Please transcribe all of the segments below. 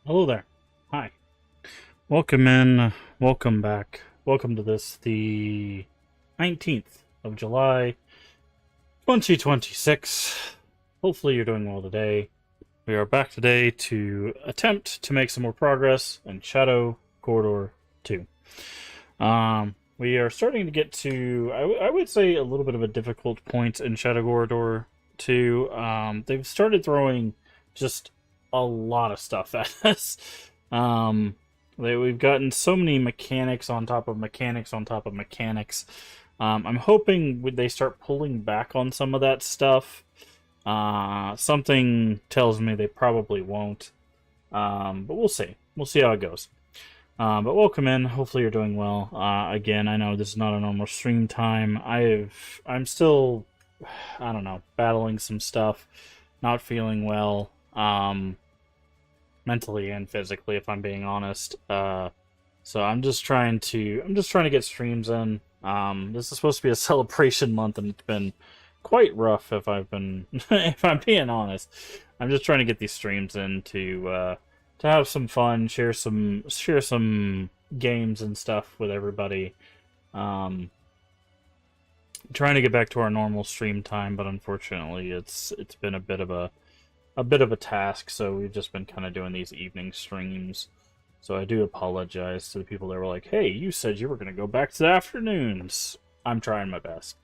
Hello there. Hi. Welcome in. Welcome back. Welcome to this, the 19th of July, 2026. Hopefully you're doing well today. We are back today to attempt to make some more progress in Shadow Corridor 2. We are starting to get to, I would say, a little bit of a difficult point in Shadow Corridor 2. They've started throwing just a lot of stuff at us. We've gotten so many mechanics on top of mechanics on top of mechanics. I'm hoping they start pulling back on some of that stuff. Something tells me they probably won't. But we'll see. We'll see how it goes. But welcome in. Hopefully you're doing well. Again, I know this is not a normal stream time. I'm still, I don't know, battling some stuff, not feeling well, mentally and physically, if I'm being honest. So I'm just trying to get streams in. This is supposed to be a celebration month, and it's been quite rough. If if I'm being honest, I'm just trying to get these streams in to have some fun, share some games and stuff with everybody. Trying to get back to our normal stream time, but unfortunately, it's been a bit of a task. So we've just been kind of doing these evening streams. So I do apologize to the people that were like, "Hey, you said you were going to go back to the afternoons." I'm trying my best.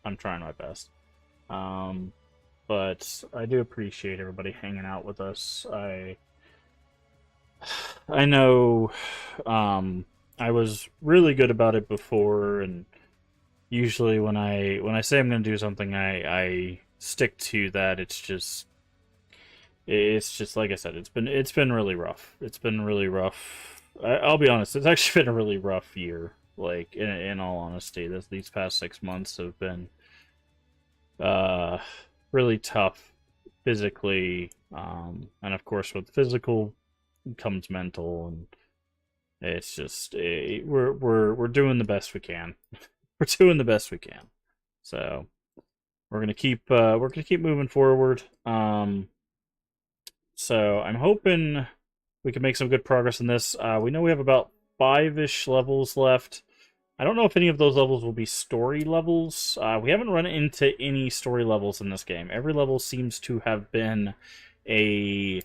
But I do appreciate everybody hanging out with us. I know I was really good about it before, and usually when I say I'm going to do something, I stick to that. It's just like I said. It's been really rough. It's been really rough. I'll be honest. It's actually been a really rough year. Like in all honesty, these past 6 months have been uh really tough physically, and of course with physical comes mental, and it's just we're doing the best we can. We're doing the best we can. So we're gonna keep moving forward. So I'm hoping we can make some good progress in this. We know we have about 5-ish levels left. I don't know if any of those levels will be story levels. We haven't run into any story levels in this game. Every level seems to have been a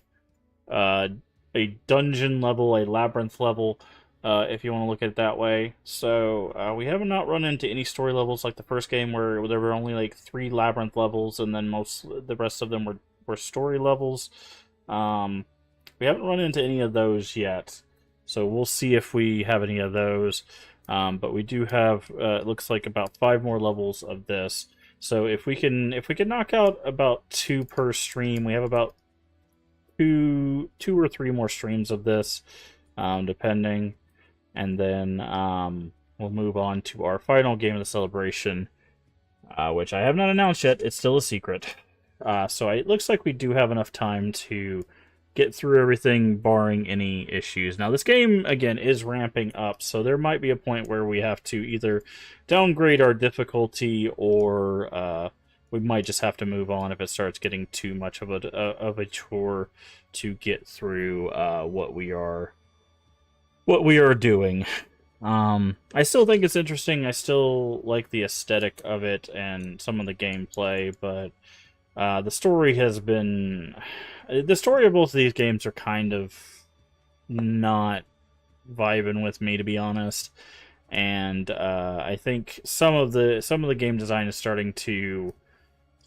uh, a dungeon level, a labyrinth level, if you want to look at it that way. So we have not run into any story levels like the first game, where there were only like 3 labyrinth levels, and then the rest of them were story levels. We haven't run into any of those yet, so we'll see if we have any of those. But we do have, it looks like, about 5 more levels of this. So if we can knock out about 2 per stream, we have about two or 3 more streams of this, depending, and then we'll move on to our final game of the celebration, which I have not announced yet. It's still a secret. So it looks like we do have enough time to get through everything, barring any issues. Now, this game, again, is ramping up, so there might be a point where we have to either downgrade our difficulty, or we might just have to move on if it starts getting too much of a chore to get through what we are doing. I still think it's interesting. I still like the aesthetic of it and some of the gameplay, but the story has been... The story of both of these games are kind of not vibing with me, to be honest. And I think some of the game design is starting to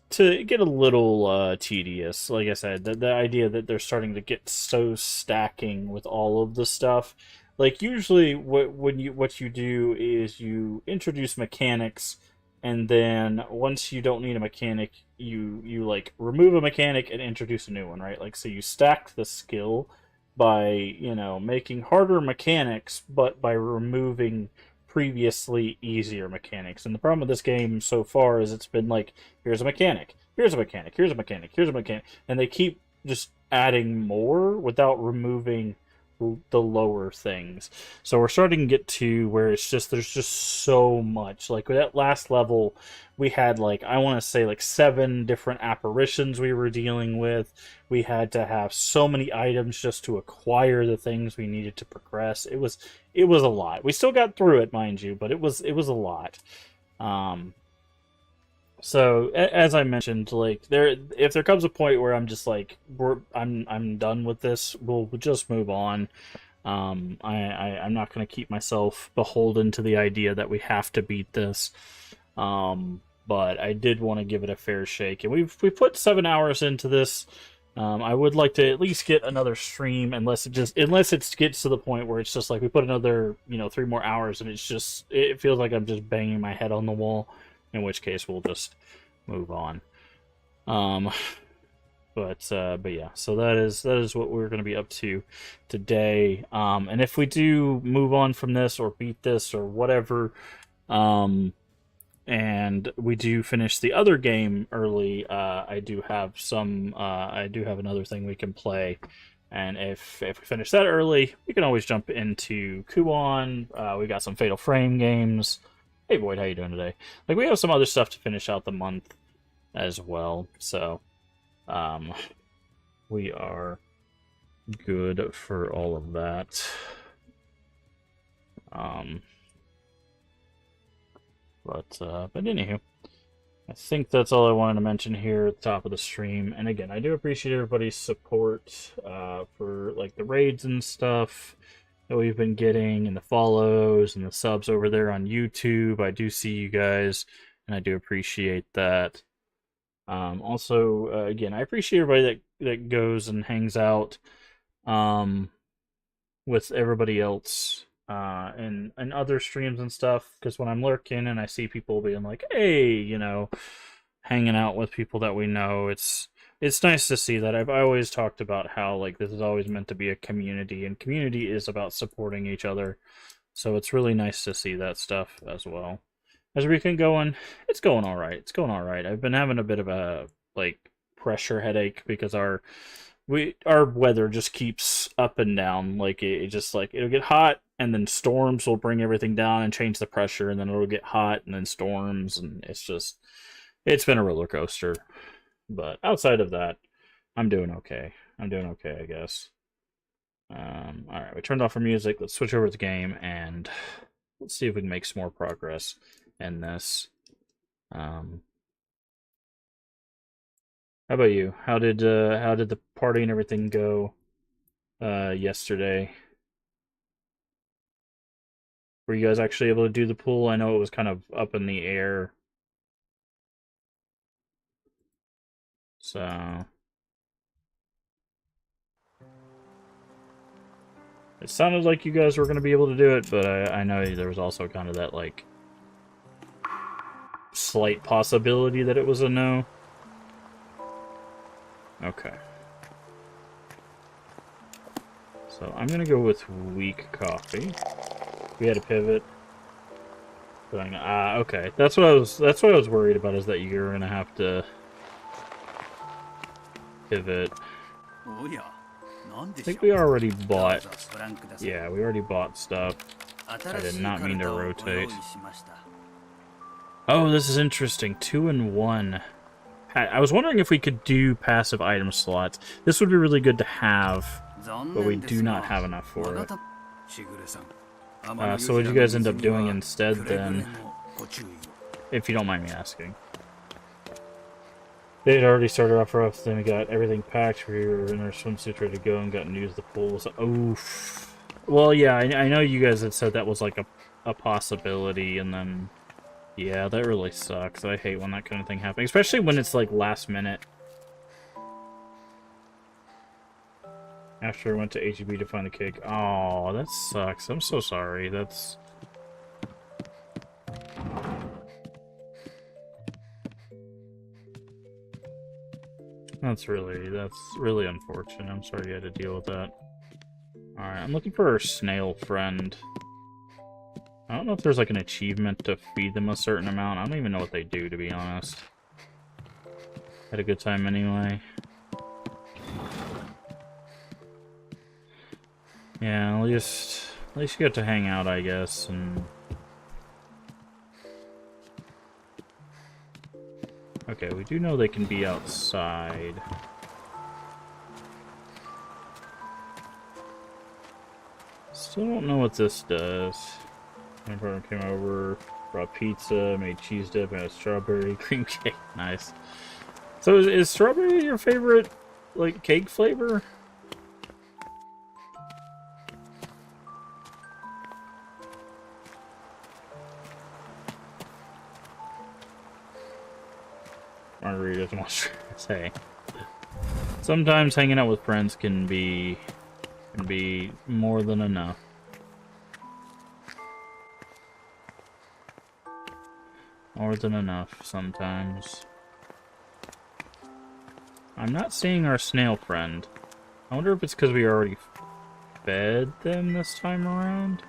get a little tedious. Like I said, the idea that they're starting to get so stacking with all of the stuff. Like, usually what you do is you introduce mechanics, and then once you don't need a mechanic, you like remove a mechanic and introduce a new one, right? Like, so you stack the skill by, making harder mechanics, but by removing previously easier mechanics. And the problem with this game so far is it's been like, here's a mechanic, here's a mechanic, here's a mechanic, here's a mechanic, and they keep just adding more without removing the lower things. So we're starting to get to where it's just there's just so much. Like with that last level, we had like I want to say like 7 different apparitions we were dealing with. We had to have so many items just to acquire the things we needed to progress. It was a lot. We still got through it, mind you, but it was a lot. So as I mentioned, like if there comes a point where I'm just like I'm done with this, we'll just move on. I'm not going to keep myself beholden to the idea that we have to beat this. But I did want to give it a fair shake, and we put 7 hours into this. I would like to at least get another stream, unless it gets to the point where it's just like we put another 3 more hours, and it feels like I'm just banging my head on the wall. In which case, we'll just move on. But yeah, so that is what we're going to be up to today. And if we do move on from this or beat this or whatever, and we do finish the other game early, I do have another thing we can play. And if we finish that early, we can always jump into Kuon. We got some Fatal Frame games. Hey Boyd, how you doing today? Like, we have some other stuff to finish out the month as well, so we are good for all of that. But anywho, I think that's all I wanted to mention here at the top of the stream. And again, I do appreciate everybody's support for like the raids and stuff that we've been getting, and the follows and the subs over there on YouTube. I do see you guys, and I do appreciate that. Also, again, I appreciate everybody that goes and hangs out with everybody else and other streams and stuff, because when I'm lurking and I see people being like, hey, hanging out with people that we know, it's nice to see that. I've always talked about how like this is always meant to be a community, and community is about supporting each other. So it's really nice to see that stuff as well. As we can going, it's going all right. It's going all right. I've been having a bit of a like pressure headache because our weather just keeps up and down. Like it just like it'll get hot, and then storms will bring everything down and change the pressure, and then it'll get hot and then storms, and it's been a roller coaster. But outside of that, I'm doing okay. I guess. Alright, we turned off our music. Let's switch over to the game, and let's see if we can make some more progress in this. How about you? How did the party and everything go yesterday? Were you guys actually able to do the pool? I know it was kind of up in the air. So it sounded like you guys were going to be able to do it, but I know there was also kind of that, like, slight possibility that it was a no. Okay. So I'm going to go with weak coffee. We had a pivot. Okay. That's what I was worried about, is that you're going to have to pivot. I think we already bought... Yeah, we already bought stuff. I did not mean to rotate. Oh, this is interesting. 2 and 1. I was wondering if we could do passive item slots. This would be really good to have, but we do not have enough for it. So what did you guys end up doing instead, then? If you don't mind me asking. They had already started off rough, then we got everything packed. We were in our swimsuits ready to go and got to use the pools. Oof. Well, yeah, I know you guys had said that was like a possibility, and then... Yeah, that really sucks. I hate when that kind of thing happens, especially when it's like last minute. After I went to HEB to find the cake. Oh, that sucks. I'm so sorry. That's really unfortunate. I'm sorry you had to deal with that. Alright, I'm looking for our snail friend. I don't know if there's like an achievement to feed them a certain amount. I don't even know what they do, to be honest. Had a good time anyway. Yeah, at least you get to hang out, I guess, and... Okay, we do know they can be outside. Still don't know what this does. My partner came over, brought pizza, made cheese dip, and a strawberry cream cake. Nice. So is strawberry your favorite, like, cake flavor? Margaritas, monsters. Hey. Sometimes hanging out with friends can be more than enough. More than enough sometimes. I'm not seeing our snail friend. I wonder if it's because we already fed them this time around.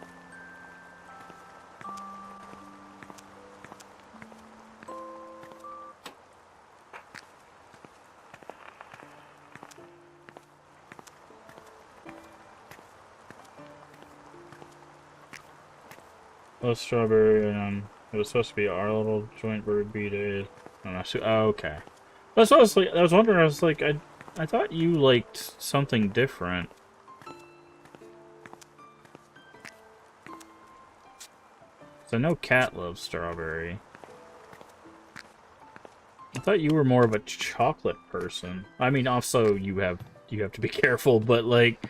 Oh, strawberry, and it was supposed to be our little joint bird bee day. Oh, okay. That's what I was like. I was wondering. I was like, I thought you liked something different. So I know Cat loves strawberry. I thought you were more of a chocolate person. I mean, also you have to be careful, but like.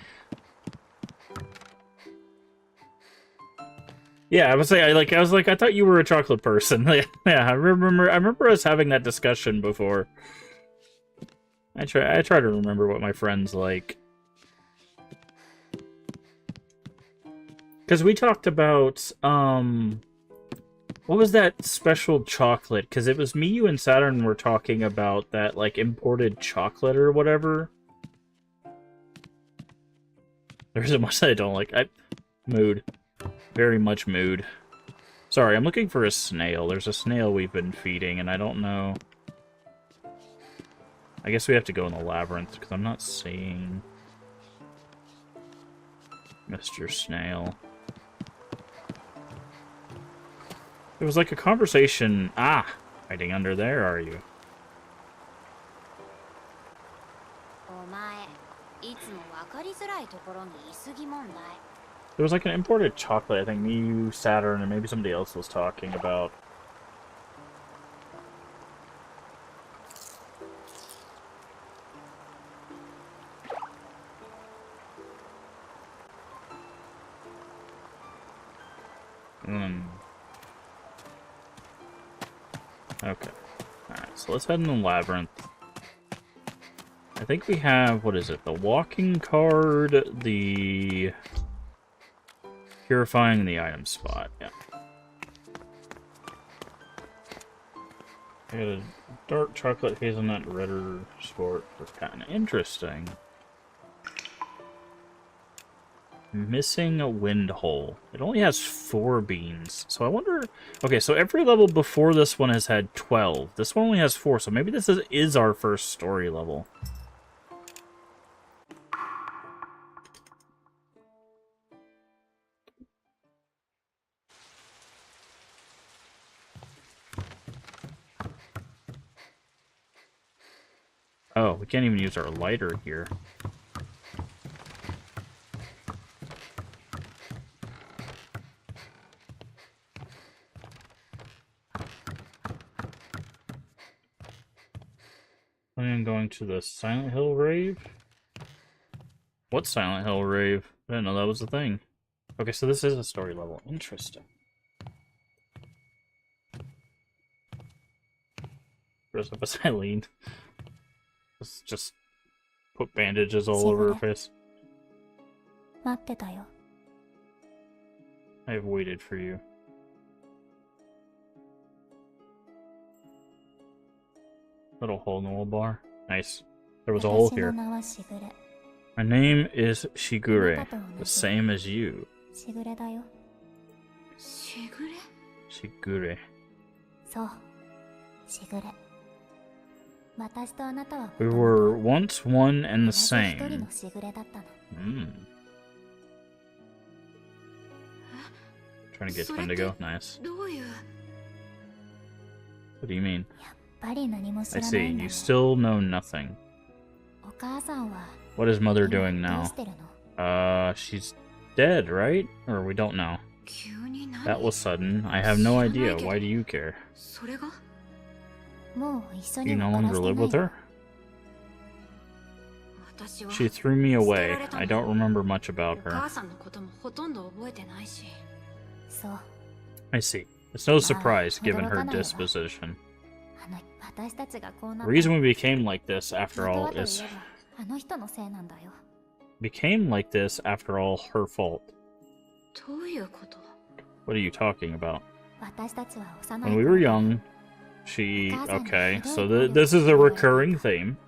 Yeah, I would say I thought you were a chocolate person. Yeah, I remember us having that discussion before. I try to remember what my friends like. Cuz we talked about what was that special chocolate? Cuz it was me, you and Saturn were talking about that like imported chocolate or whatever. There isn't much that I don't like. Mood. Very much mood. Sorry, I'm looking for a snail. There's a snail we've been feeding, and I don't know. I guess we have to go in the labyrinth, because I'm not seeing Mr. Snail. There was like a conversation... Ah! Hiding under there, are you? There was like an imported chocolate, I think me, you, Saturn, and maybe somebody else was talking about. Okay. Alright, so let's head in the labyrinth. I think we have, what is it? The walking card, the... Purifying the item spot, yeah. I got a dark chocolate hazelnut redder sport for patent. Interesting. Missing a wind hole. It only has 4 beans. So I wonder... Okay, so every level before this one has had 12. This one only has 4, so maybe this is our first story level. Oh, we can't even use our lighter here. I am going to the Silent Hill Rave. What Silent Hill Rave? I didn't know that was a thing. Okay, so this is a story level. Interesting. Dress up as Eileen. Let's just put bandages all over her face. I have waited for you. Little hole in the wall bar. Nice. There was a hole here. My name is Shigure, the same as you. Shigure. We were once one and the same. Trying to get to Indigo. Nice. What do you mean? I see. You still know nothing. What is Mother doing now? She's dead, right? Or we don't know. That was sudden. I have no idea. Why do you care? You no longer live with her? She threw me away. I don't remember much about her. I see. It's no surprise, given her disposition. The reason we became like this, after all, is... Became like this, after all, her fault. What are you talking about? When we were young, she... Okay, so this is a recurring theme.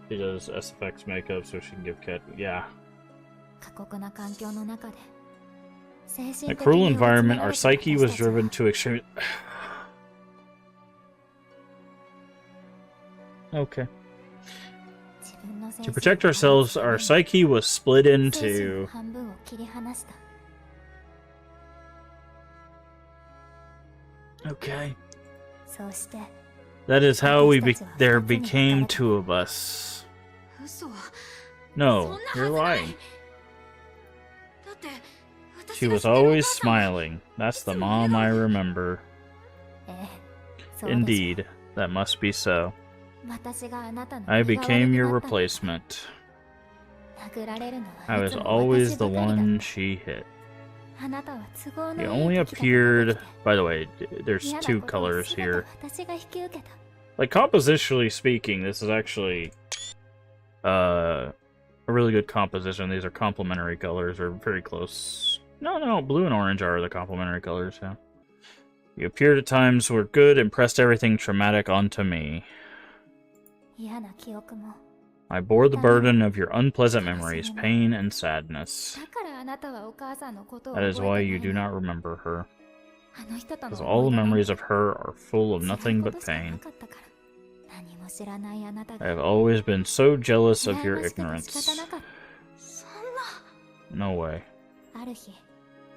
She does SFX makeup so she can give Cat... Yeah. In a cruel environment, our psyche was driven to extreme... Okay. To protect ourselves, our psyche was split into... Okay. That is how there became two of us. No, you're lying. She was always smiling. That's the mom I remember. Indeed, that must be so. I became your replacement. I was always the one she hit. You only appeared... By the way, there's two colors here. Like, compositionally speaking, this is actually a really good composition. These are complementary colors, or very close. No, blue and orange are the complementary colors, yeah. You appeared at times, were good, and pressed everything traumatic onto me. I bore the burden of your unpleasant memories, pain, and sadness. That is why you do not remember her. Because all the memories of her are full of nothing but pain. I have always been so jealous of your ignorance. No way.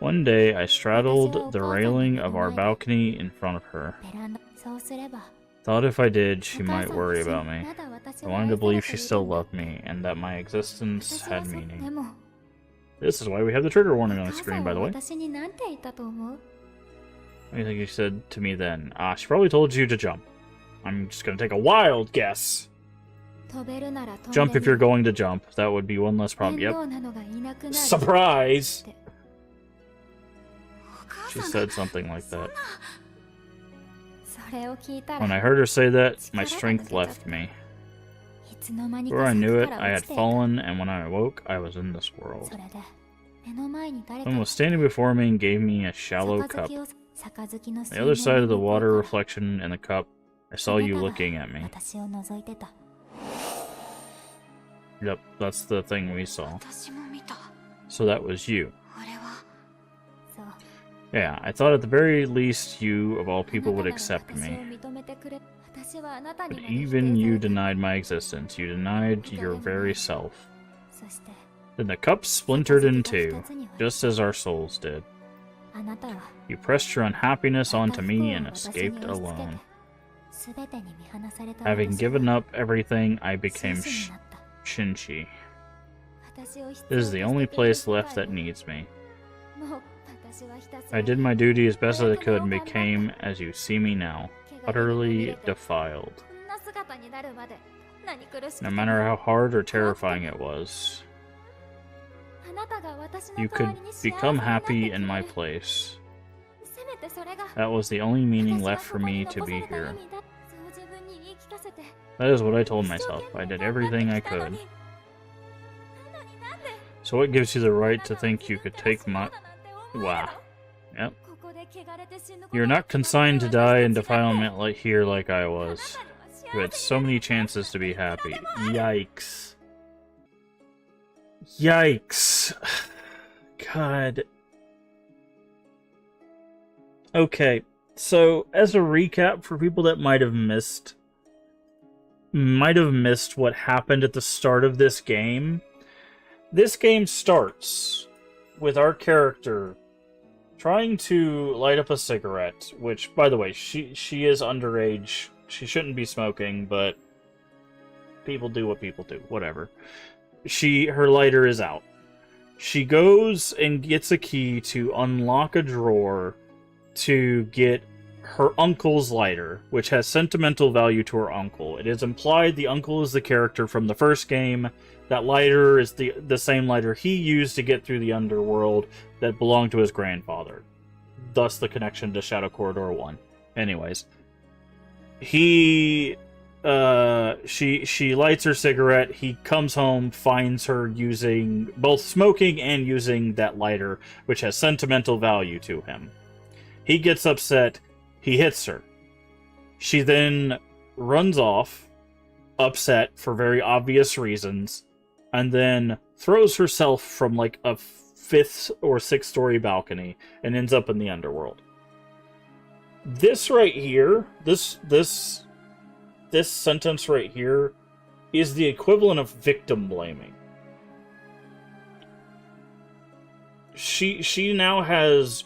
One day, I straddled the railing of our balcony in front of her. Thought if I did, she might worry about me. I wanted to believe she still loved me, and that my existence had meaning. This is why we have the trigger warning on the screen, by the way. What do you think you said to me then? She probably told you to jump. I'm just gonna take a wild guess. Jump if you're going to jump. That would be one less problem. Yep. Surprise! She said something like that. When I heard her say that, my strength left me. Before I knew it, I had fallen, and when I awoke, I was in this world. Someone was standing before me and gave me a shallow cup. On the other side of the water reflection in the cup, I saw you looking at me. Yep, that's the thing we saw. So that was you. Yeah, I thought at the very least you, of all people, would accept me. But even you denied my existence. You denied your very self. Then the cup splintered in two, just as our souls did. You pressed your unhappiness onto me and escaped alone. Having given up everything, I became Shinchi. This is the only place left that needs me. I did my duty as best as I could and became, as you see me now, utterly defiled. No matter how hard or terrifying it was, you could become happy in my place. That was the only meaning left for me to be here. That is what I told myself. I did everything I could. So what gives you the right to think you could take my... Wow. Yep. You're not consigned to die in defilement like here like I was. You had so many chances to be happy. Yikes. Yikes. God. Okay, so as a recap for people that might have missed what happened at the start of this game. This game starts with our character trying to light up a cigarette, which, by the way, she is underage. She shouldn't be smoking, but people do what people do. Whatever. Her lighter is out. She goes and gets a key to unlock a drawer to get her uncle's lighter, which has sentimental value to her uncle. It is implied the uncle is the character from the first game. That lighter is the same lighter he used to get through the underworld that belonged to his grandfather. Thus the connection to Shadow Corridor 1. Anyways. She lights her cigarette. He comes home, finds her using both smoking and using that lighter, which has sentimental value to him. He gets upset. He hits her. She then runs off, upset for very obvious reasons, and then throws herself from like a 5th or 6th story balcony and ends up in the underworld. This right here, this sentence right here is the equivalent of victim blaming. She now has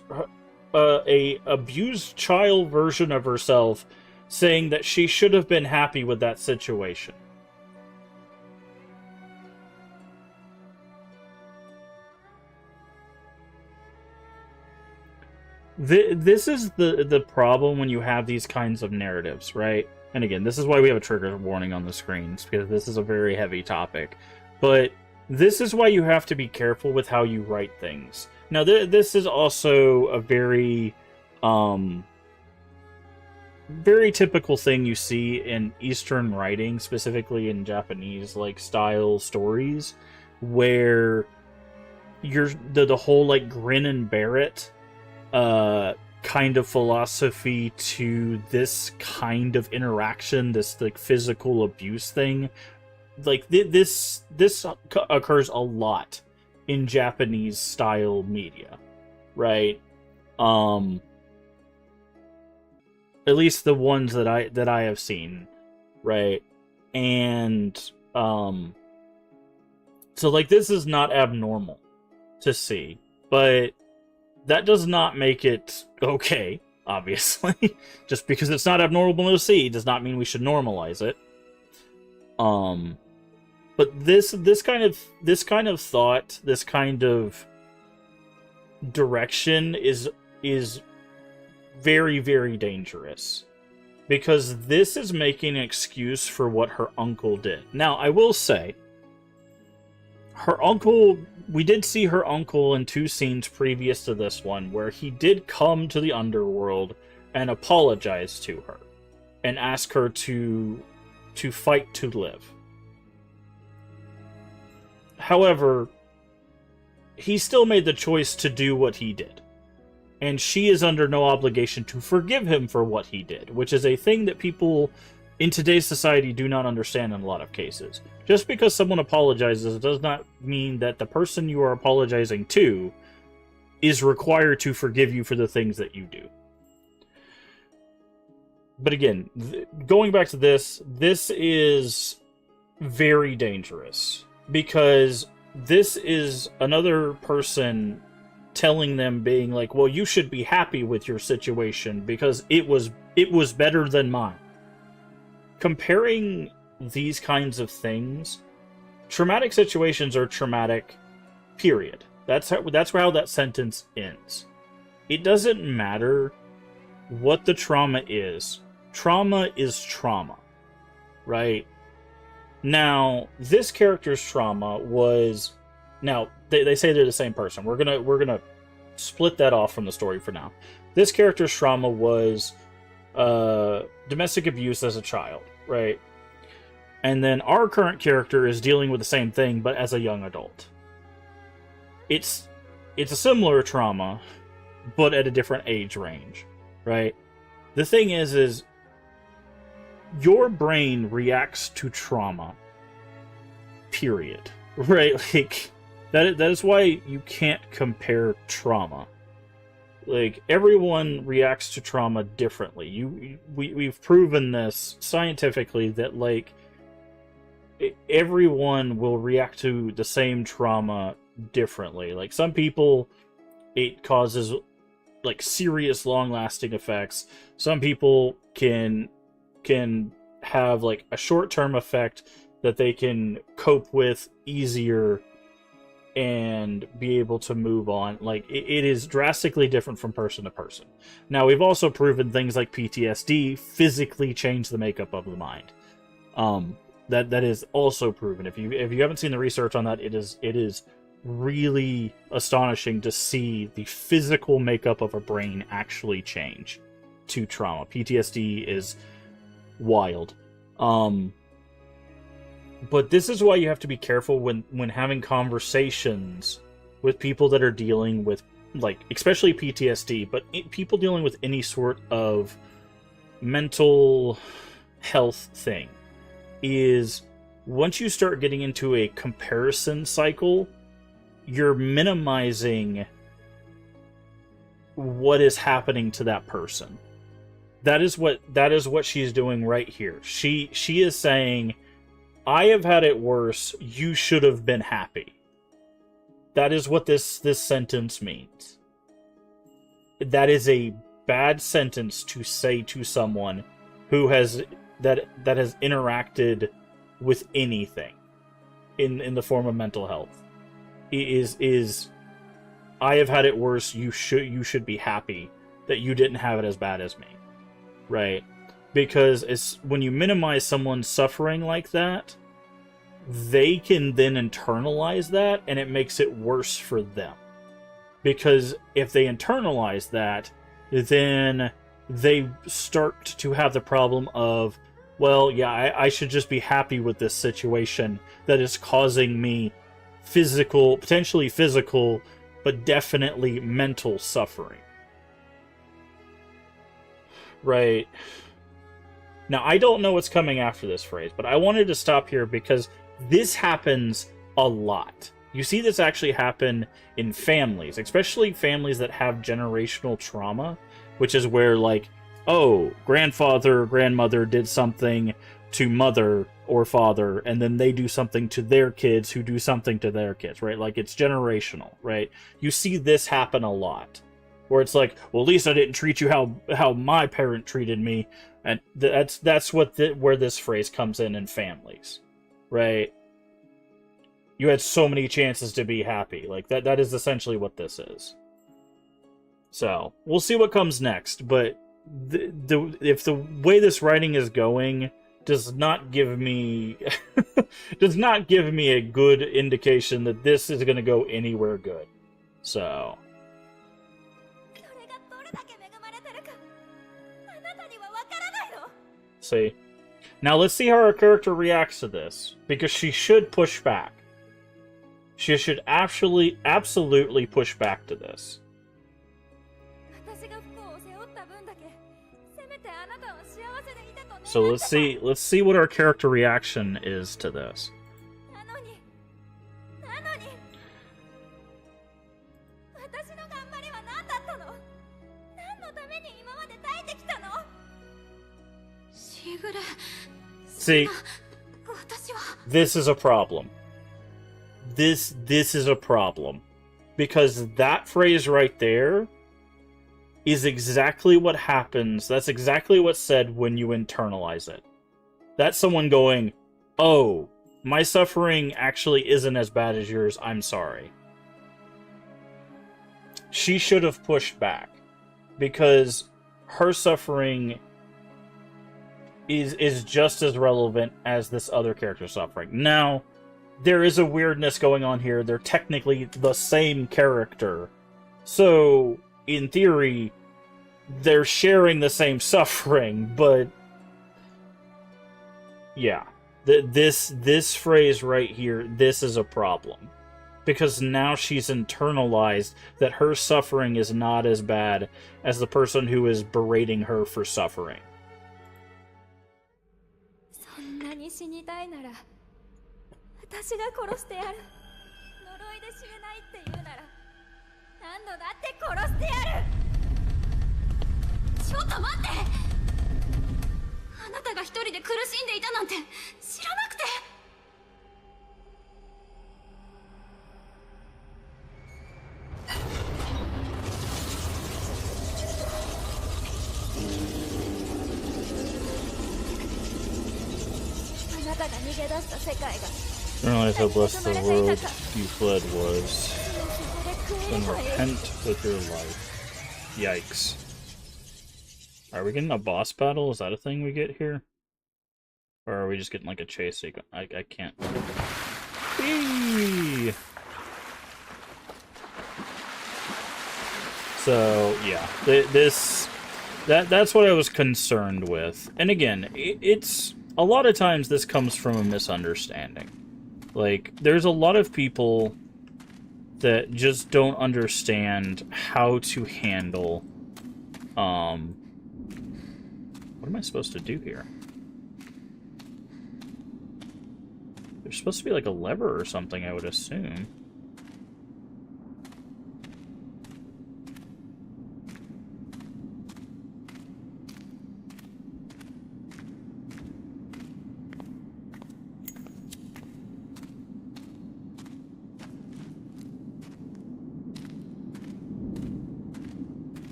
a abused child version of herself saying that she should have been happy with that situation. This is the problem when you have these kinds of narratives, right? And again, this is why we have a trigger warning on the screens, because this is a very heavy topic. But this is why you have to be careful with how you write things. Now, this is also a very, very typical thing you see in Eastern writing, specifically in Japanese like style stories, where you're the whole like grin and bear it kind of philosophy to this kind of interaction, this like physical abuse thing. Like this occurs a lot in Japanese style media, right? At least the ones that I have seen, right? And so like this is not abnormal to see, but that does not make it okay, obviously. Just because it's not abnormal to see does not mean we should normalize it. But this kind of thought, this kind of direction is very, very dangerous. Because this is making an excuse for what her uncle did. Now, I will say, her uncle, we did see her uncle in 2 scenes previous to this one, where he did come to the underworld and apologize to her and ask her to fight to live. However, he still made the choice to do what he did. And she is under no obligation to forgive him for what he did, which is a thing that people in today's society do not understand in a lot of cases. Just because someone apologizes does not mean that the person you are apologizing to is required to forgive you for the things that you do. But again, going back to this is very dangerous, because this is another person telling them, being like, well, you should be happy with your situation because it was better than mine. Comparing these kinds of things, traumatic situations are traumatic, period. That's how that sentence ends. It doesn't matter what the trauma is. Trauma is trauma, right? Now, this character's trauma was... Now, they say they're the same person. We're gonna split that off from the story for now. This character's trauma was domestic abuse as a child, right? And then our current character is dealing with the same thing, but as a young adult. It's a similar trauma, but at a different age range, right? The thing is your brain reacts to trauma, period, right? Like, that is why you can't compare trauma. Like, everyone reacts to trauma differently. We've proven this scientifically, that, like, everyone will react to the same trauma differently. Like, some people, it causes like serious long-lasting effects. Some people can have like a short-term effect that they can cope with easier and be able to move on. Like, it is drastically different from person to person. Now, we've also proven things like PTSD physically change the makeup of the mind. That is also proven. If you haven't seen the research on that, it is really astonishing to see the physical makeup of a brain actually change to trauma. PTSD is wild. But this is why you have to be careful when having conversations with people that are dealing with, like, especially PTSD, but people dealing with any sort of mental health thing, is once you start getting into a comparison cycle, you're minimizing what is happening to that person. That is what she's doing right here. She is saying, I have had it worse, you should have been happy. That is what this sentence means. That is a bad sentence to say to someone who has that has interacted with anything in the form of mental health. Is I have had it worse, you should be happy that you didn't have it as bad as me. Right? Because it's when you minimize someone's suffering like that, they can then internalize that, and it makes it worse for them. Because if they internalize that, then they start to have the problem of, well, yeah, I should just be happy with this situation that is causing me potentially physical, but definitely mental suffering. Right. Now, I don't know what's coming after this phrase, but I wanted to stop here because this happens a lot. You see this actually happen in families, especially families that have generational trauma, which is where, like, oh, grandfather or grandmother did something to mother or father, and then they do something to their kids who do something to their kids, right? Like, it's generational, right? You see this happen a lot, where it's like, well, at least I didn't treat you how my parent treated me, and that's where this phrase comes in families, right? You had so many chances to be happy. Like, that is essentially what this is. So, we'll see what comes next, but if the way this writing is going does not give me a good indication that this is going to go anywhere good. So, see. Now let's see how our character reacts to this, because she should push back. She should absolutely push back to this. So let's see what our character reaction is to this. See, this is a problem. This is a problem. Because that phrase right there is exactly what happens. That's exactly what's said when you internalize it. That's someone going, oh, my suffering actually isn't as bad as yours, I'm sorry. She should have pushed back. Because her suffering is just as relevant as this other character's suffering. Now, there is a weirdness going on here. They're technically the same character. So, in theory, they're sharing the same suffering, but yeah. This phrase right here, this is a problem. Because now she's internalized that her suffering is not as bad as the person who is berating her for suffering. Don't realize how blessed the world you fled was. Then repent with your life. Yikes. Are we getting a boss battle? Is that a thing we get here? Or are we just getting like a chase sequence? I can't. Whee! So yeah, that's what I was concerned with. And again, it's a lot of times this comes from a misunderstanding. Like, there's a lot of people that just don't understand how to handle, what am I supposed to do here? There's supposed to be like a lever or something, I would assume.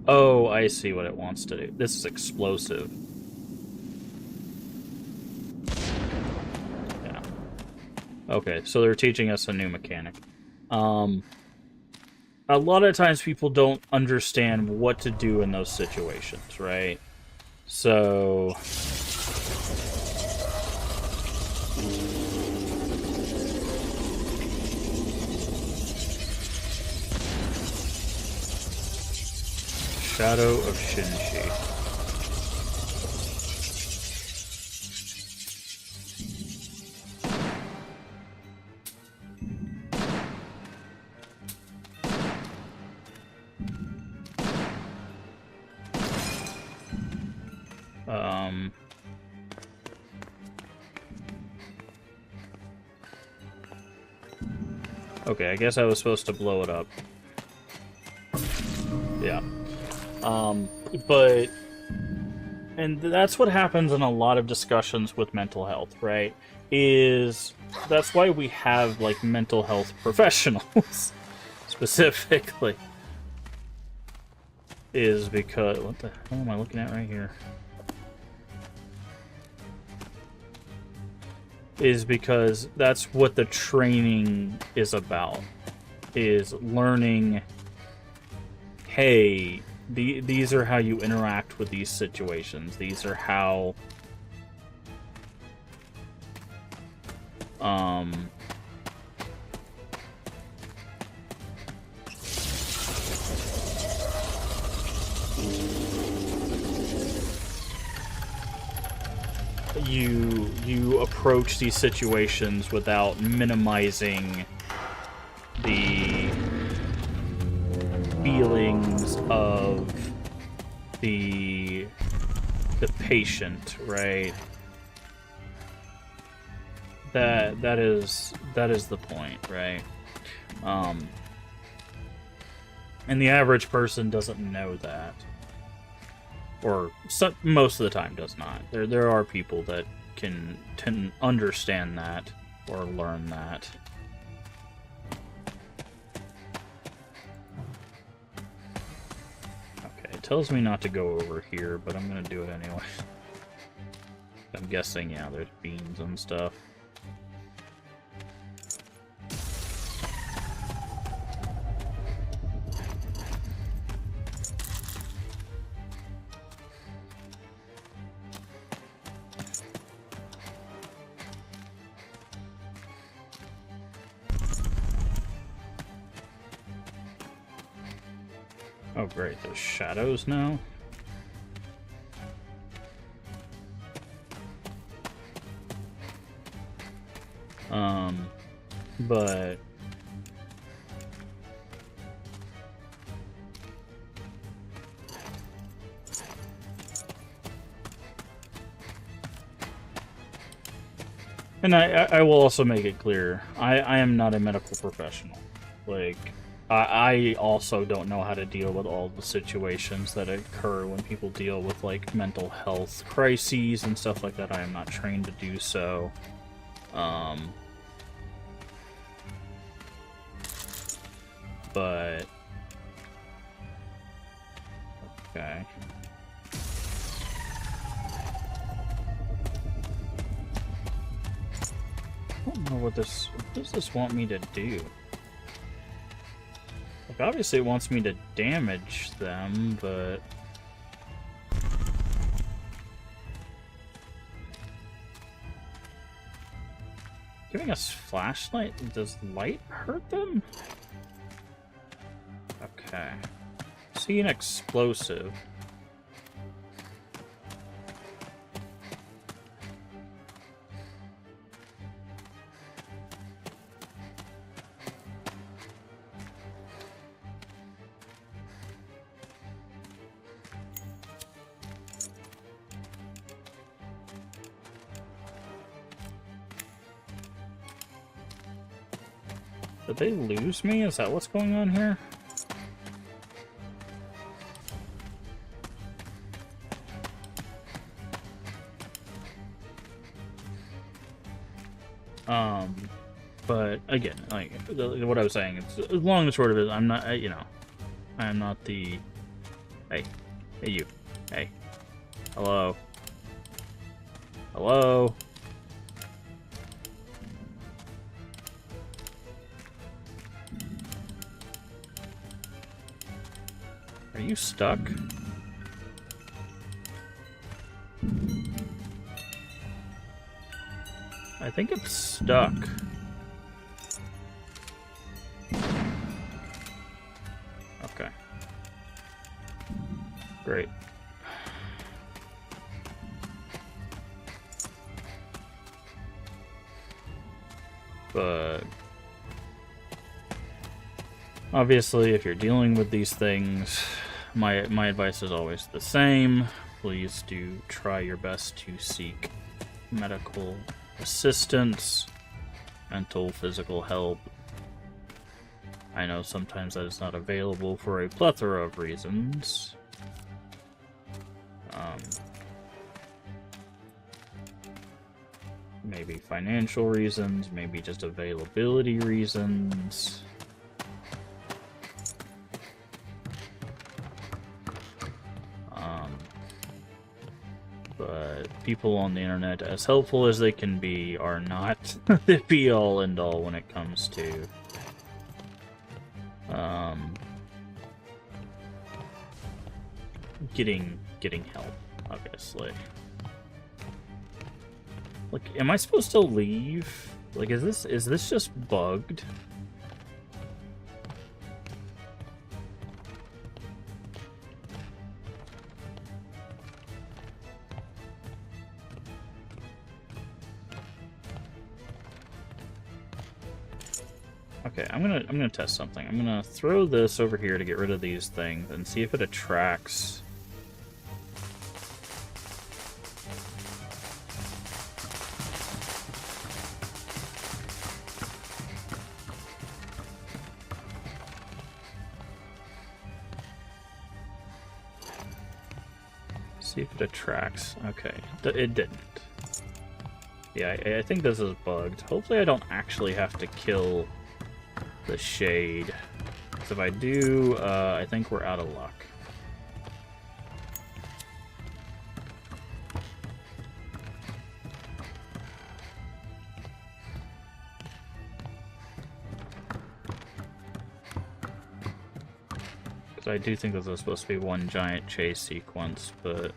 Oh, I see what it wants to do. This is explosive. Yeah. Okay, so they're teaching us a new mechanic. A lot of times people don't understand what to do in those situations, right? So... Shadow of Shinji. Okay, I guess I was supposed to blow it up. Yeah. But... And that's what happens in a lot of discussions with mental health, right? That's why we have, like, mental health professionals, specifically. Is because... What the hell am I looking at right here? Is because that's what the training is about. Is learning, hey, these are how you interact with these situations. These are how... You approach these situations without minimizing the feelings of the patient, right? That is the point, right? And the average person doesn't know that. Or most of the time does not. There are people that can understand that or learn that. Okay, it tells me not to go over here, but I'm gonna do it anyway. I'm guessing, yeah, there's beans and stuff. Oh great, there's shadows now? But... And I will also make it clear, I am not a medical professional. Like... I also don't know how to deal with all the situations that occur when people deal with, like, mental health crises and stuff like that. I am not trained to do so. But... Okay. don't know what does this want me to do? Like, obviously it wants me to damage them, but... Giving us flashlight? Does light hurt them? Okay. See an explosive. Did they lose me? Is that what's going on here? But again, like what I was saying, it's long and short of it. I'm not, you know, I am not the. Hey, hey, you, hey, hello, hello. Are you stuck? I think it's stuck. Okay. Great. But obviously, if you're dealing with these things, my advice is always the same. Please do try your best to seek medical assistance, mental, physical help. I know sometimes that is not available for a plethora of reasons. Maybe financial reasons, maybe just availability reasons. But people on the internet, as helpful as they can be, are not the be-all end-all when it comes to getting help, obviously. Like, am I supposed to leave? Like, is this just bugged? Okay, I'm gonna test something. I'm gonna throw this over here to get rid of these things and see if it attracts. See if it attracts. Okay, it didn't. Yeah, I think this is bugged. Hopefully I don't actually have to kill the shade. Because if I do, I think we're out of luck. Because I do think this was supposed to be one giant chase sequence, but...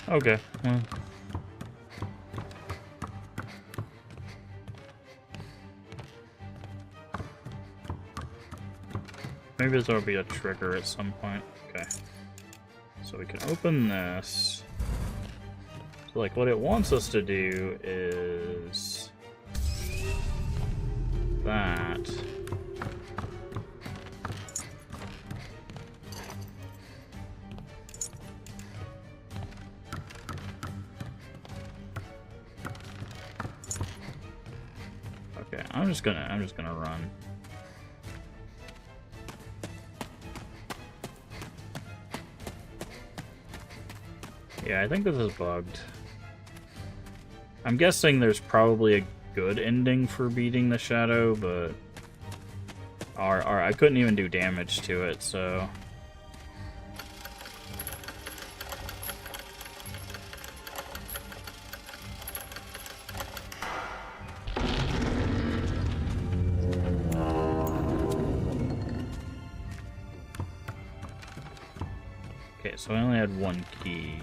Okay, well... Maybe there'll be a trigger at some point. Okay. So we can open this. So, like, what it wants us to do is... that. Okay, I'm just gonna run. Yeah, I think this is bugged. I'm guessing there's probably a good ending for beating the shadow, but I couldn't even do damage to it, so so I only had one key.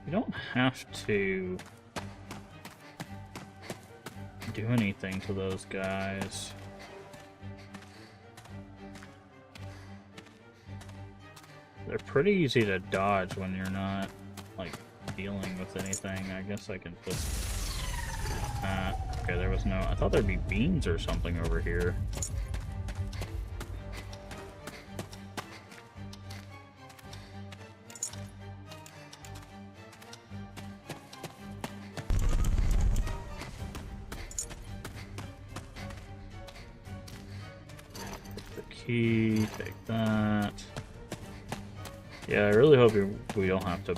You don't have to do anything to those guys. They're pretty easy to dodge when you're not, like, dealing with anything. I guess I can flip that. Okay, there was no... I thought there'd be beans or something over here. Key, take that. Yeah, I really hope we don't have to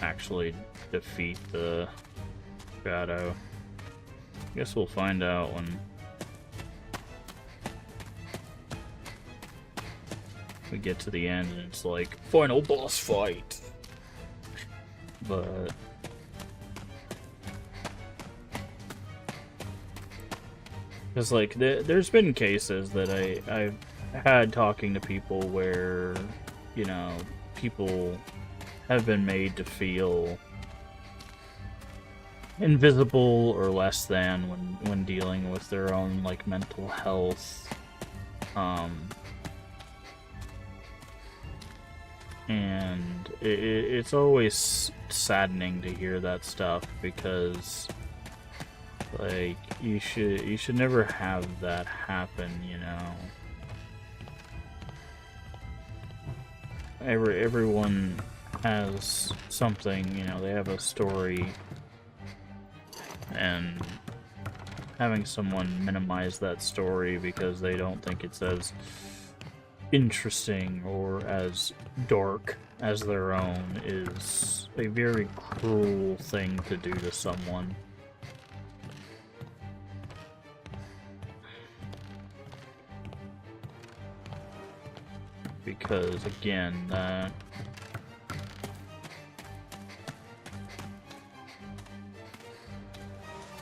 actually defeat the shadow. I guess we'll find out when we get to the end and it's like, final boss fight! But... Because, like, there's been cases that I've had talking to people where, you know, people have been made to feel invisible or less than when dealing with their own, like, mental health. And it's always saddening to hear that stuff because, like, you should never have that happen, you know. Everyone has something, you know, they have a story, and having someone minimize that story because they don't think it's as interesting or as dark as their own is a very cruel thing to do to someone. Because, again, that...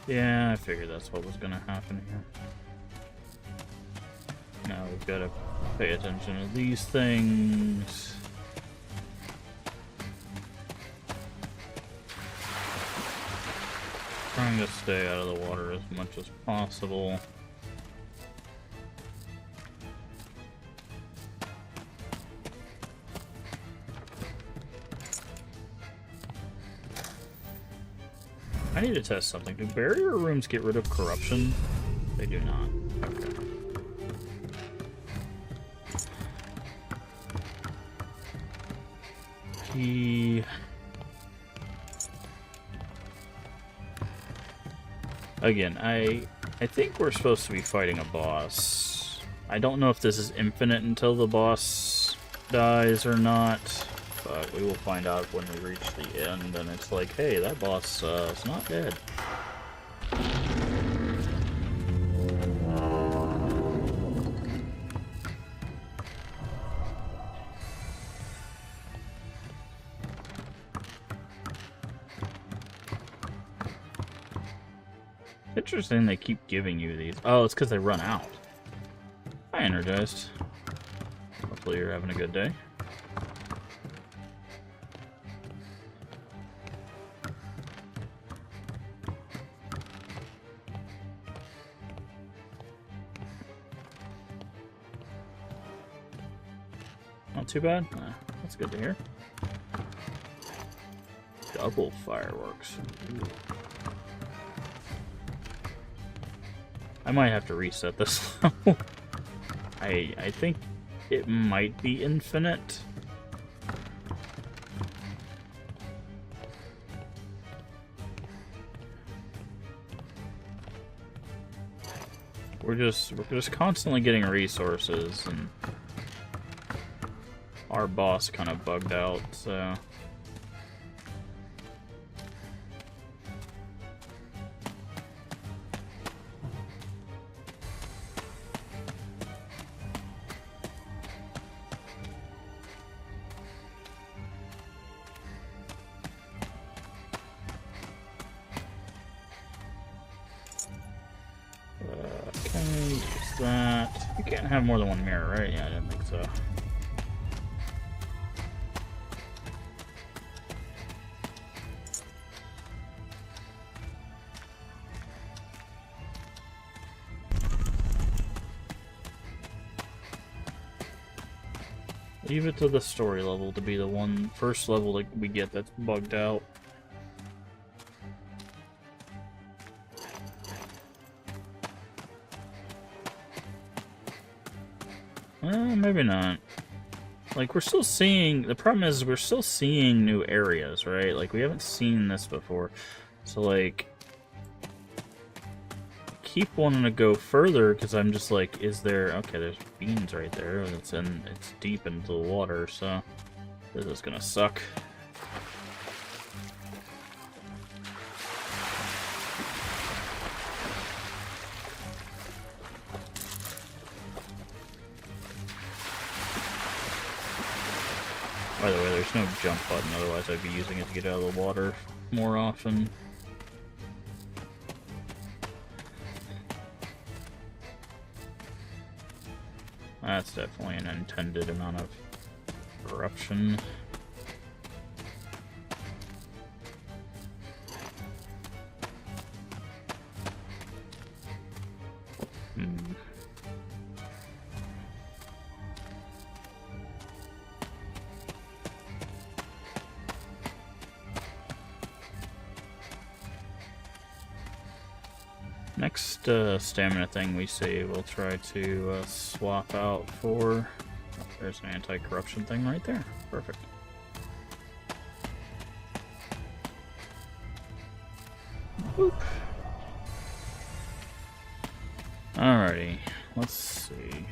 Yeah, I figured that's what was gonna happen here. Now we've got to pay attention to these things. Trying to stay out of the water as much as possible. I need to test something. Do barrier rooms get rid of corruption? They do not. Okay. Key. Again, I think we're supposed to be fighting a boss. I don't know if this is infinite until the boss dies or not. But we will find out when we reach the end, and it's like, hey, that boss is not dead. Interesting they keep giving you these. Oh, it's because they run out. Hi, Energized. Hopefully you're having a good day. Not too bad? That's good to hear. Double fireworks. Ooh. I might have to reset this level. I think it might be infinite. We're just constantly getting resources, and our boss kind of bugged out, so... that. You can't have more than one mirror, right? Yeah, I didn't think so. Leave it to the story level to be the first level that we get that's bugged out. Maybe not. Like, we're still seeing... The problem is we're still seeing new areas, right? Like, we haven't seen this before. So, like... keep wanting to go further because I'm just like, is there... Okay, there's beans right there. It's deep into the water, so... This is gonna suck. By the way, there's no jump button, otherwise I'd be using it to get out of the water more often. That's definitely an intended amount of corruption. Next stamina thing we see, we'll try to swap out for... Oh, there's an anti-corruption thing right there. Perfect. Boop. Alrighty, let's see.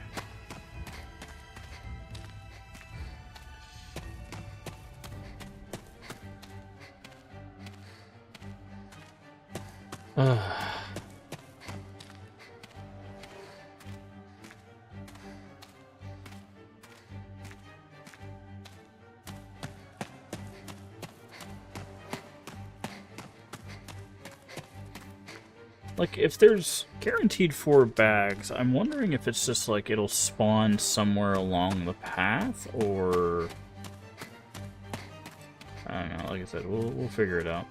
Like, if there's guaranteed 4 bags, I'm wondering if it's just like it'll spawn somewhere along the path, or... I don't know, like I said, we'll figure it out.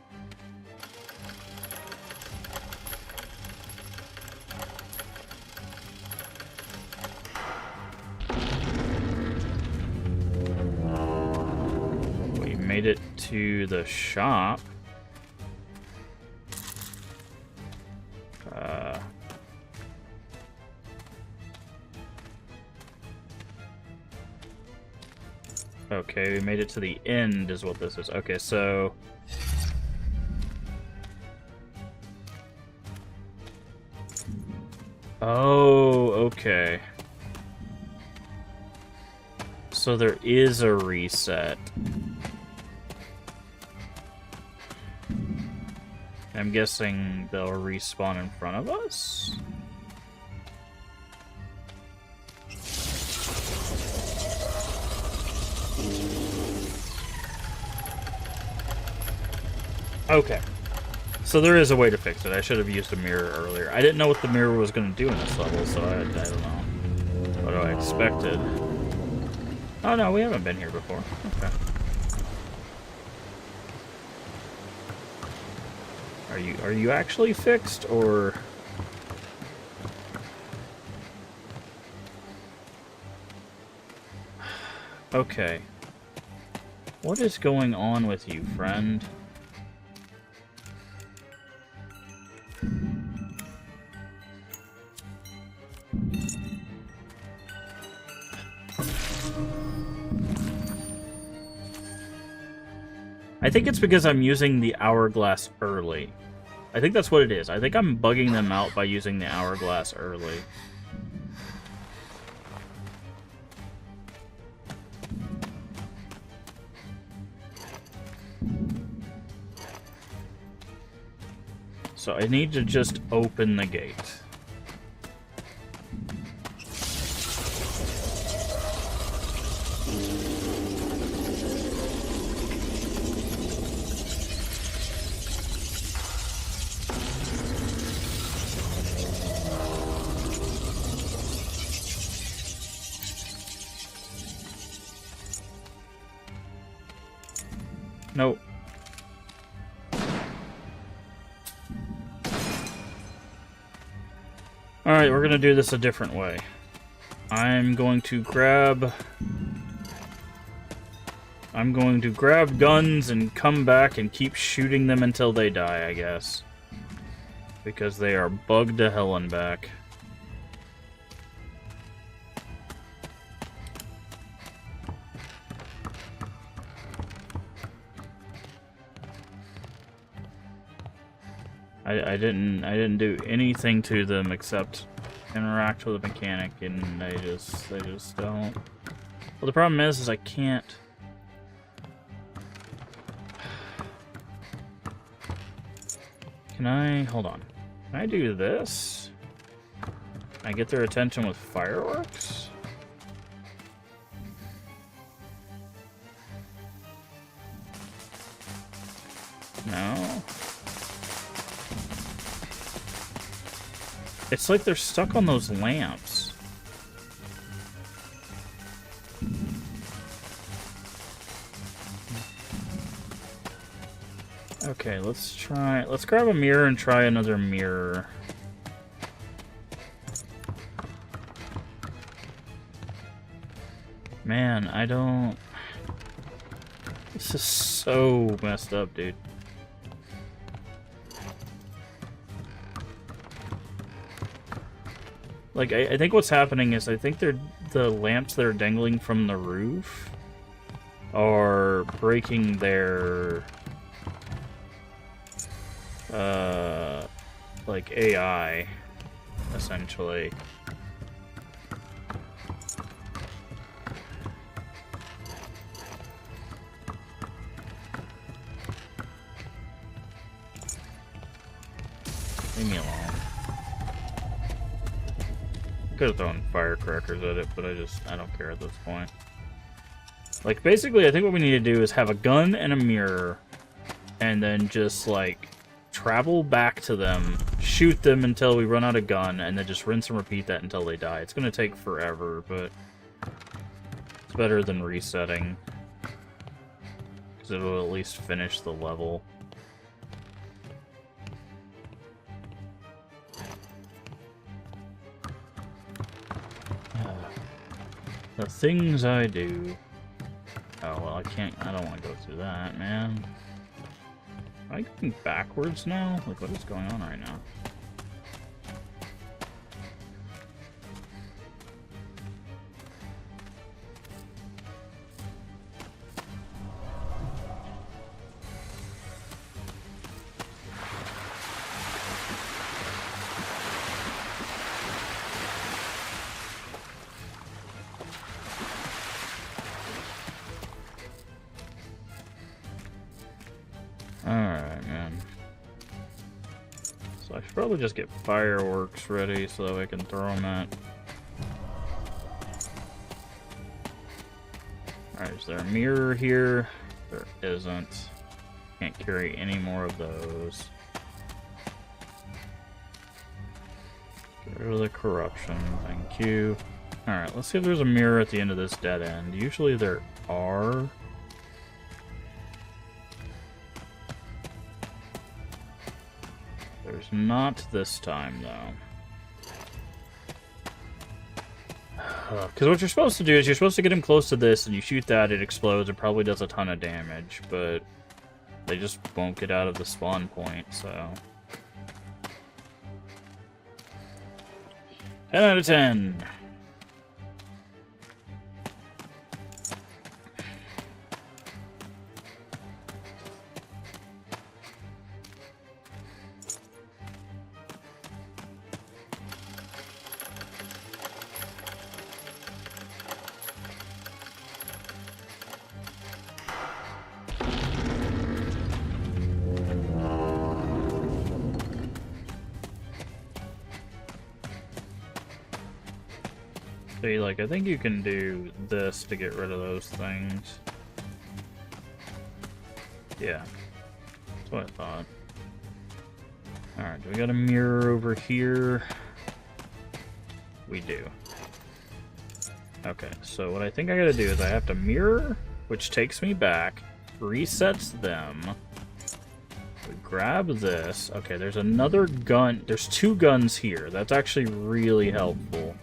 We made it to the shop. Okay, we made it to the end is what this is. Okay, so... Oh, okay. So there is a reset. I'm guessing they'll respawn in front of us? Okay. So there is a way to fix it. I should have used a mirror earlier. I didn't know what the mirror was going to do in this level, so I don't know. What I expected. Oh no, we haven't been here before. Okay. Are you actually fixed, or... Okay. What is going on with you, friend? I think it's because I'm using the hourglass early. I think that's what it is. I think I'm bugging them out by using the hourglass early. So I need to just open the gate. Nope. Alright, we're gonna do this a different way. I'm going to grab guns and come back and keep shooting them until they die, I guess. Because they are bugged to hell and back. I didn't do anything to them except interact with a mechanic, and they just don't. Well, the problem is I can't. Can I hold on? Can I do this? Can I get their attention with fireworks? No. It's like they're stuck on those lamps. Okay, let's grab a mirror and try another mirror. Man, I don't... This is so messed up, dude. Like, I think what's happening is I think the lamps that are dangling from the roof are breaking their like AI, essentially. Leave me alone. Could have thrown firecrackers at it, but I don't care at this point. Like, basically, I think what we need to do is have a gun and a mirror, and then just, like, travel back to them, shoot them until we run out of gun, and then just rinse and repeat that until they die. It's gonna take forever, but it's better than resetting, because it'll at least finish the level. The things I do. Oh, well, I don't want to go through that, man. Am I going backwards now? Like, what is going on right now? Alright, man. So I should probably just get fireworks ready so that I can throw them at. Alright, is there a mirror here? There isn't. Can't carry any more of those. Get rid of the corruption. Thank you. Alright, let's see if there's a mirror at the end of this dead end. Usually there are. There's not this time, though. Because what you're supposed to do is you're supposed to get him close to this, and you shoot that, it explodes, it probably does a ton of damage, but they just won't get out of the spawn point, so... 10 out of 10! See, like, I think you can do this to get rid of those things. Yeah. That's what I thought. Alright, do we got a mirror over here? We do. Okay, so what I think I gotta do is I have to mirror, which takes me back, resets them. We grab this. Okay, there's another gun. There's 2 guns here. That's actually really helpful.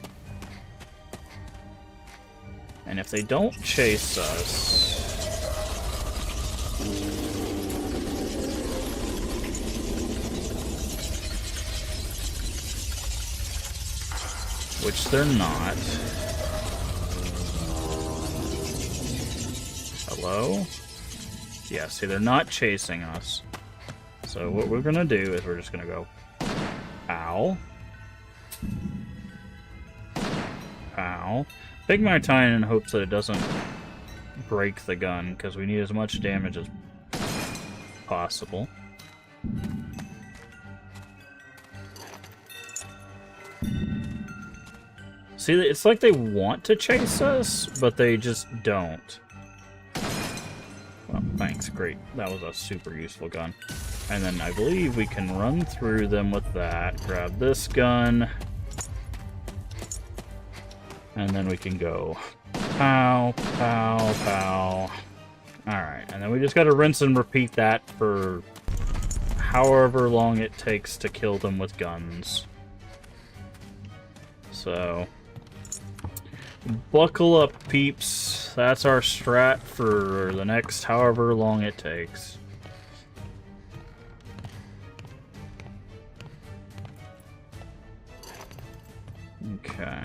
And if they don't chase us... which they're not. Hello? Yeah, see, they're not chasing us. So what we're gonna do is we're just gonna go... Ow. Ow. Big my time in hopes that it doesn't break the gun, because we need as much damage as possible. See, it's like they want to chase us, but they just don't. Well, thanks, great. That was a super useful gun. And then I believe we can run through them with that, grab this gun, and then we can go pow, pow, pow. Alright, and then we just gotta rinse and repeat that for however long it takes to kill them with guns. So... buckle up, peeps. That's our strat for the next however long it takes. Okay.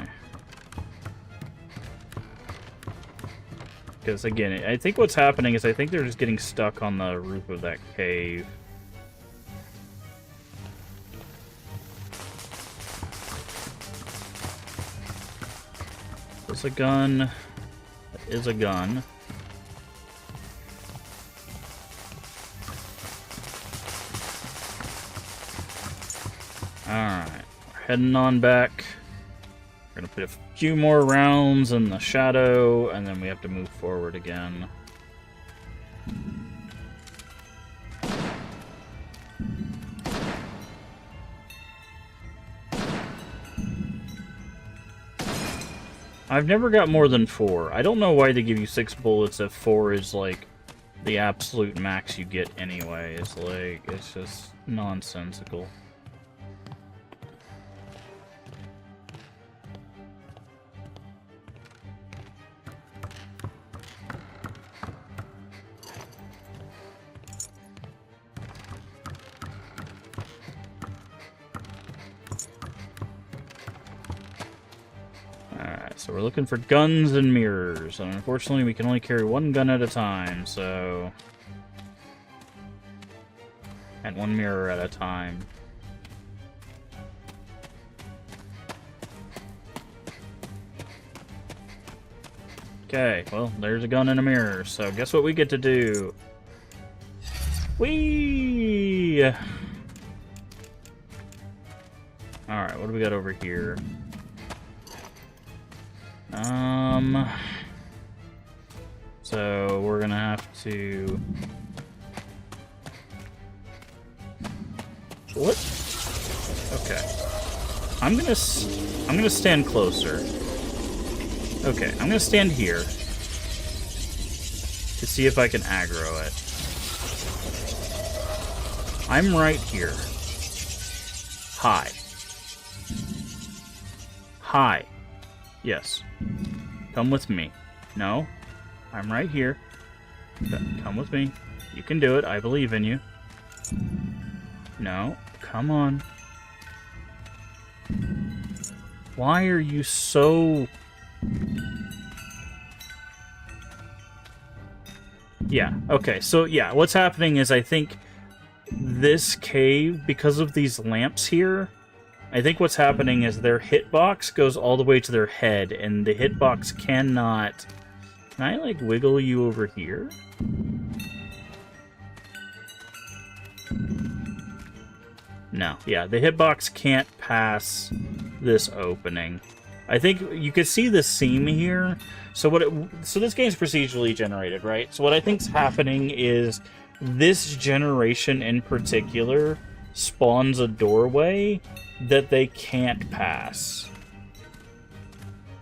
Because, again, I think what's happening is I think they're just getting stuck on the roof of that cave. Is a gun. That is a gun. Alright. We're heading on back. We're gonna put a few more rounds in the shadow, and then we have to move forward again. I've never got more than 4. I don't know why they give you 6 bullets if 4 is, like, the absolute max you get anyway. It's like, it's just nonsensical. So we're looking for guns and mirrors, and unfortunately we can only carry 1 gun at a time, so... and 1 mirror at a time. Okay, well, there's a gun and a mirror, so guess what we get to do? Whee! Alright, what do we got over here? So we're gonna have to... What? Okay. I'm gonna stand closer. Okay, I'm gonna stand here to see if I can aggro it. I'm right here. Hi. Hi. Yes. Come with me. No. I'm right here. Come with me. You can do it. I believe in you. No. Come on. Why are you so... Yeah. Okay. So, yeah. What's happening is I think this cave, because of these lamps here, I think what's happening is their hitbox goes all the way to their head, and the hitbox cannot... Can I, like, wiggle you over here? No. Yeah, the hitbox can't pass this opening. I think you could see the seam here. So so this game's procedurally generated, right? So what I think's happening is this generation in particular spawns a doorway that they can't pass.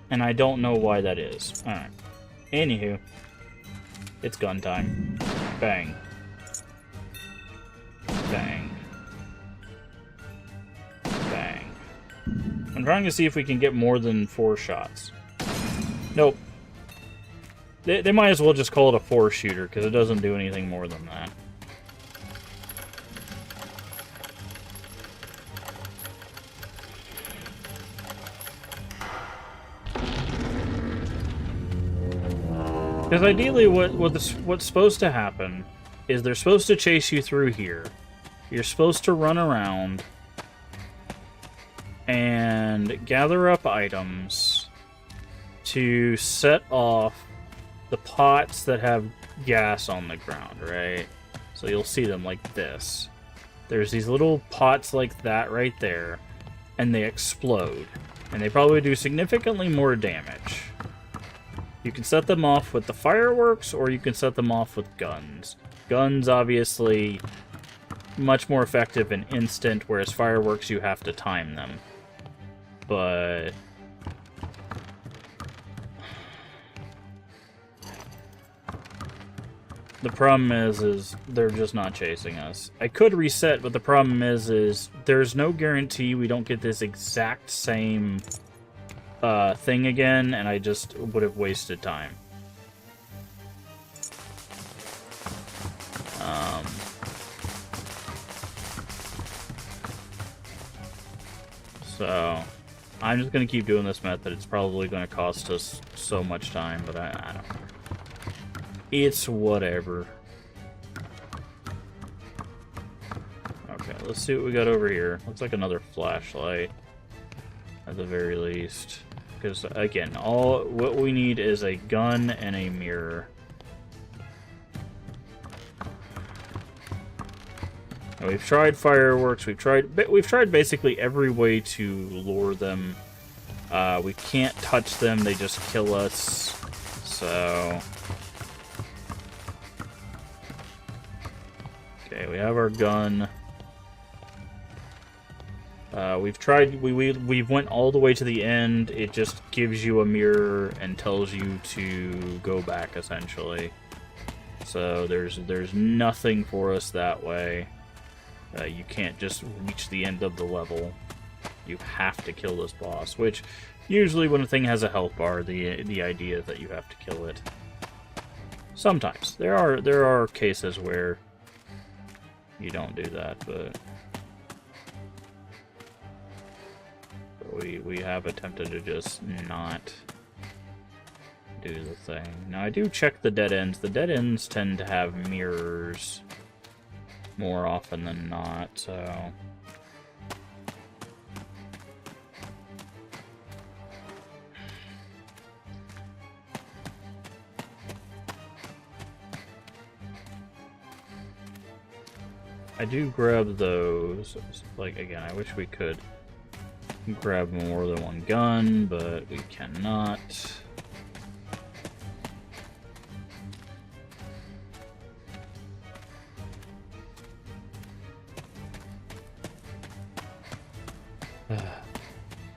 And I don't know why that is. Alright. Anywho. It's gun time. Bang. Bang. Bang. I'm trying to see if we can get more than 4 shots. Nope. They might as well just call it a 4-shooter, because it doesn't do anything more than that. Because ideally, what's supposed to happen is they're supposed to chase you through here. You're supposed to run around and gather up items to set off the pots that have gas on the ground, right? So you'll see them like this. There's these little pots like that right there, and they explode. And they probably do significantly more damage. You can set them off with the fireworks, or you can set them off with guns. Guns, obviously, much more effective and instant, whereas fireworks, you have to time them. But the problem is they're just not chasing us. I could reset, but the problem is there's no guarantee we don't get this exact same thing again, and I just would have wasted time. So I'm just going to keep doing this method. It's probably going to cost us so much time, but I don't know. It's whatever. Okay, let's see what we got over here. Looks like another flashlight, at the very least. Because, again, what we need is a gun and a mirror. Now, we've tried fireworks, we've tried basically every way to lure them. We can't touch them, they just kill us. So okay, we have our gun. We've went all the way to the end. It just gives you a mirror and tells you to go back, essentially. So there's nothing for us that way. You can't just reach the end of the level. You have to kill this boss, which usually when a thing has a health bar, the idea is that you have to kill it. Sometimes there are cases where you don't do that, but we have attempted to just not do the thing. Now I do check the dead ends. The dead ends tend to have mirrors more often than not, so I do grab those. Like, again, I wish we could grab more than one gun, but we cannot.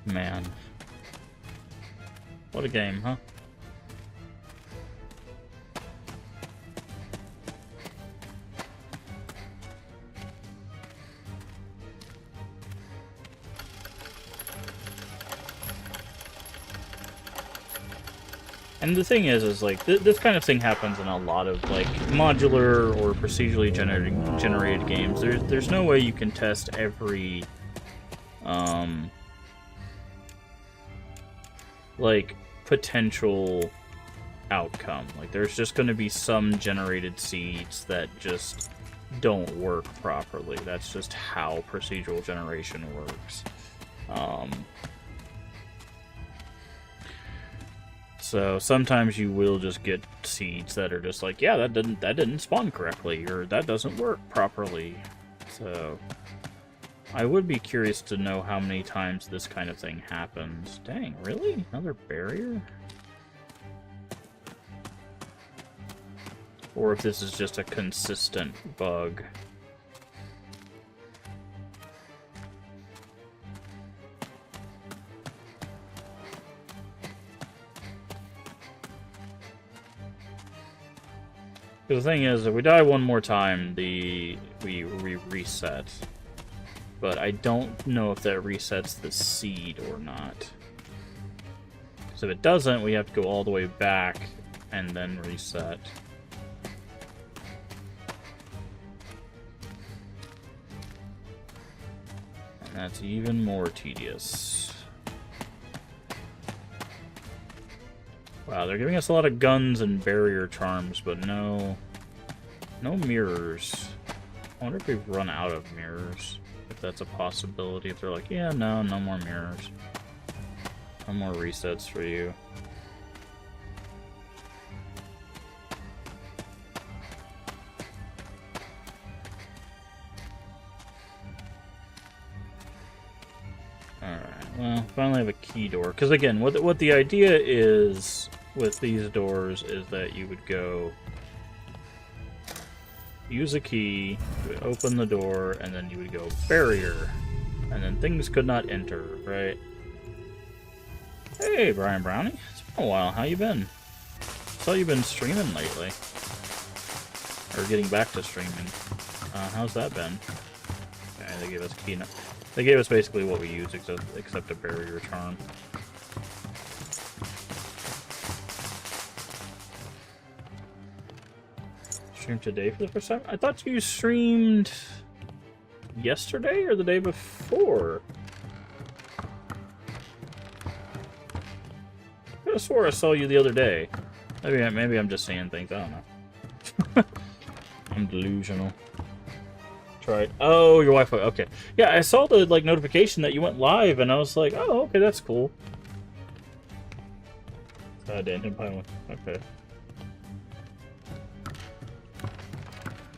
Man. What a game, huh? And the thing is like, this kind of thing happens in a lot of, like, modular or procedurally generated games. There's no way you can test every, like, potential outcome. Like, there's just going to be some generated seeds that just don't work properly. That's just how procedural generation works. So sometimes you will just get seeds that are just like, yeah, that didn't spawn correctly, or that doesn't work properly. So I would be curious to know how many times this kind of thing happens. Dang, really? Another barrier? Or if this is just a consistent bug. Because the thing is, if we die one more time, we reset. But I don't know if that resets the seed or not. So if it doesn't, we have to go all the way back and then reset. And that's even more tedious. Wow, they're giving us a lot of guns and barrier charms, but no mirrors. I wonder if we've run out of mirrors. If that's a possibility. If they're like, yeah, no more mirrors. No more resets for you. Alright, well, finally have a key door. Because again, what the idea is with these doors is that you would go use a key, you would open the door, and then you would go barrier. And then things could not enter, right? Hey, Brian Brownie. It's been a while. How you been? Saw you been streaming lately. Or getting back to streaming. How's that been? Okay, they gave us a key. They gave us basically what we use, except a barrier charm. Streamed today for the first time? I thought you streamed yesterday or the day before. I could have swore I saw you the other day. Maybe I'm just saying things. I don't know. I'm delusional. Tried. Oh, your Wi-Fi. Okay. Yeah, I saw the notification that you went live, and I was like, oh, okay, that's cool. Didn't buy one. Okay.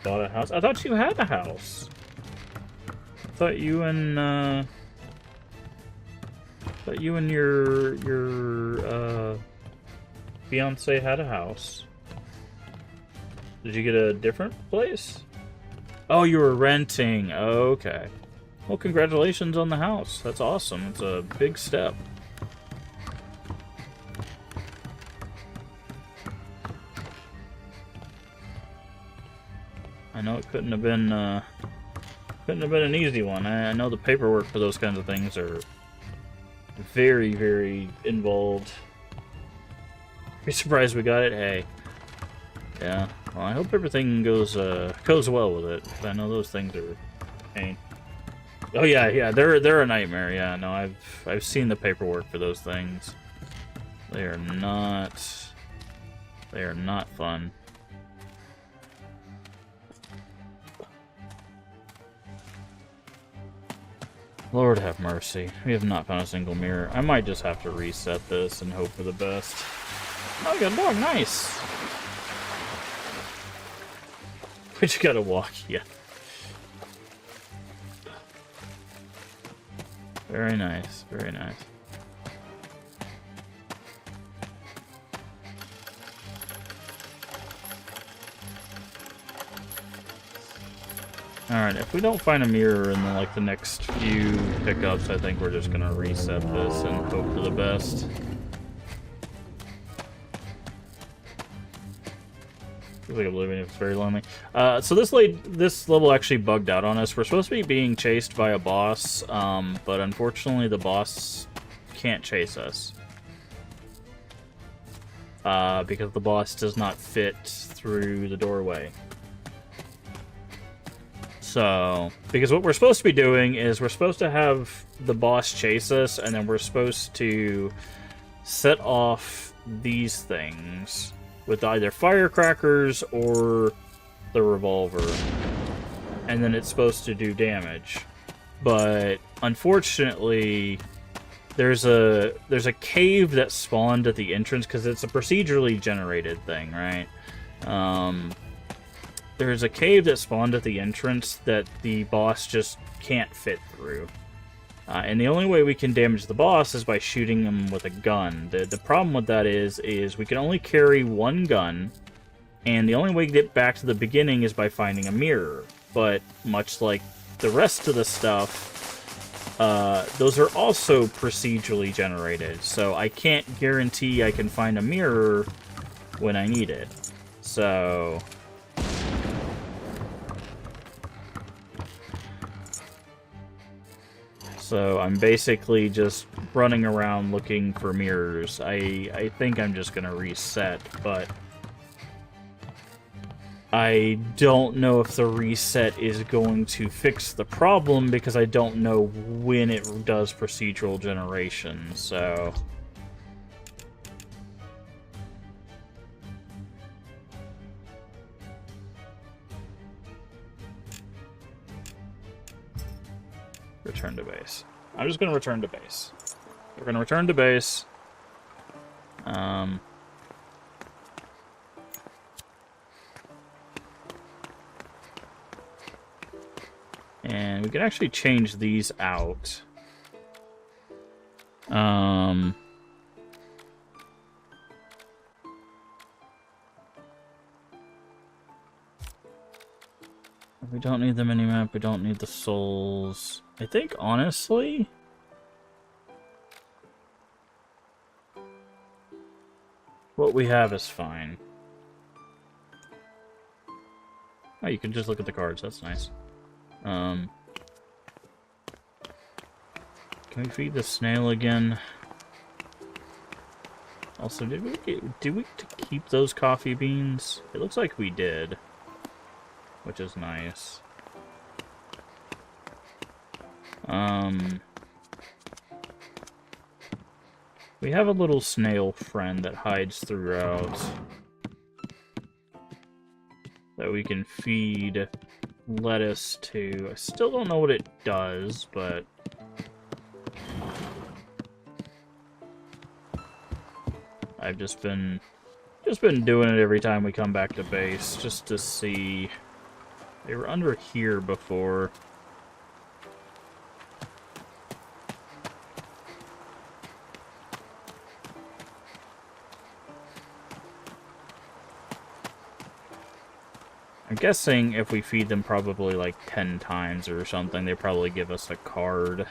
Bought a house. I thought you had a house. I thought you and your fiance had a house. Did you get a different place? Oh, you were renting. Okay. Well, congratulations on the house. That's awesome. It's a big step. I know it couldn't have been an easy one. I know the paperwork for those kinds of things are very, very involved. Be surprised we got it. Hey. Yeah. Well, I hope everything goes well with it. I know those things are a pain. Oh yeah, they're a nightmare. Yeah, no, I've seen the paperwork for those things. They are not fun. Lord have mercy. We have not found a single mirror. I might just have to reset this and hope for the best. Oh, you got a dog. Nice. We just gotta walk, yeah. Very nice, very nice. Alright, if we don't find a mirror in the next few pickups, I think we're just gonna reset this and hope for the best. Feels like I'm living, it's very lonely. So this level actually bugged out on us. We're supposed to be being chased by a boss, but unfortunately the boss can't chase us. Because the boss does not fit through the doorway. So, because what we're supposed to be doing is we're supposed to have the boss chase us, and then we're supposed to set off these things with either firecrackers or the revolver. And then it's supposed to do damage. But unfortunately, there's a cave that spawned at the entrance, because it's a procedurally generated thing, right? There's a cave that spawned at the entrance that the boss just can't fit through. And the only way we can damage the boss is by shooting him with a gun. The problem with that is we can only carry one gun, and the only way to get back to the beginning is by finding a mirror. But much like the rest of the stuff, those are also procedurally generated, so I can't guarantee I can find a mirror when I need it. So So I'm basically just running around looking for mirrors. I think I'm just gonna reset, but I don't know if the reset is going to fix the problem because I don't know when it does procedural generation, so... Return to base. I'm just going to return to base. We're going to return to base. And we can actually change these out. We don't need the minimap, we don't need the souls. I think, honestly... what we have is fine. Oh, you can just look at the cards, that's nice. Can we feed the snail again? Also, did we keep those coffee beans? It looks like we did. Which is nice. We have a little snail friend that hides throughout that we can feed lettuce to. I still don't know what it does, but I've just been doing it every time we come back to base, just to see. They were under here before. I'm guessing if we feed them probably like 10 times or something, they probably give us a card.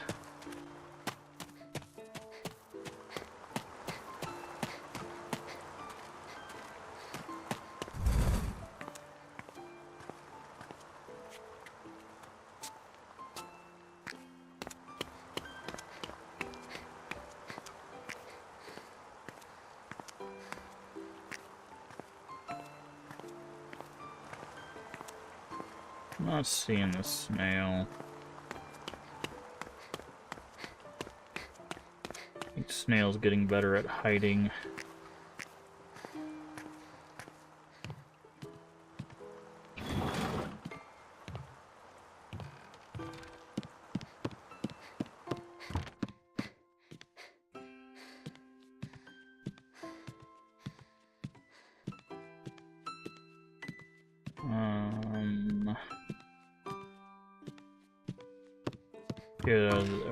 I'm not seeing the snail. I think snail's getting better at hiding.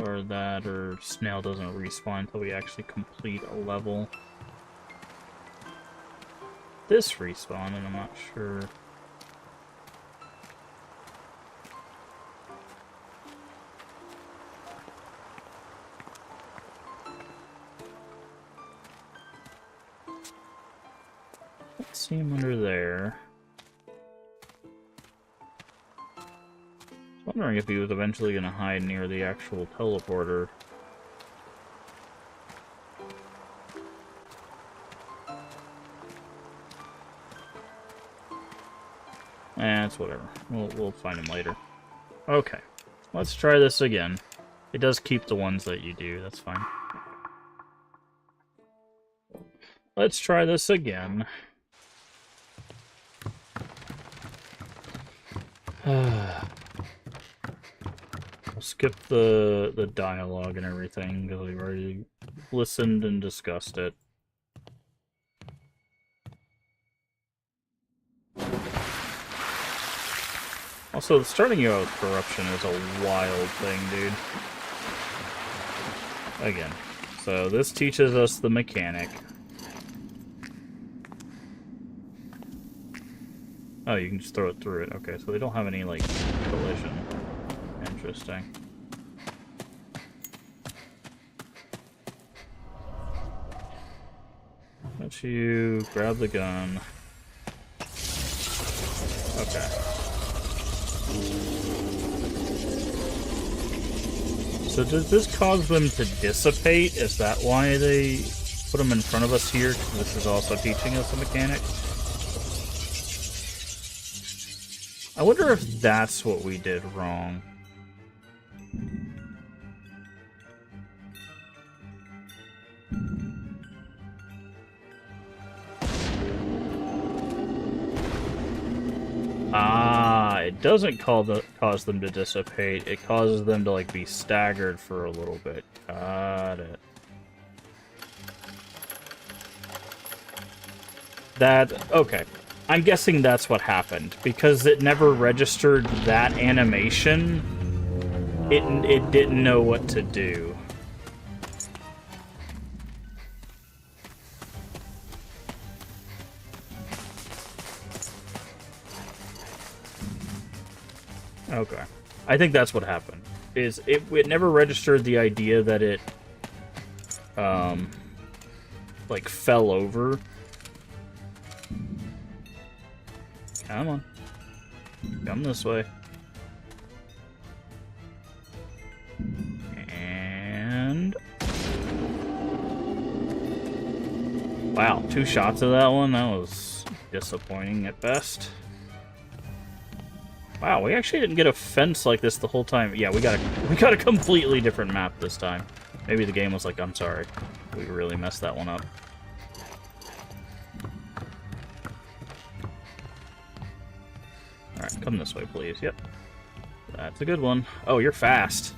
Or that, or snail doesn't respawn until we actually complete a level. This respawn, and I'm not sure. Let's see him under there. Wondering if he was eventually going to hide near the actual teleporter. It's whatever. We'll find him later. Okay, let's try this again. It does keep the ones that you do, that's fine. Let's try this again. Skip the dialogue and everything, because we've already listened and discussed it. Also, starting you out with corruption is a wild thing, dude. Again. So, this teaches us the mechanic. Oh, you can just throw it through it. Okay, so they don't have any, like, collision. Interesting. Let you grab the gun. Okay. So does this cause them to dissipate? Is that why they put them in front of us here? Because this is also teaching us a mechanic. I wonder if that's what we did wrong. Ah, it doesn't cause them to dissipate. It causes them to, like, be staggered for a little bit. Got it. Okay. I'm guessing that's what happened. Because it never registered that animation, it didn't know what to do. Okay. I think that's what happened. Is it never registered the idea that it like fell over. Come on. Come this way. And wow, 2 shots of that one. That was disappointing at best. Wow, we actually didn't get a fence like this the whole time. Yeah, we got a completely different map this time. Maybe the game was like, I'm sorry. We really messed that one up. Alright, come this way, please. Yep. That's a good one. Oh, you're fast.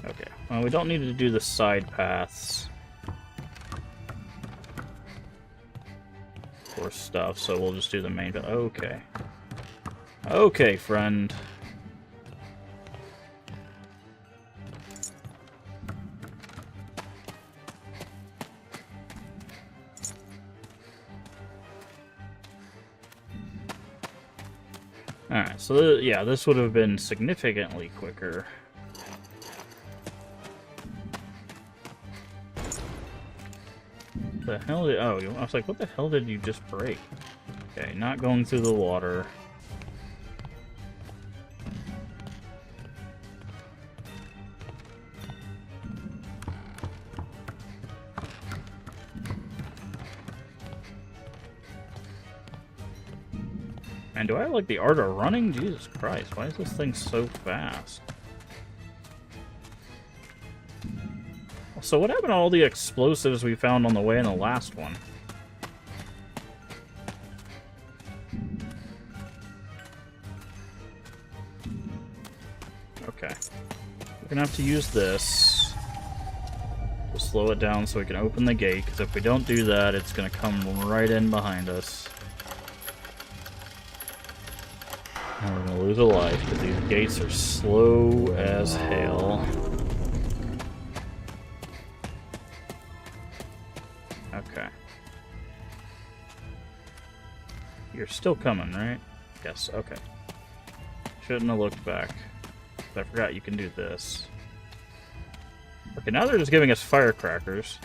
Okay. Well, we don't need to do the side paths or stuff, so we'll just do the main path. Okay. Okay, friend. Alright, so yeah, this would have been significantly quicker. The hell did... Oh, I was like, what the hell did you just break? Okay, not going through the water. Man, do I have, like, the art of running? Jesus Christ, why is this thing so fast? So what happened to all the explosives we found on the way in the last one? Okay. We're gonna have to use this to slow it down so we can open the gate, because if we don't do that, it's gonna come right in behind us. And we're gonna lose a life, because these gates are slow as hell. Okay. You're still coming, right? Yes, okay. Shouldn't have looked back. I forgot you can do this. Okay, now they're just giving us firecrackers.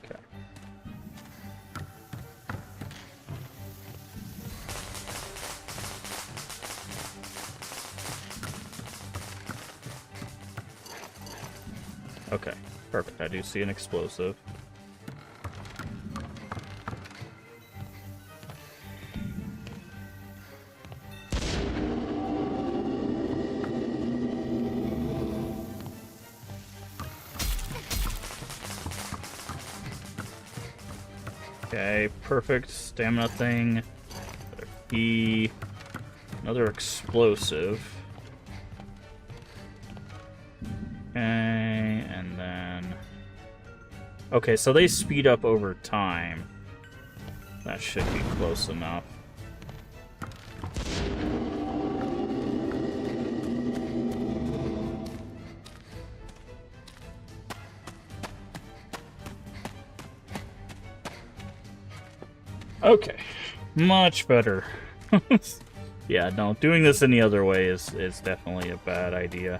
Okay. Okay, perfect. I do see an explosive. Okay, perfect. Stamina thing. Another key. Another explosive. Okay, and then... Okay, so they speed up over time. That should be close enough. Okay, much better. Yeah, no, doing this any other way is definitely a bad idea.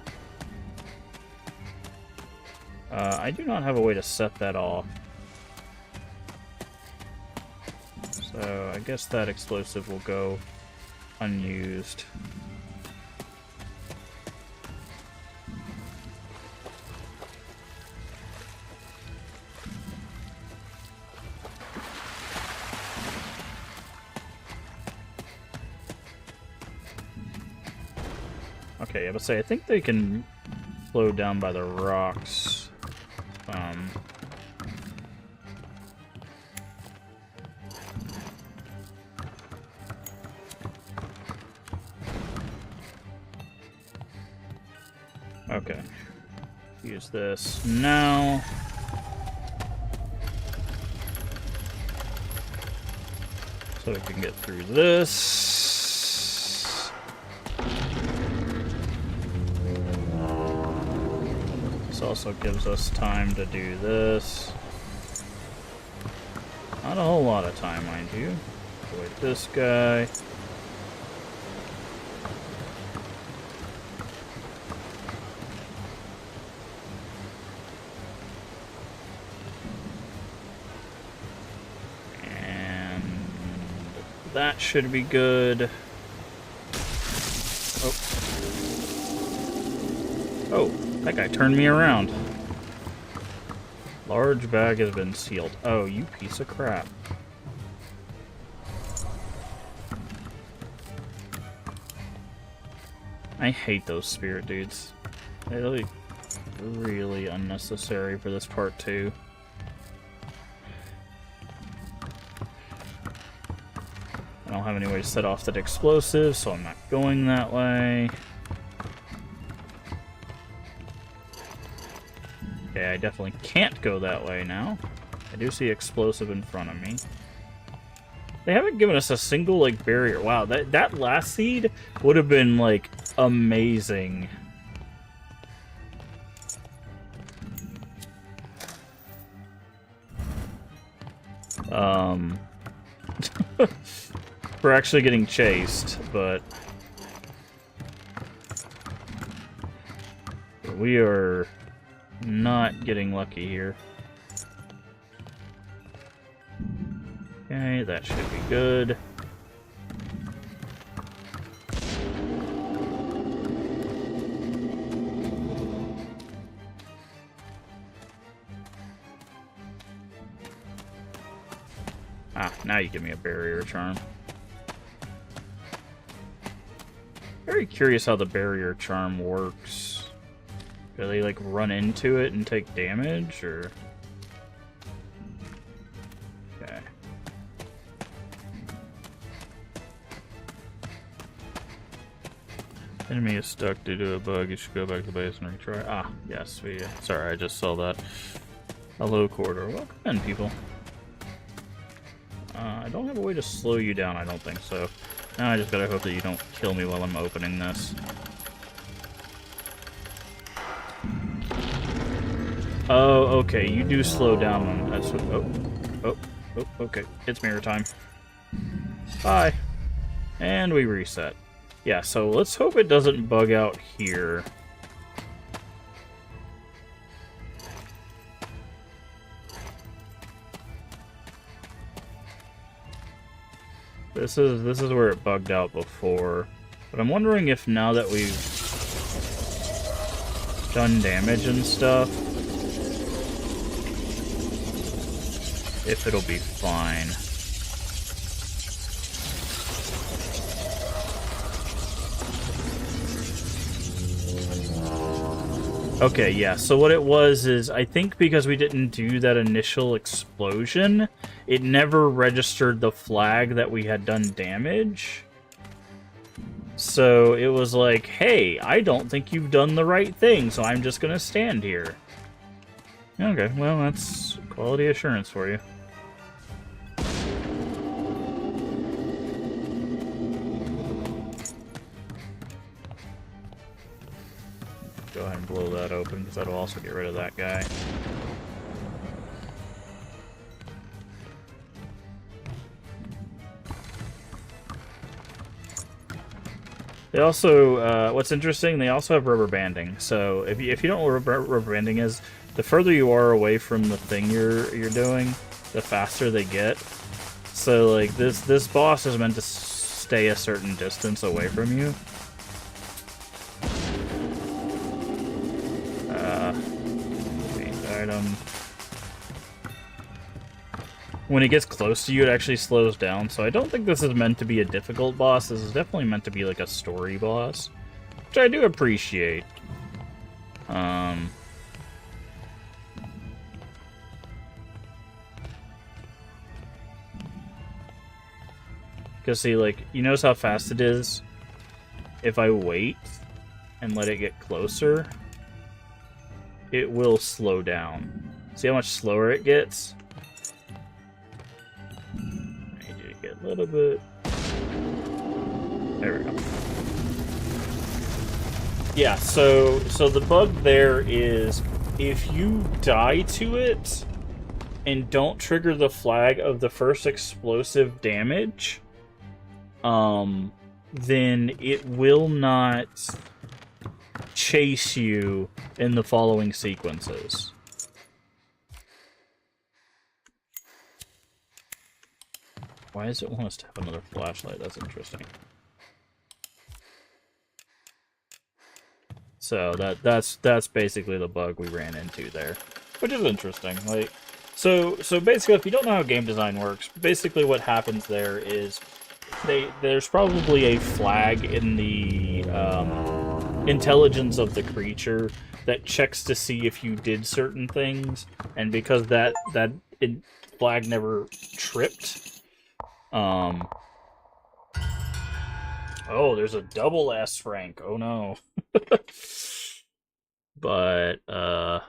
I do not have a way to set that off. So I guess that explosive will go unused. Okay, I would say I think they can slow down by the rocks. Okay. Use this now. So we can get through this. This also gives us time to do this. Not a whole lot of time, mind you. Avoid this guy. That should be good. Oh. Oh, that guy turned me around. Large bag has been sealed. Oh, you piece of crap. I hate those spirit dudes. They're like really unnecessary for this part too. I don't have any way to set off that explosive, so I'm not going that way. Okay, I definitely can't go that way now. I do see explosive in front of me. They haven't given us a single, like, barrier. Wow, that last seed would have been, like, amazing. We're actually getting chased, but we are not getting lucky here. Okay, that should be good. Ah, now you give me a barrier charm. Very curious how the barrier charm works. Do they, like, run into it and take damage, or...? Okay. Enemy is stuck due to a bug. You should go back to the base and retry. Ah, yes, sorry, I just saw that. Hello, corridor. Welcome in, people. I don't have a way to slow you down, I don't think so. Now I just gotta hope that you don't kill me while I'm opening this. Oh, okay, you do slow down when that's what... Oh, okay, it's mirror time. Bye. And we reset. Yeah, so let's hope it doesn't bug out here. This is where it bugged out before. But I'm wondering if now that we've done damage and stuff, if it'll be fine. Okay, yeah, so what it was is, I think because we didn't do that initial explosion, it never registered the flag that we had done damage. So it was like, hey, I don't think you've done the right thing, so I'm just gonna stand here. Okay, well, that's quality assurance for you. Go ahead and blow that open, because that'll also get rid of that guy. They also, what's interesting, they also have rubber banding. So if you don't know what rubber banding is, the further you are away from the thing you're doing, the faster they get. So like this boss is meant to stay a certain distance away from you. Item. When it gets close to you, it actually slows down. So I don't think this is meant to be a difficult boss. This is definitely meant to be like a story boss, which I do appreciate. Because see, like, you notice how fast it is? If I wait and let it get closer, it will slow down. See how much slower it gets? I need you to get a little bit... There we go. Yeah, so the bug there is if you die to it and don't trigger the flag of the first explosive damage, then it will not chase you in the following sequences. Why does it want us to have another flashlight? That's interesting. So that's basically the bug we ran into there, which is interesting. Like, so basically, if you don't know how game design works, basically what happens there is there's probably a flag in the intelligence of the creature that checks to see if you did certain things, and because that flag never tripped, oh, there's a double S rank. Oh no. But oh,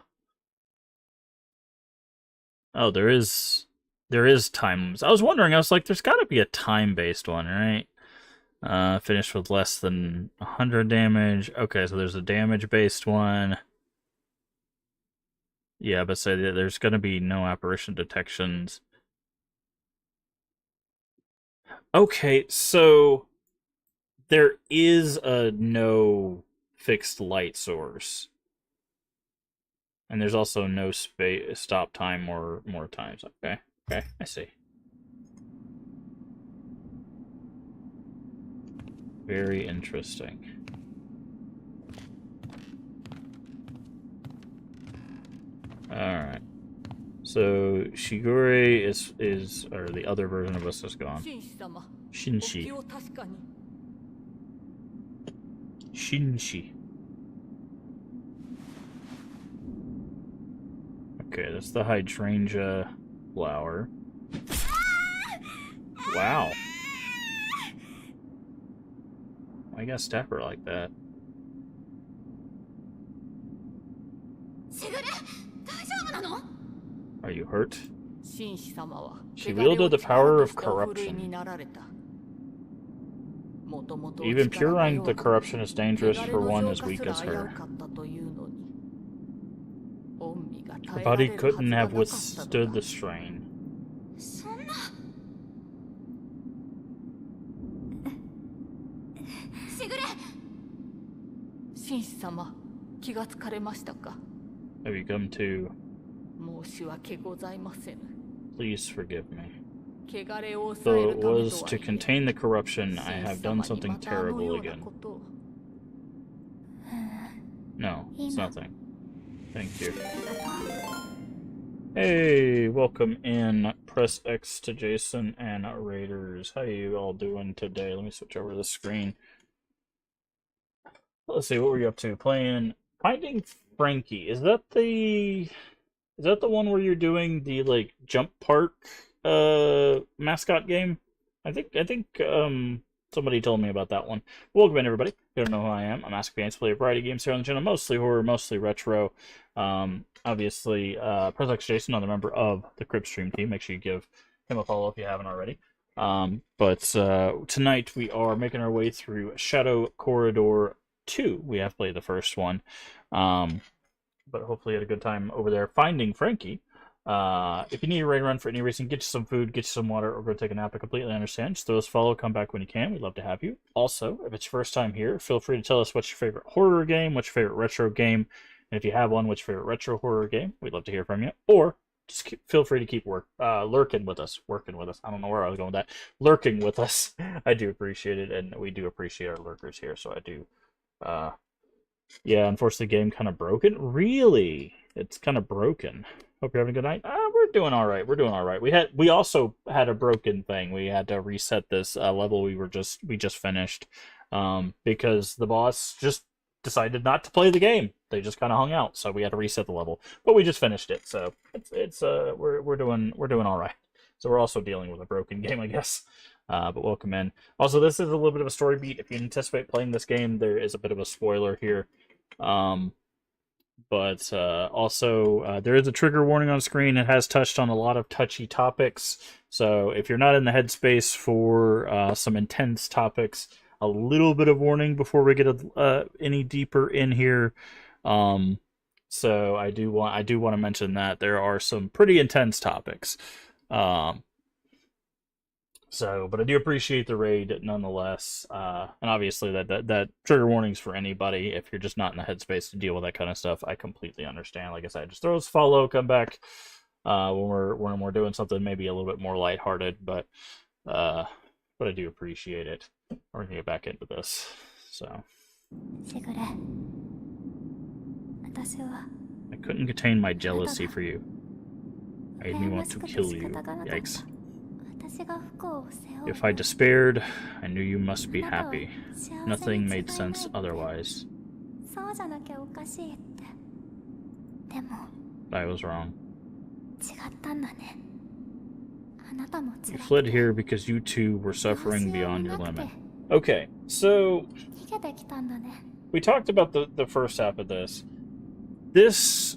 there is times. I was wondering, I was like, there's gotta be a time-based one, right? Finished with less than 100 damage. Okay, so there's a damage-based one. Yeah, but say that there's gonna be no apparition detections. Okay, so there is a no fixed light source. And there's also no stop time or more times. Okay, I see. Very interesting. Alright. So, Shigure is, or the other version of us is gone. Shinshi. Shinshi. Okay, that's the hydrangea flower. Wow. Why you gotta stab her like that? Are you hurt? She wielded the power of corruption. Even purifying the corruption is dangerous for one as weak as her. Her body couldn't have withstood the strain. Have you come to? Please forgive me. Though it was to contain the corruption, I have done something terrible again. No, it's nothing. Thank you. Hey, welcome in. Press X to Jason and Raiders. How you all doing today? Let me switch over the screen. Let's see, what were you up to? Playing Finding Frankie. Is that the one where you're doing the like jump park mascot game? I think somebody told me about that one. Welcome in, everybody. You don't know who I am. I'm MaskofGames, play a variety of games here on the channel, mostly horror, mostly retro. Obviously, Press X Jason, another member of the Crib Stream team. Make sure you give him a follow if you haven't already. But tonight we are making our way through Shadow Corridor 2. We have played the first one. But hopefully you had a good time over there finding Frankie. If you need a raid run for any reason, get you some food, get you some water, or go take a nap. I completely understand. Just throw us a follow, come back when you can. We'd love to have you. Also, if it's your first time here, feel free to tell us what's your favorite horror game, what's your favorite retro game, And if you have one, which favorite retro horror game, we'd love to hear from you. Or just feel free to keep lurking with us. Working with us. I don't know where I was going with that. Lurking with us. I do appreciate it, and we do appreciate our lurkers here, so I do. Yeah, unfortunately, the game kind of broken. Really? It's kind of broken. Hope you're having a good night. We're doing all right. We're doing all right. We also had a broken thing. We had to reset this level we just finished, because the boss just decided not to play the game. They just kind of hung out, so we had to reset the level. But we just finished it, so we're doing all right. So we're also dealing with a broken game, I guess. But welcome in. Also, this is a little bit of a story beat. If you anticipate playing this game, there is a bit of a spoiler here. But also, there is a trigger warning on screen. It has touched on a lot of touchy topics. So if you're not in the headspace for some intense topics, a little bit of warning before we get any deeper in here. So I do want to mention that there are some pretty intense topics. But I do appreciate the raid nonetheless, and obviously that trigger warnings for anybody if you're just not in the headspace to deal with that kind of stuff. I completely understand. Like I said, just throw us a follow, come back when we're doing something maybe a little bit more lighthearted, but I do appreciate it. We're gonna get back into this. So I couldn't contain my jealousy for you. Made me want to kill you. Yikes. If I despaired, I knew you must be happy. Nothing made sense otherwise. I was wrong. You fled here because you too were suffering beyond your limit. Okay, so we talked about the first half of this. This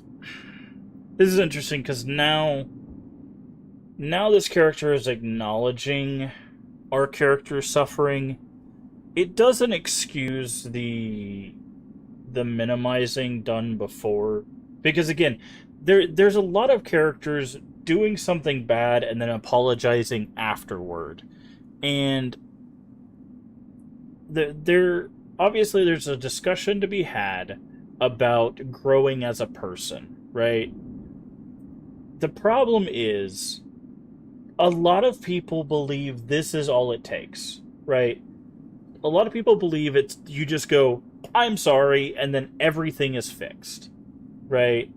is interesting because now this character is acknowledging our character's suffering. It doesn't excuse the minimizing done before, because again, there's a lot of characters doing something bad and then apologizing afterward, and obviously there's a discussion to be had about growing as a person, right? The problem is, a lot of people believe this is all it takes, right? A lot of people believe you just go, I'm sorry, and then everything is fixed, right?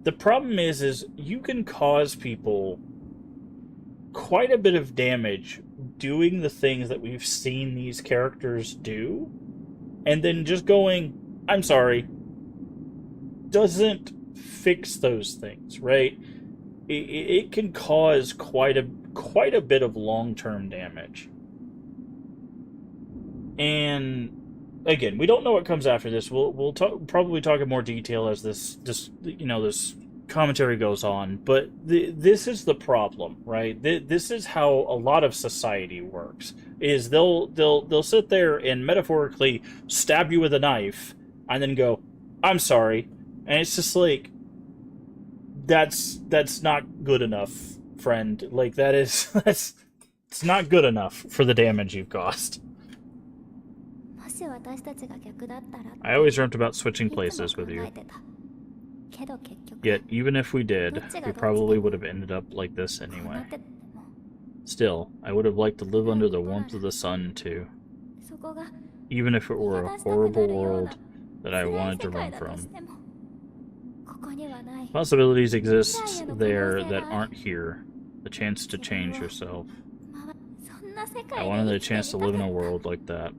The problem is you can cause people quite a bit of damage doing the things that we've seen these characters do, and then just going, I'm sorry, doesn't fix those things, right? It can cause quite a bit of long-term damage. And again, we don't know what comes after this. We'll probably talk in more detail as this commentary goes on. But this is the problem, right? This is how a lot of society works. Is they'll sit there and metaphorically stab you with a knife, and then go, I'm sorry, and it's just like, that's not good enough, friend. Like, it's not good enough for the damage you've caused. I always dreamt about switching places with you. Yet, even if we did, we probably would have ended up like this anyway. Still, I would have liked to live under the warmth of the sun, too. Even if it were a horrible world that I wanted to run from. Possibilities exist there that aren't here. The chance to change yourself. I wanted the chance to live in a world like that.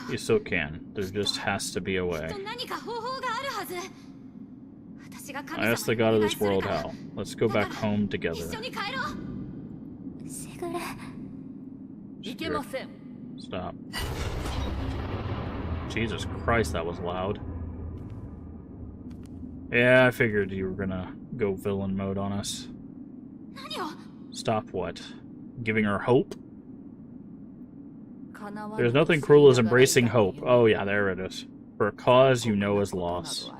You still can. There just has to be a way. I asked the god of this world how. Let's go back home together. Stop. Jesus Christ, that was loud. Yeah, I figured you were gonna go villain mode on us. Stop what? Giving her hope? There's nothing cruel as embracing hope. Oh yeah, there it is. For a cause you know is lost.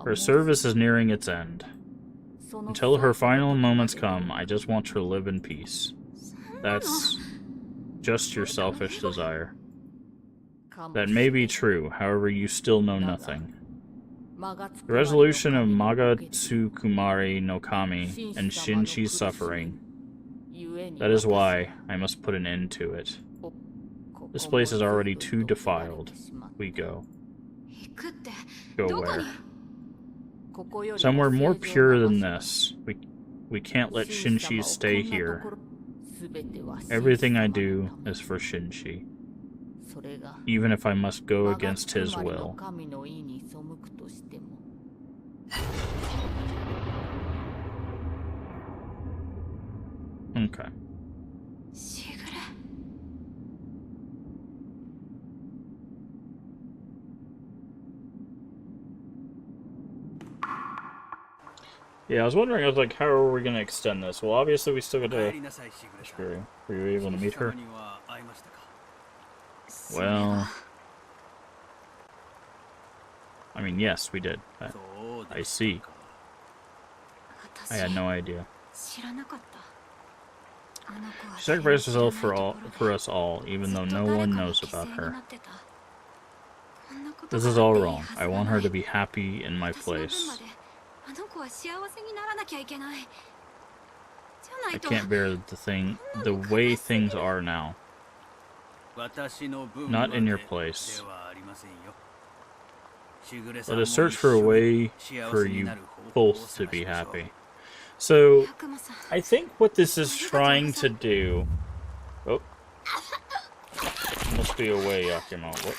Her service is nearing its end. Until her final moments come, I just want her to live in peace. That's just your selfish desire. That may be true, however you still know nothing. The resolution of Magatsukumari no Kami and Shinshi's suffering. That is why I must put an end to it. This place is already too defiled. We go. Go where? Somewhere more pure than this. We can't let Shinshi stay here. Everything I do is for Shinshi. Even if I must go against his will. Okay. Yeah, I was wondering, I was like, how are we going to extend this? Well, obviously we still got to... Were you able to meet her? Well... I mean, yes, we did. I see. I had no idea. She sacrificed herself for us all, even though no one knows about her. This is all wrong. I want her to be happy in my place. I can't bear the way things are now. Not in your place. Let us search for a way for you both to be happy. So, I think what this is trying to do... Oh. Must be a way, Yakimo. What?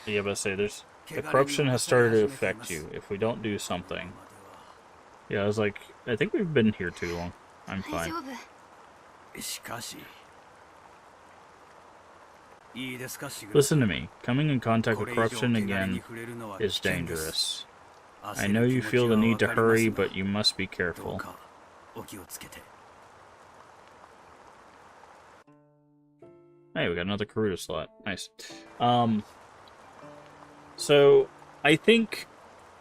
Yeah, but say, the corruption has started to affect you if we don't do something. Yeah, I was like, I think we've been here too long. I'm fine. Listen to me. Coming in contact with corruption again is dangerous. I know you feel the need to hurry, but you must be careful. Hey, we got another Karuta slot. Nice. So, I think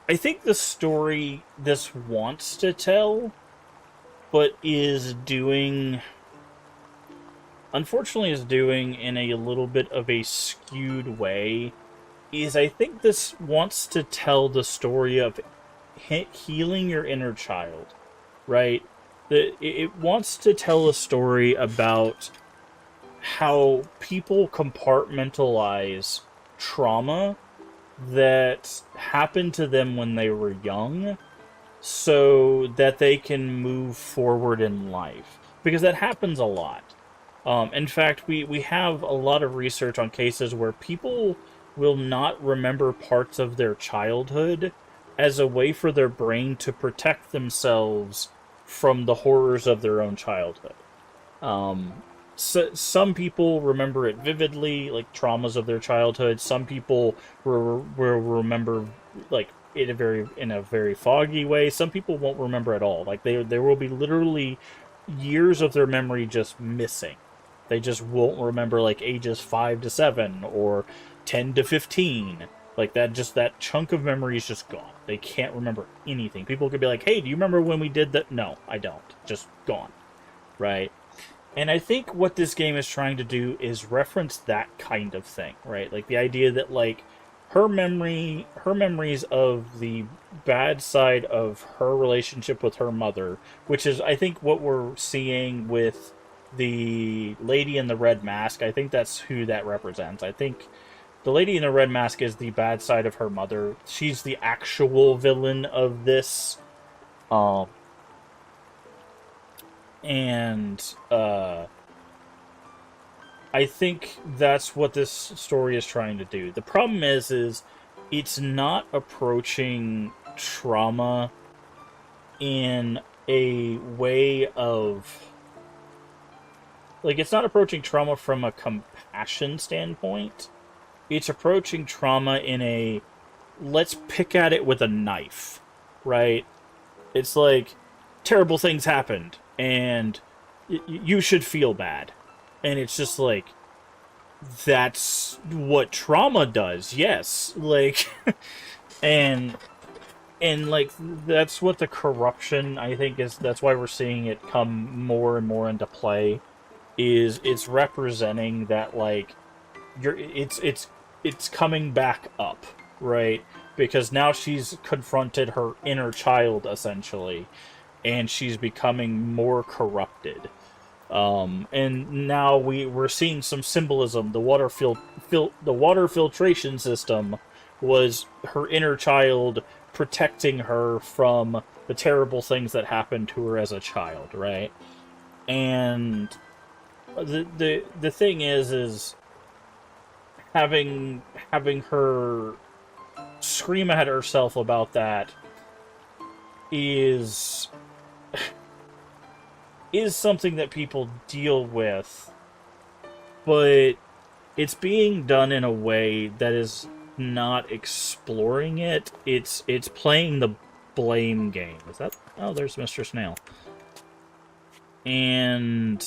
the story this wants to tell, but is doing... Unfortunately is doing in a little bit of a skewed way, is I think this wants to tell the story of healing your inner child, right? It wants to tell a story about how people compartmentalize trauma that happened to them when they were young so that they can move forward in life. Because that happens a lot. In fact, we have a lot of research on cases where people will not remember parts of their childhood as a way for their brain to protect themselves from the horrors of their own childhood. So, some people remember it vividly, like traumas of their childhood. Some people will remember like in a very foggy way. Some people won't remember at all. Like there will be literally years of their memory just missing. They just won't remember like ages 5 to 7 or 10 to 15. Like that chunk of memory is just gone. They can't remember anything. People could be like, "Hey, do you remember when we did that?" No, I don't. Just gone. Right? And I think what this game is trying to do is reference that kind of thing, right? Like the idea that like her memories of the bad side of her relationship with her mother, which is I think what we're seeing with the lady in the red mask. I think that's who that represents. I think the lady in the red mask is the bad side of her mother. She's the actual villain of this. And I think that's what this story is trying to do. The problem is it's not approaching trauma in a way of... Like, it's not approaching trauma from a compassion standpoint. It's approaching trauma in a, let's pick at it with a knife, right? It's like, terrible things happened, and you should feel bad. And it's just like, that's what trauma does, yes. Like, and and like that's what the corruption, I think, is. That's why we're seeing it come more and more into play. Is it's representing that like it's coming back up, right? Because now she's confronted her inner child essentially, and she's becoming more corrupted. And now we're seeing some symbolism. The water filtration system was her inner child protecting her from the terrible things that happened to her as a child, right? And the thing is having her scream at herself about that is something that people deal with, but it's being done in a way that is not exploring it. It's playing the blame game. Is that? Oh, there's Mr. Snail. And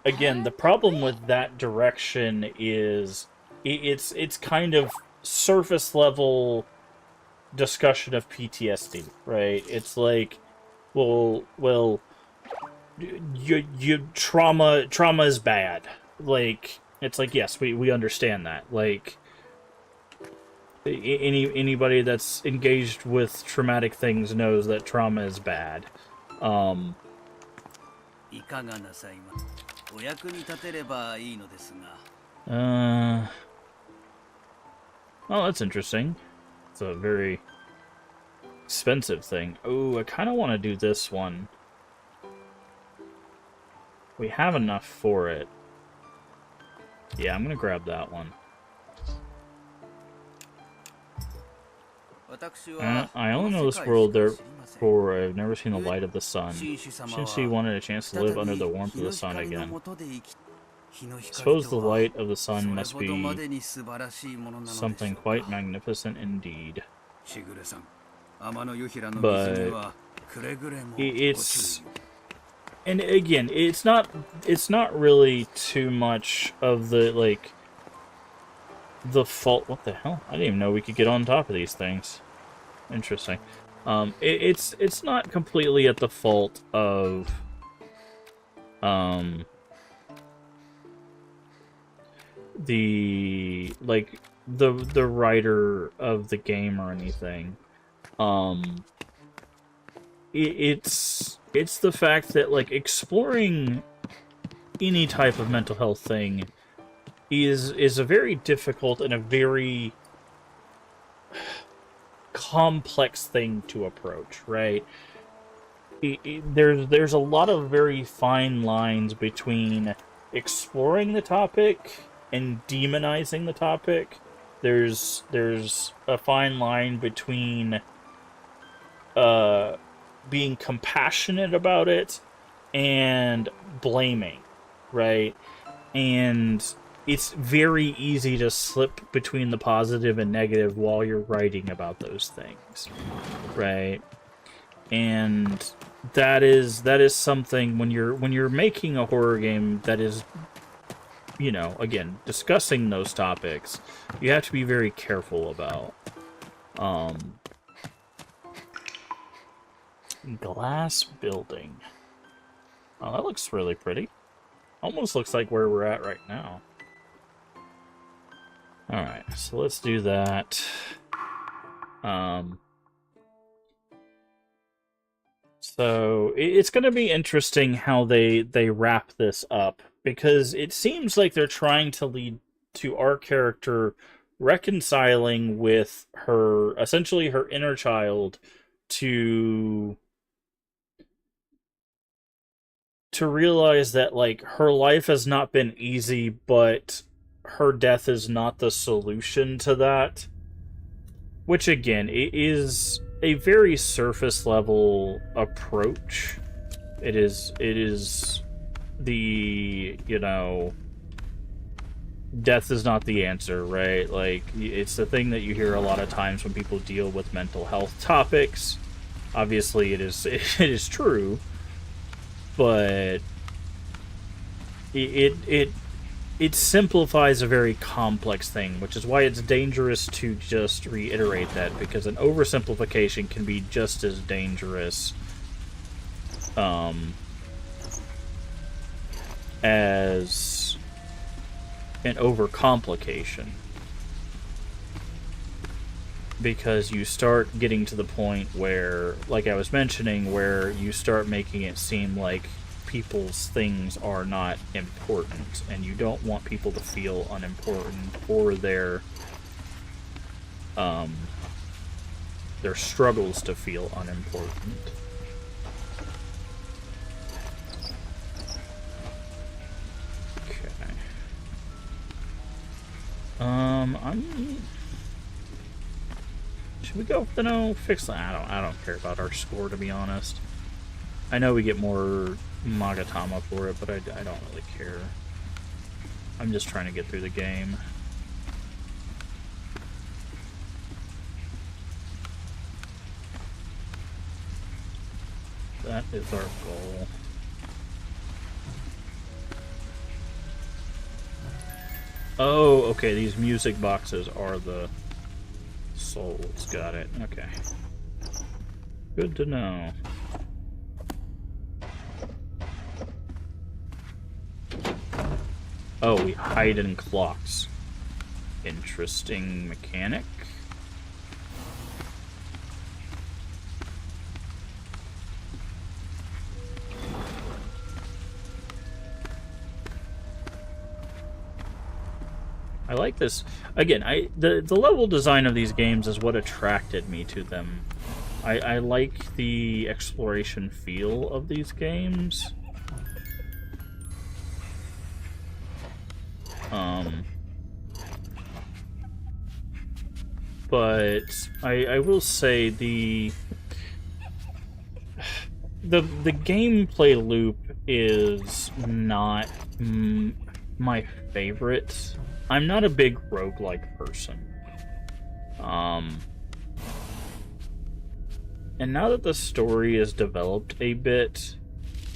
the problem with that direction is it's kind of surface level discussion of PTSD, right? It's like, well, you trauma is bad. Like, it's like, yes, we understand that. Like, anybody that's engaged with traumatic things knows that trauma is bad. Oh, that's interesting. It's a very expensive thing. Oh, I kind of want to do this one. We have enough for it. Yeah, I'm going to grab that one. I only know this world, therefore I've never seen the light of the sun. Since she wanted a chance to live under the warmth of the sun again. I suppose the light of the sun must be something quite magnificent indeed. But it's... And again, it's not really too much of the, like, the fault... What the hell? I didn't even know we could get on top of these things. Interesting. It's not completely at the fault of... the writer of the game or anything. It's the fact that, like, exploring any type of mental health thing is a very difficult and a very complex thing to approach, right? There's a lot of very fine lines between exploring the topic and demonizing the topic. There's a fine line between being compassionate about it and blaming, right? And it's very easy to slip between the positive and negative while you're writing about those things, right? And that is something when you're making a horror game that is, you know, again, discussing those topics, you have to be very careful about. Glass building. Oh, that looks really pretty. Almost looks like where we're at right now. Alright, so let's do that. So it's going to be interesting how they wrap this up, because it seems like they're trying to lead to our character reconciling with her, essentially her inner child, to realize that, like, her life has not been easy, but her death is not the solution to that. Which, again, it is a very surface level approach. It is the, you know, death is not the answer, right? Like, it's the thing that you hear a lot of times when people deal with mental health topics. Obviously, it is true, but it it simplifies a very complex thing, which is why it's dangerous to just reiterate that, because an oversimplification can be just as dangerous as an overcomplication. Because you start getting to the point where, like I was mentioning, where you start making it seem like people's things are not important, and you don't want people to feel unimportant or their struggles to feel unimportant. Okay. Should we go for the no? Fix that. I don't care about our score, to be honest. I know we get more Magatama for it, but I don't really care. I'm just trying to get through the game. That is our goal. Oh, okay, these music boxes are the souls. Got it. Okay. Good to know. Oh, we hide in clocks. Interesting mechanic. I like this. Again, the level design of these games is what attracted me to them. I like the exploration feel of these games. But I will say the gameplay loop is not my favorite. I'm not a big roguelike person. And now that the story is developed a bit,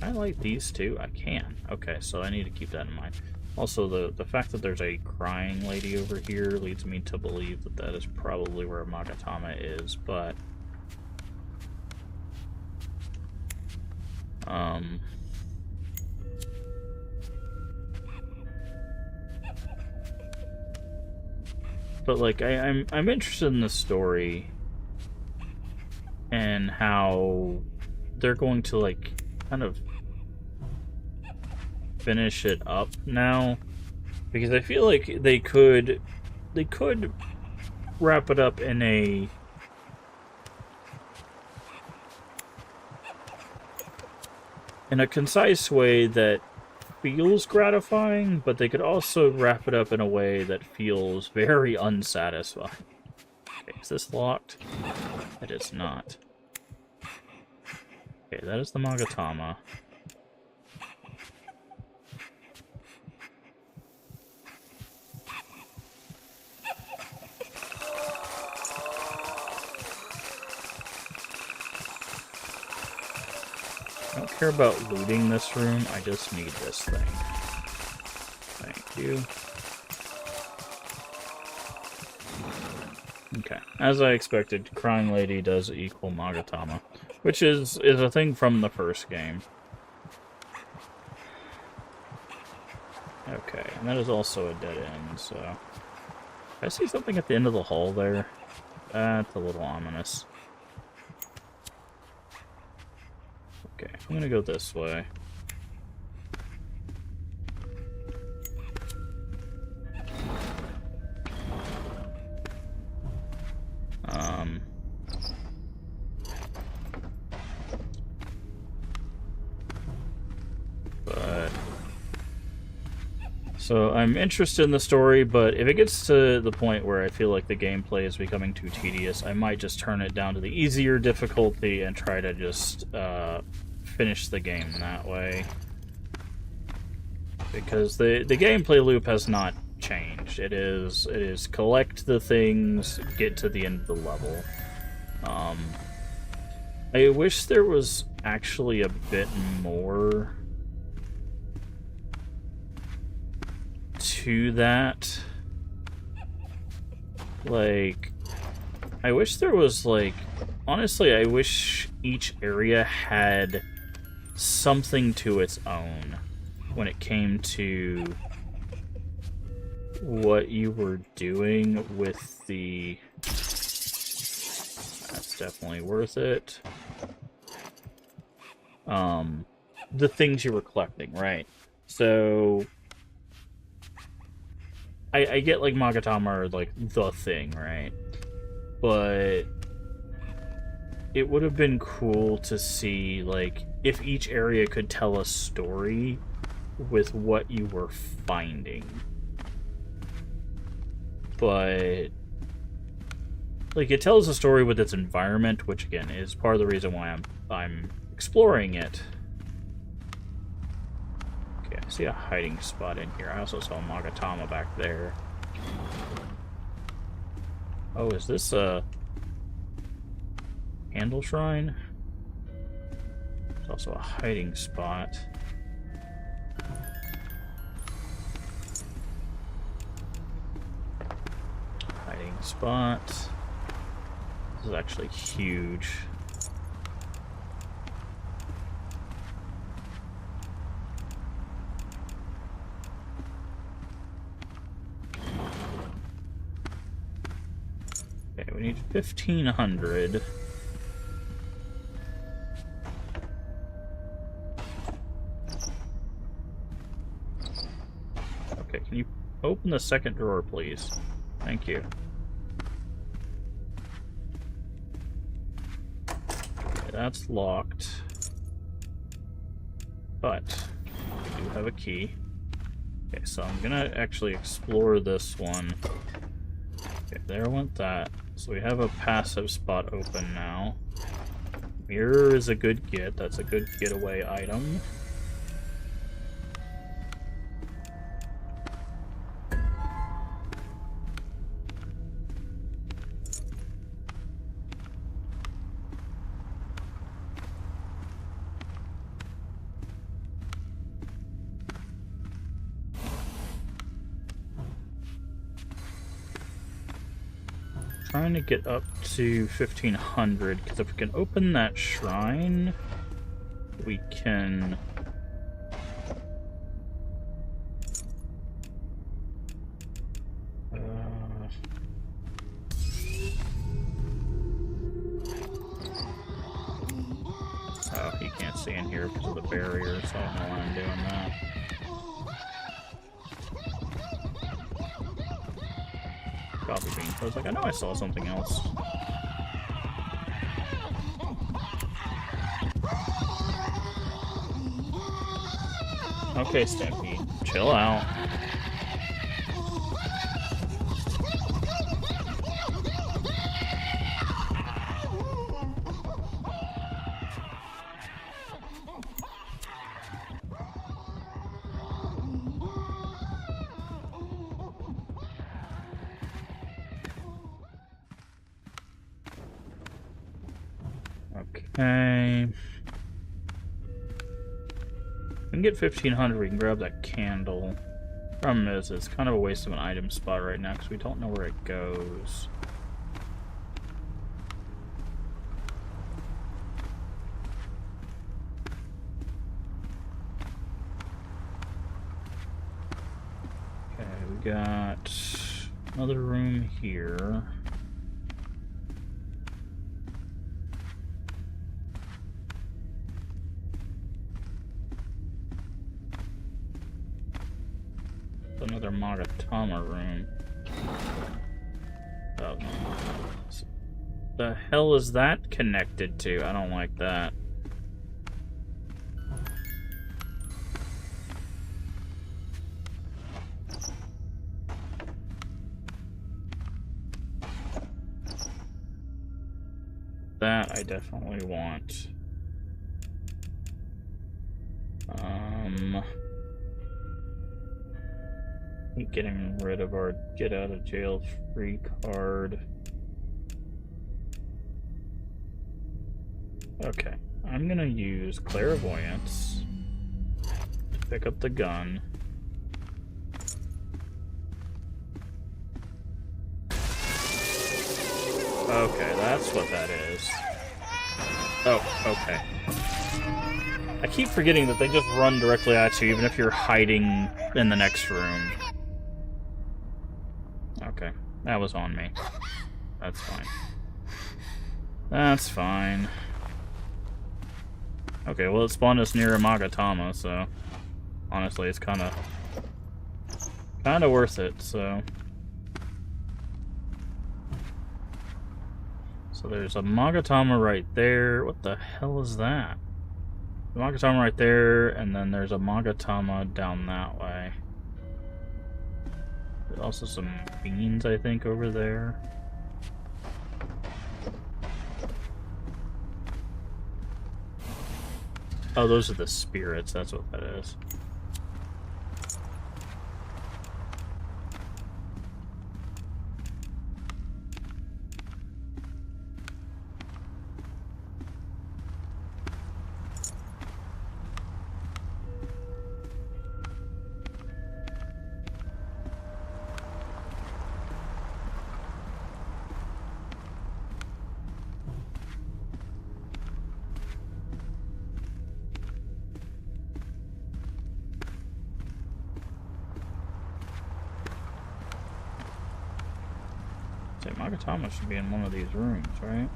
I like these two. I can. Okay, so I need to keep that in mind. Also, the fact that there's a crying lady over here leads me to believe that that is probably where Magatama is, but... But, like, I'm interested in the story and how they're going to, like, kind of finish it up now, because I feel like they could wrap it up in a concise way that feels gratifying, but they could also wrap it up in a way that feels very unsatisfying. Okay, is this locked? It is not. Okay, that is the Magatama. I don't care about looting this room, I just need this thing. Thank you. Okay, as I expected, Crying Lady does equal Magatama, which is a thing from the first game. Okay, and that is also a dead end, so... I see something at the end of the hall there. That's a little ominous. Okay, I'm gonna go this way. So I'm interested in the story, but if it gets to the point where I feel like the gameplay is becoming too tedious, I might just turn it down to the easier difficulty and try to just finish the game that way. Because the gameplay loop has not changed. It is collect the things, get to the end of the level. I wish there was actually a bit more to that. Like, I wish there was, like... Honestly, I wish each area had something to its own when it came to what you were doing with the... That's definitely worth it. The things you were collecting, right? So... I get, like, Magatama are, like, the thing, right? But... it would have been cool to see, like, if each area could tell a story with what you were finding. But, like, it tells a story with its environment, which, again, is part of the reason why I'm exploring it. Okay, I see a hiding spot in here. I also saw Magatama back there. Oh, is this a... Handle Shrine? There's also a hiding spot. Hiding spot. This is actually huge. Okay, we need 1,500. Okay, can you open the second drawer, please? Thank you. Okay, that's locked. But we do have a key. Okay, so I'm gonna actually explore this one. Okay, there went that. So we have a passive spot open now. Mirror is a good get. That's a good getaway item. Trying to get up to 1,500, because if we can open that shrine, we can... Oh, he can't see in here because of the barrier, so I don't know why I'm doing that. Coffee bean. I was like, I know I saw something else. Okay, Stampede, chill out. Okay. We can get 1,500, we can grab that candle. Problem is, it's kind of a waste of an item spot right now because we don't know where it goes. Okay, we got another room here. Another Magatama room. Oh. The hell is that connected to? I don't like that. That I definitely want. Getting rid of our get out of jail free card. Okay, I'm gonna use clairvoyance to pick up the gun. Okay, that's what that is. Oh, okay. I keep forgetting that they just run directly at you, even if you're hiding in the next room. Okay, that was on me. That's fine. That's fine. Okay, well, it spawned us near a Magatama, so honestly, it's kind of worth it. So there's a Magatama right there. What the hell is that? The Magatama right there, and then there's a Magatama down that way. There's also some beans, I think, over there. Oh, those are the spirits. That's what that is. So Magatama should be in one of these rooms, right?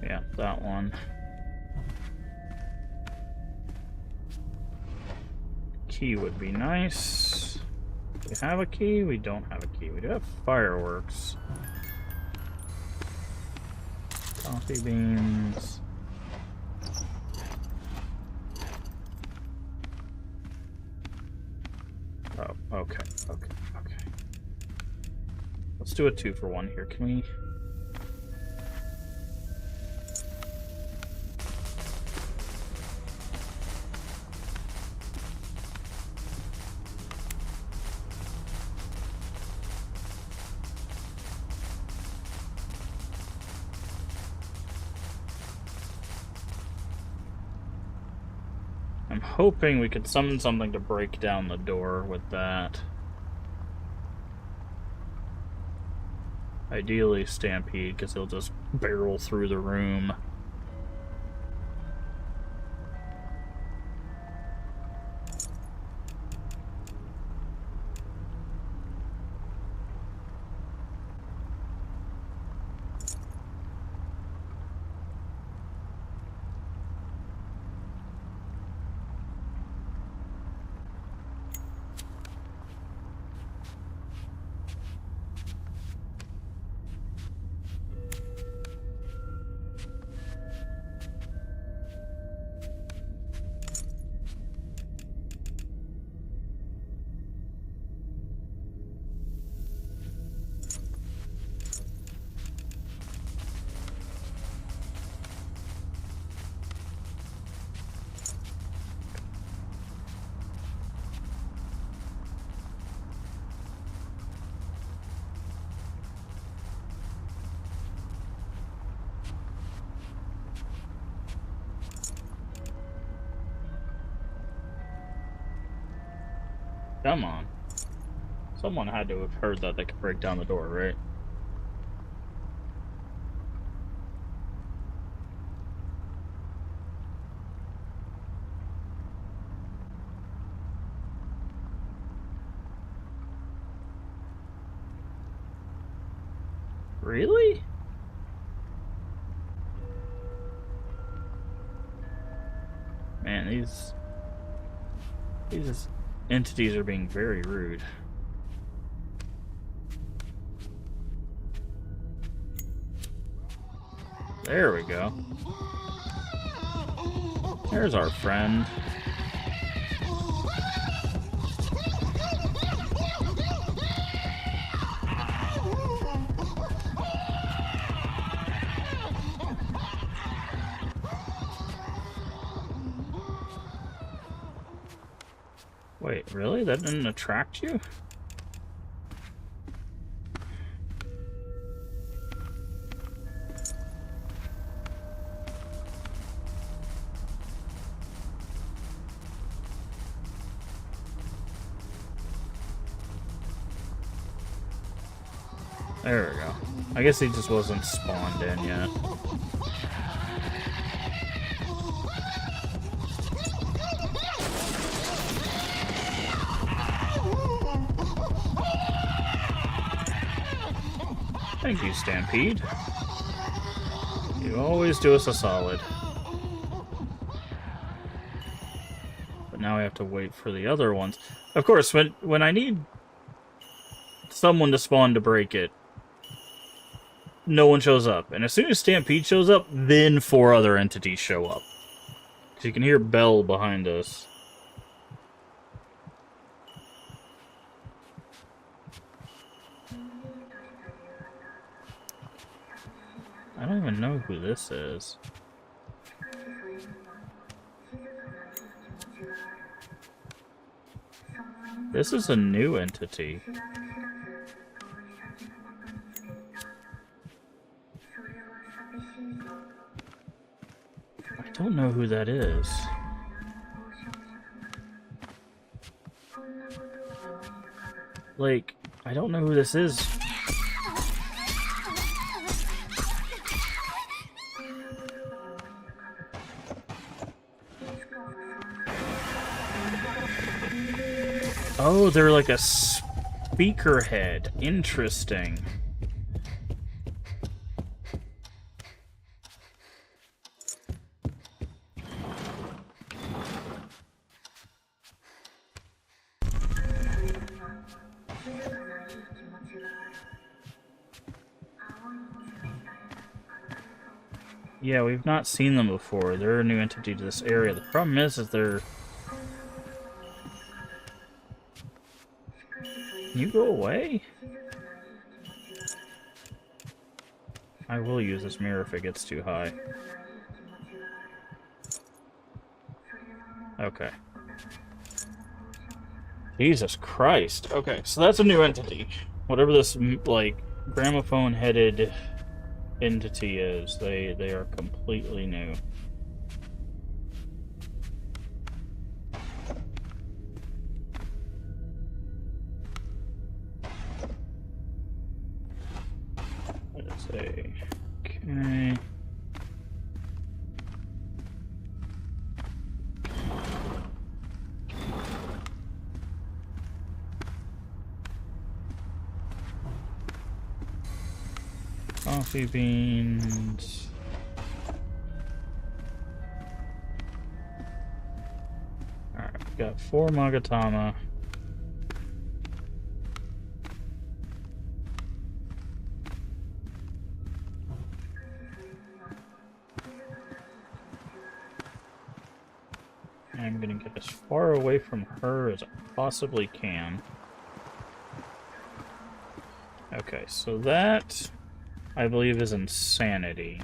Yeah, that one. Key would be nice. We have a key? We don't have a key. We do have fireworks. Coffee beans. Oh, okay. Let's do a 2-for-1 here. Can we... I'm hoping we could summon something to break down the door with that. Ideally Stampede, because he'll just barrel through the room. Come on. Someone had to have heard that they could break down the door, right? Really? Man, these entities are being very rude. There we go. There's our friend. Wait, really? That didn't attract you? There we go. I guess he just wasn't spawned in yet. Thank you, Stampede. You always do us a solid. But now we have to wait for the other ones. Of course, when I need someone to spawn to break it, no one shows up. And as soon as Stampede shows up, then 4 other entities show up. Because you can hear Bell behind us. I don't even know who this is. This is a new entity. I don't know who that is. Like, I don't know who this is. Oh, they're like a speaker head. Interesting. Yeah, we've not seen them before. They're a new entity to this area. The problem is they're... Can you go away? I will use this mirror if it gets too high. Okay. Jesus Christ. Okay, so that's a new entity. Whatever this, like, gramophone-headed entity is, they are completely new. Let's see. Okay. Coffee beans. Alright, we got 4 Magatama. I'm gonna get as far away from her as I possibly can. Okay, so that, I believe, is insanity.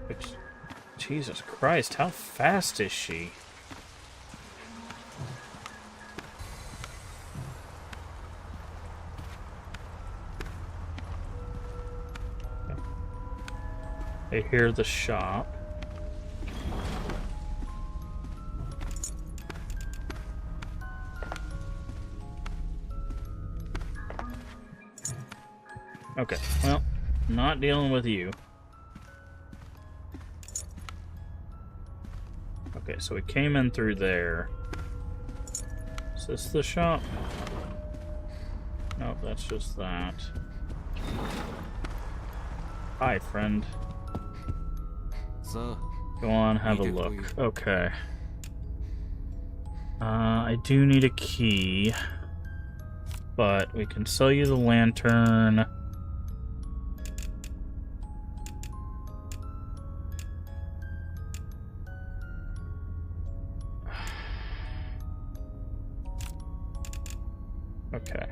Which, Jesus Christ, how fast is she? I hear the shop. Okay, well, not dealing with you. Okay, so we came in through there. Is this the shop? Nope, that's just that. Hi, friend. Go on, have a look. Okay. I do need a key. But we can sell you the lantern. Okay.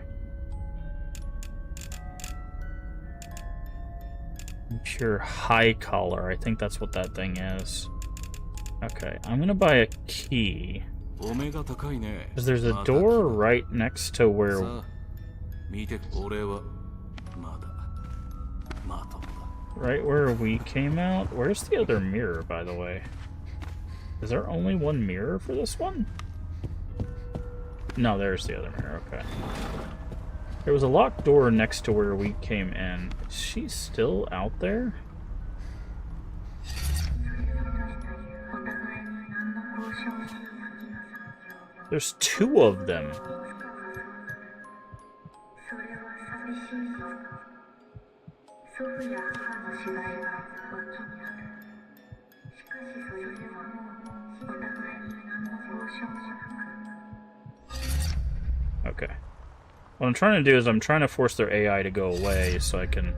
Pure high collar. I think that's what that thing is. Okay, I'm gonna buy a key. Because there's a door right next to where... Right where we came out? Where's the other mirror, by the way? Is there only one mirror for this one? No, there's the other mirror, okay. There was a locked door next to where we came in. Is she still out there? There's two of them. Okay. What I'm trying to do is I'm trying to force their AI to go away so I can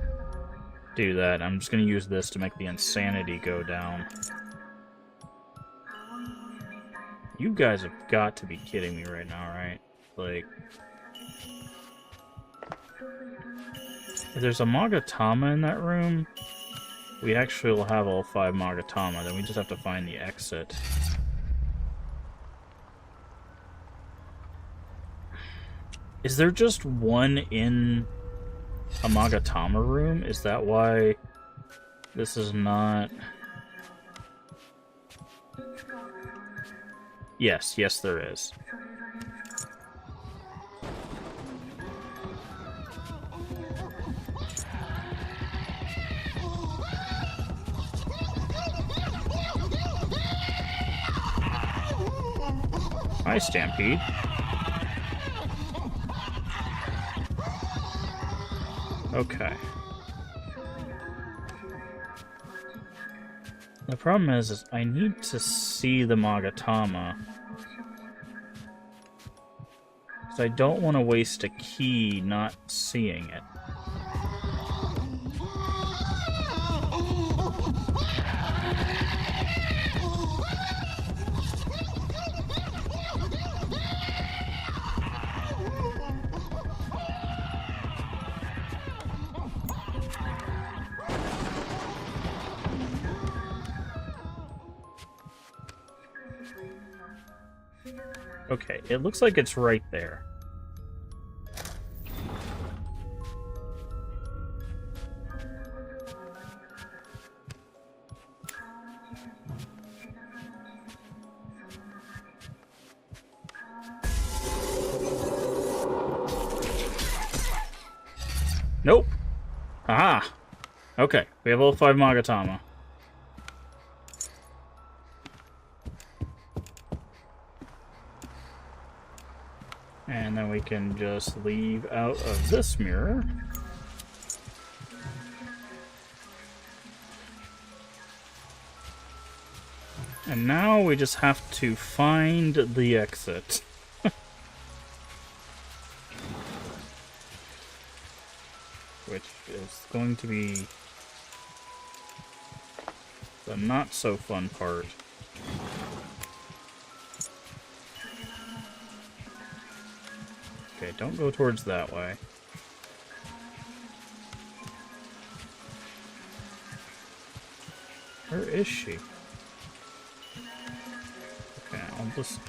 do that. I'm just going to use this to make the insanity go down. You guys have got to be kidding me right now, right? Like... if there's a Magatama in that room, we actually will have all 5 Magatama. Then we just have to find the exit. Is there just one in a Magatama room? Is that why this is not... Yes, yes there is. Hi, Stampede. Okay. The problem is I need to see the Magatama. Because I don't want to waste a key not seeing it. Okay, it looks like it's right there. Nope. Aha! Okay, we have all 5 Magatama. And then we can just leave out of this mirror. And now we just have to find the exit. Which is going to be the not-so-fun part. Okay, don't go towards that way. Where is she? Okay, I'll just...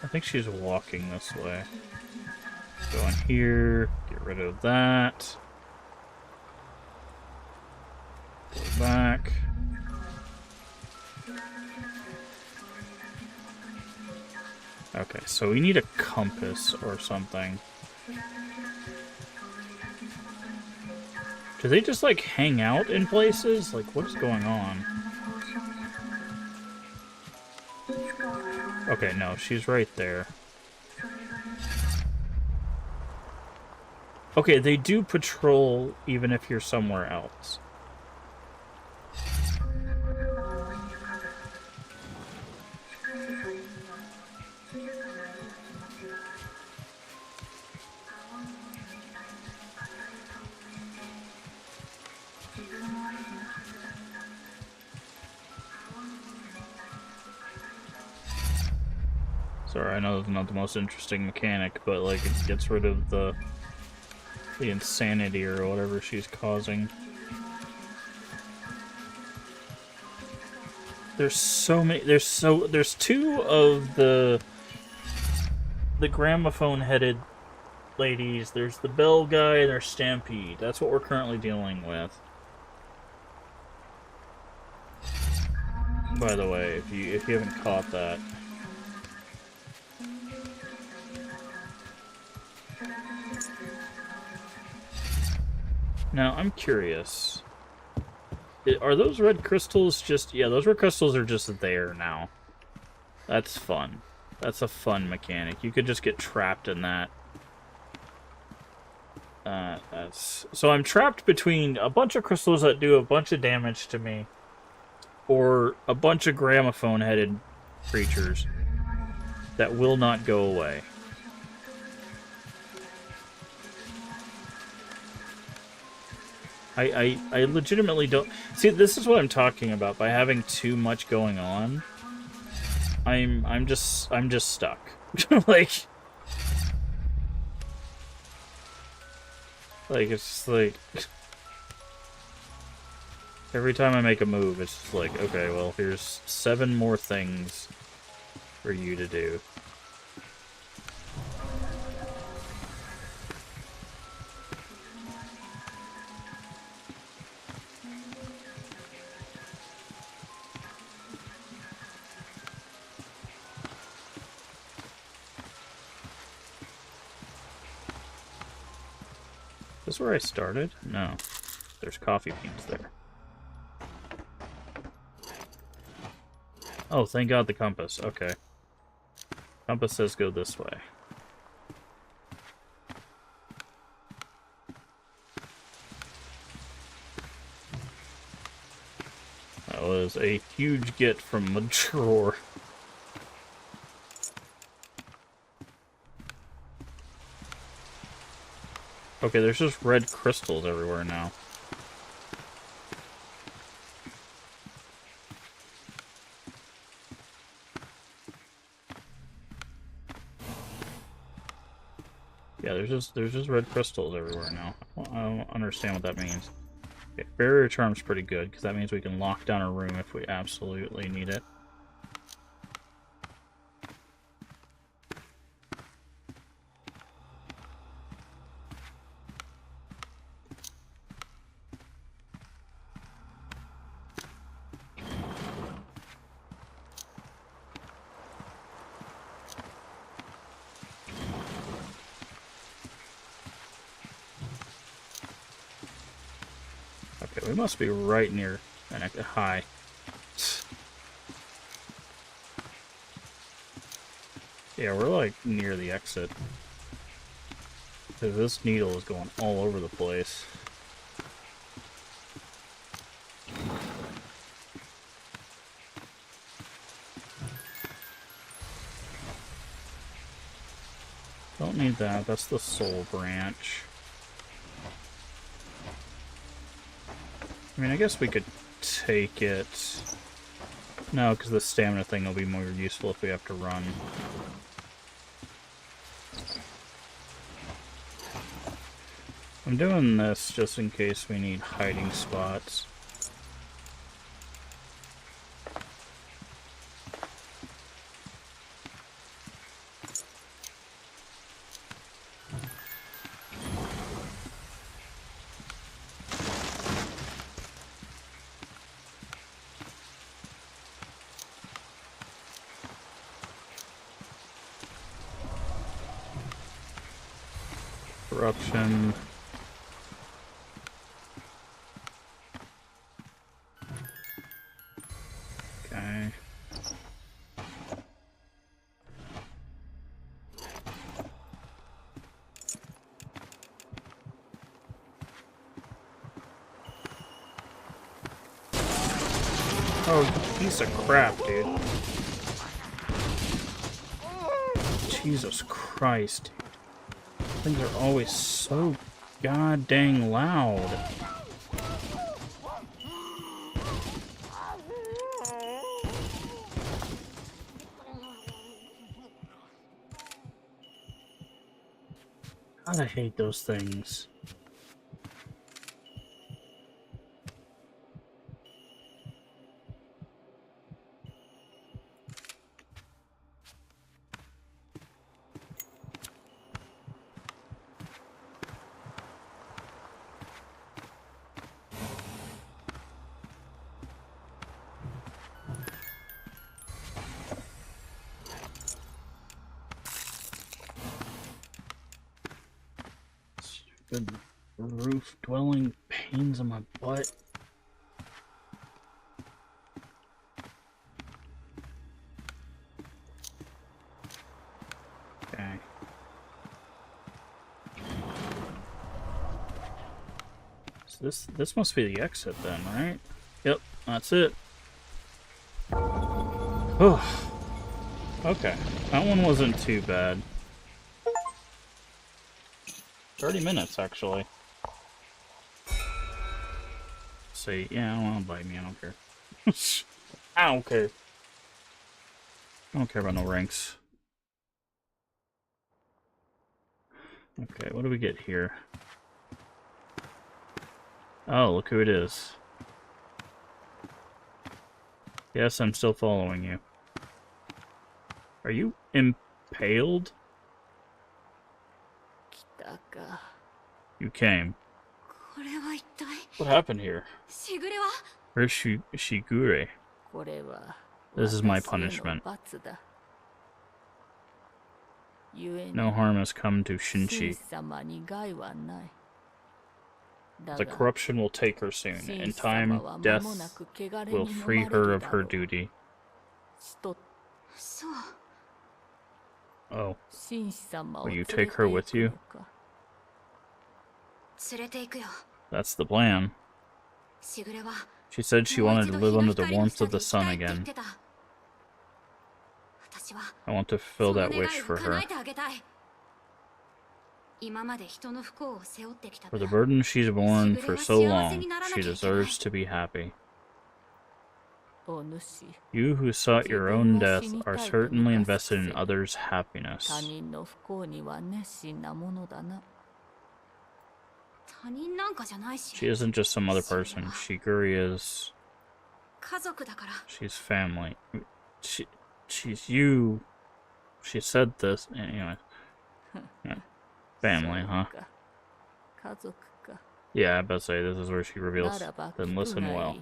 I think she's walking this way. Go in here, get rid of that. Go back. Okay, so we need a compass or something. Do they just, like, hang out in places? Like, what is going on? Okay, no, she's right there. Okay, they do patrol even if you're somewhere else. Sorry, I know it's not the most interesting mechanic, but like it gets rid of the insanity or whatever she's causing. There's so many. There's 2 of the gramophone-headed ladies. There's the bell guy and there's Stampede. That's what we're currently dealing with. By the way, if you haven't caught that. Now, I'm curious. Are those red crystals just... Yeah, those red crystals are just there now. That's fun. That's a fun mechanic. You could just get trapped in that. So I'm trapped between a bunch of crystals that do a bunch of damage to me, or a bunch of gramophone-headed creatures that will not go away. I legitimately don't... See, this is what I'm talking about. By having too much going on, I'm just stuck. Like, it's just like... Every time I make a move, it's just like, okay, well, here's 7 more things for you to do. Is this where I started? No. There's coffee beans there. Oh, thank God the compass. Okay. Compass says go this way. That was a huge get from the drawer. Okay, there's just red crystals everywhere now. Yeah, there's just red crystals everywhere now. Well, I don't understand what that means. Okay, barrier charm's pretty good, because that means we can lock down a room if we absolutely need it. Okay, we must be right near an high. Yeah, we're like near the exit. Because this needle is going all over the place. Don't need that, that's the soul branch. I mean, I guess we could take it... No, because the stamina thing will be more useful if we have to run. I'm doing this just in case we need hiding spots. Corruption. Okay. Oh, piece of crap, dude. Jesus Christ. Things are always so god dang loud. God, I hate those things. Good roof dwelling pains in my butt. Okay. So this must be the exit then, right? Yep, that's it. Oh. Okay, that one wasn't too bad. 30 minutes, actually. See, yeah, I don't want to bite me, I don't care. I don't care. I don't care about no ranks. Okay, what do we get here? Oh, look who it is. Yes, I'm still following you. Are you impaled? You came. What happened here? Where's Shigure? This is my punishment. No harm has come to Shinshi. The corruption will take her soon. In time, death will free her of her duty. Oh. Will you take her with you? That's the plan. She said she wanted to live under the warmth of the sun again. I want to fulfill that wish for her. For the burden she's borne for so long, she deserves to be happy. You who sought your own death are certainly invested in others' happiness. She isn't just some other person. Shiguri is... She's family. She's you. She said this. Anyway. Yeah. Family, huh? Yeah, I bet say this is where she reveals. Then listen well.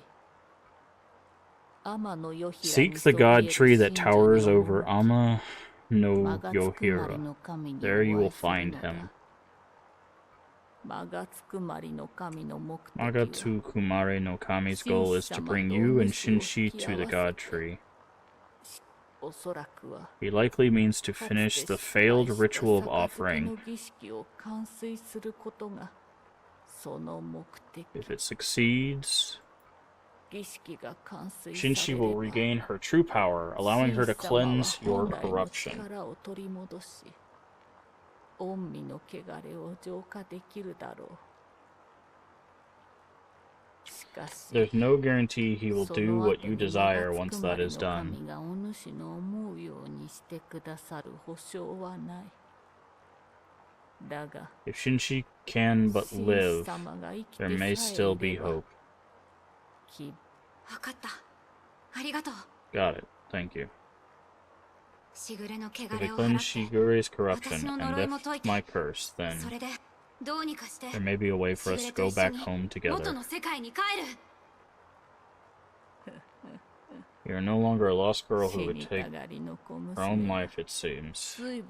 Seek the god tree that towers over Ama no Yohira. There you will find him. Magatsu Kumare no Kami's goal is to bring you and Shinshi to the god tree. He likely means to finish the failed ritual of offering. If it succeeds, Shinshi will regain her true power, allowing her to cleanse your corruption. There's no guarantee he will do what you desire once that is done. If Shinshi can but live, there may still be hope. Got it. Thank you. If I cleanse Shigure's corruption and lift my curse, then there may be a way for us to go back home together. You are no longer a lost girl who would take her own life, it seems. I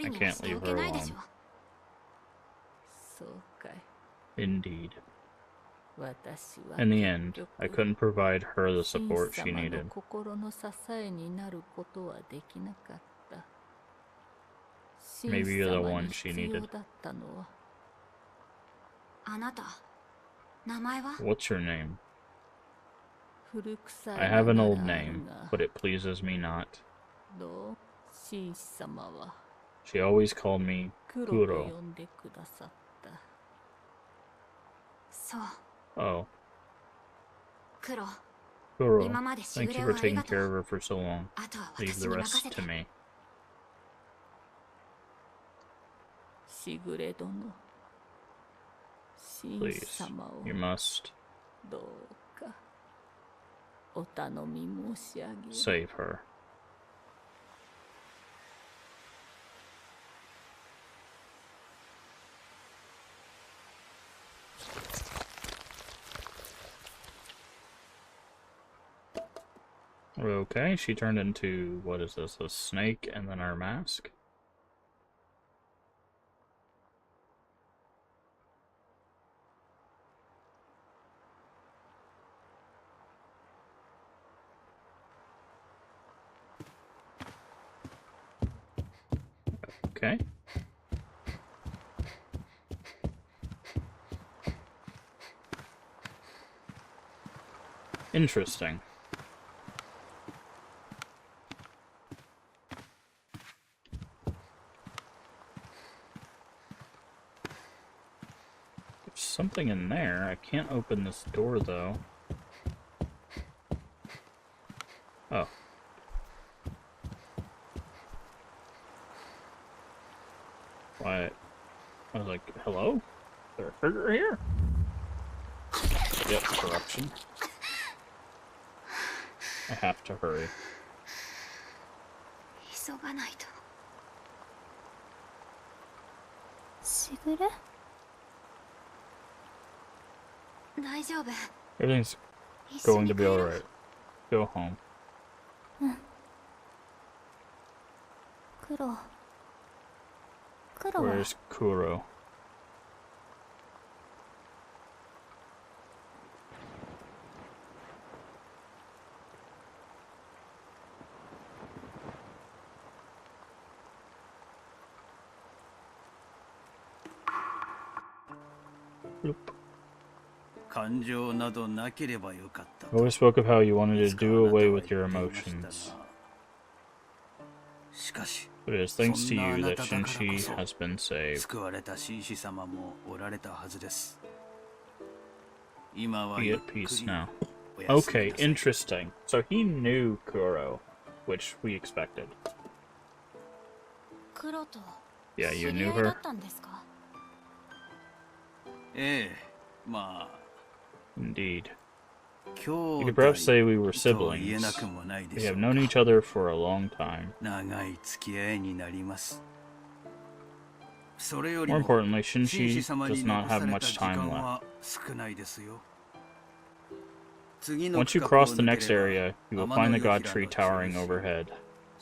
can't leave her alone. Indeed. In the end, I couldn't provide her the support she needed. Maybe you're the one she needed. What's your name? I have an old name, but it pleases me not. She always called me Kuro. Oh. Kuro, thank you for taking care of her for so long. Leave the rest to me. Please, you must save her. Okay, she turned into, what is this, a snake and then our mask? Okay. Interesting. There's something in there. I can't open this door, though. Oh. What? I was like, hello? Is there a trigger here? Yep, corruption. I have to hurry. 急がないと。しぐれ？大丈夫。 Everything's going to be alright. Go home. 黒。黒は。 Where's Kuro? Bloop. You always spoke of how you wanted to do away with your emotions. But it is thanks to you that Shinshi has been saved. Be at peace now. Okay, interesting. So he knew Kuro, which we expected. Yeah, you knew her? Indeed. You could perhaps say we were siblings. We have known each other for a long time. More importantly, Shinshi does not have much time left. Once you cross the next area, you will find the god tree towering overhead.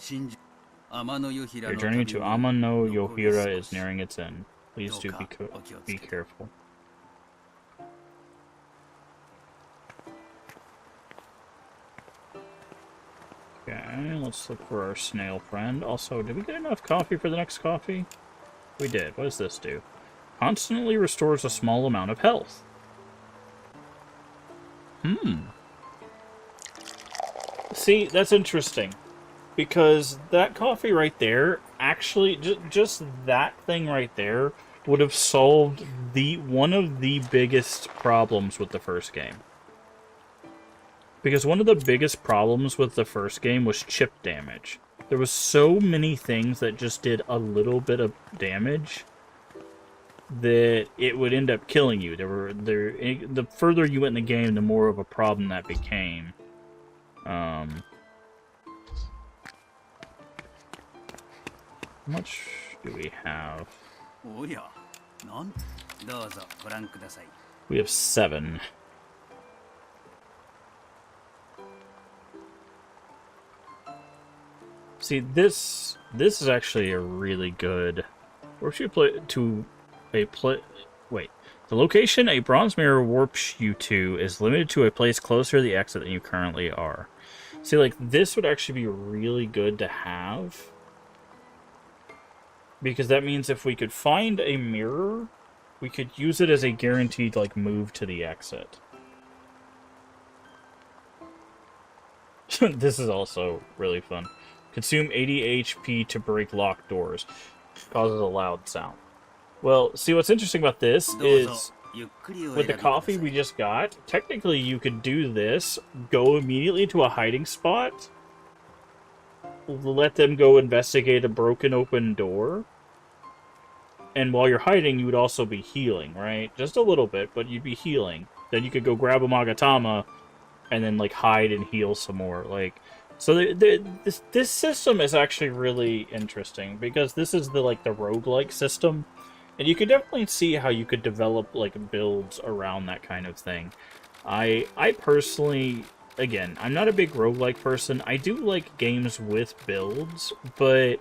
Your journey to Ama no Yohira is nearing its end. Please do be careful. Okay, let's look for our snail friend. Also, did we get enough coffee for the next coffee? We did. What does this do? Constantly restores a small amount of health. See, that's interesting. Because that coffee right there, actually, just that thing right there would have solved one of the biggest problems with the first game. Because one of the biggest problems with the first game was chip damage. There was so many things that just did a little bit of damage that it would end up killing you. The further you went in the game, the more of a problem that became. How much do we have? We have 7. See, this is actually a really good. Where should you play to a play? Wait, the location a bronze mirror warps you to is limited to a place closer to the exit than you currently are. See, like this would actually be really good to have, because that means if we could find a mirror, we could use it as a guaranteed like move to the exit. This is also really fun. Consume 80 HP to break locked doors. Causes a loud sound. Well, see, what's interesting about this is, with the coffee we just got, technically you could do this, go immediately to a hiding spot, let them go investigate a broken open door, and while you're hiding, you would also be healing, right? Just a little bit, but you'd be healing. Then you could go grab a Magatama, and then, like, hide and heal some more, like... So this system is actually really interesting, because this is the roguelike system, and you could definitely see how you could develop like builds around that kind of thing. I personally, again, I'm not a big roguelike person. I do like games with builds, but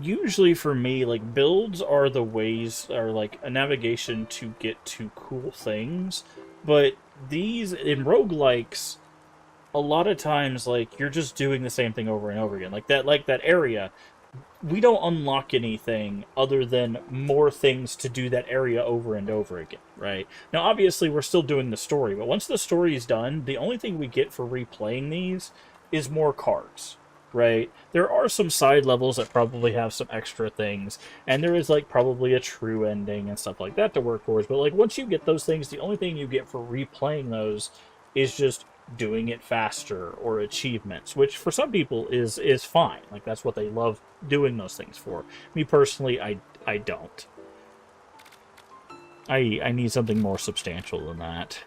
usually for me, like, builds are the ways, or like a navigation to get to cool things, but these in roguelikes, a lot of times, like, you're just doing the same thing over and over again. Like that area, we don't unlock anything other than more things to do that area over and over again, right? Now, obviously, we're still doing the story, but once the story is done, the only thing we get for replaying these is more cards, right? There are some side levels that probably have some extra things, and there is, like, probably a true ending and stuff like that to work towards, but, like, once you get those things, the only thing you get for replaying those is just doing it faster or achievements, which for some people is fine. Like, that's what they love doing those things for. Me personally, I don't. I need something more substantial than that.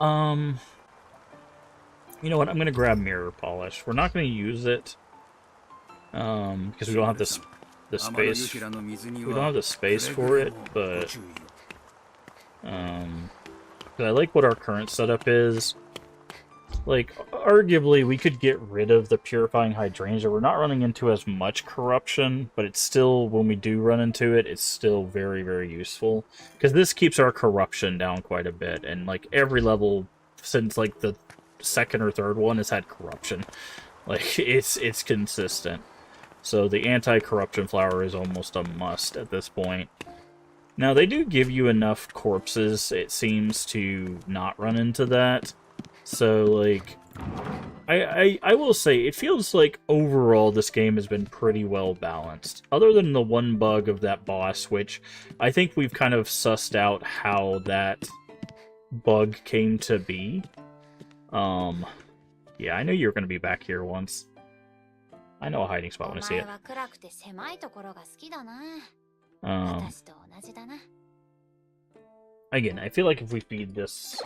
You know what? I'm gonna grab mirror polish. We're not gonna use it because we don't have the space. We don't have the space for it, but I like what our current setup is. Like, arguably, we could get rid of the purifying hydrangea. We're not running into as much corruption, but it's still, when we do run into it, it's still very, very useful. Because this keeps our corruption down quite a bit, and, like, every level since, like, the second or third one has had corruption. Like, it's consistent. So the anti-corruption flower is almost a must at this point. Now, they do give you enough corpses, it seems, to not run into that. So, like, I will say, it feels like overall this game has been pretty well balanced. Other than the one bug of that boss, which I think we've kind of sussed out how that bug came to be. Yeah, I knew you were going to be back here once. I know a hiding spot when I see it. Again, I feel like if we feed this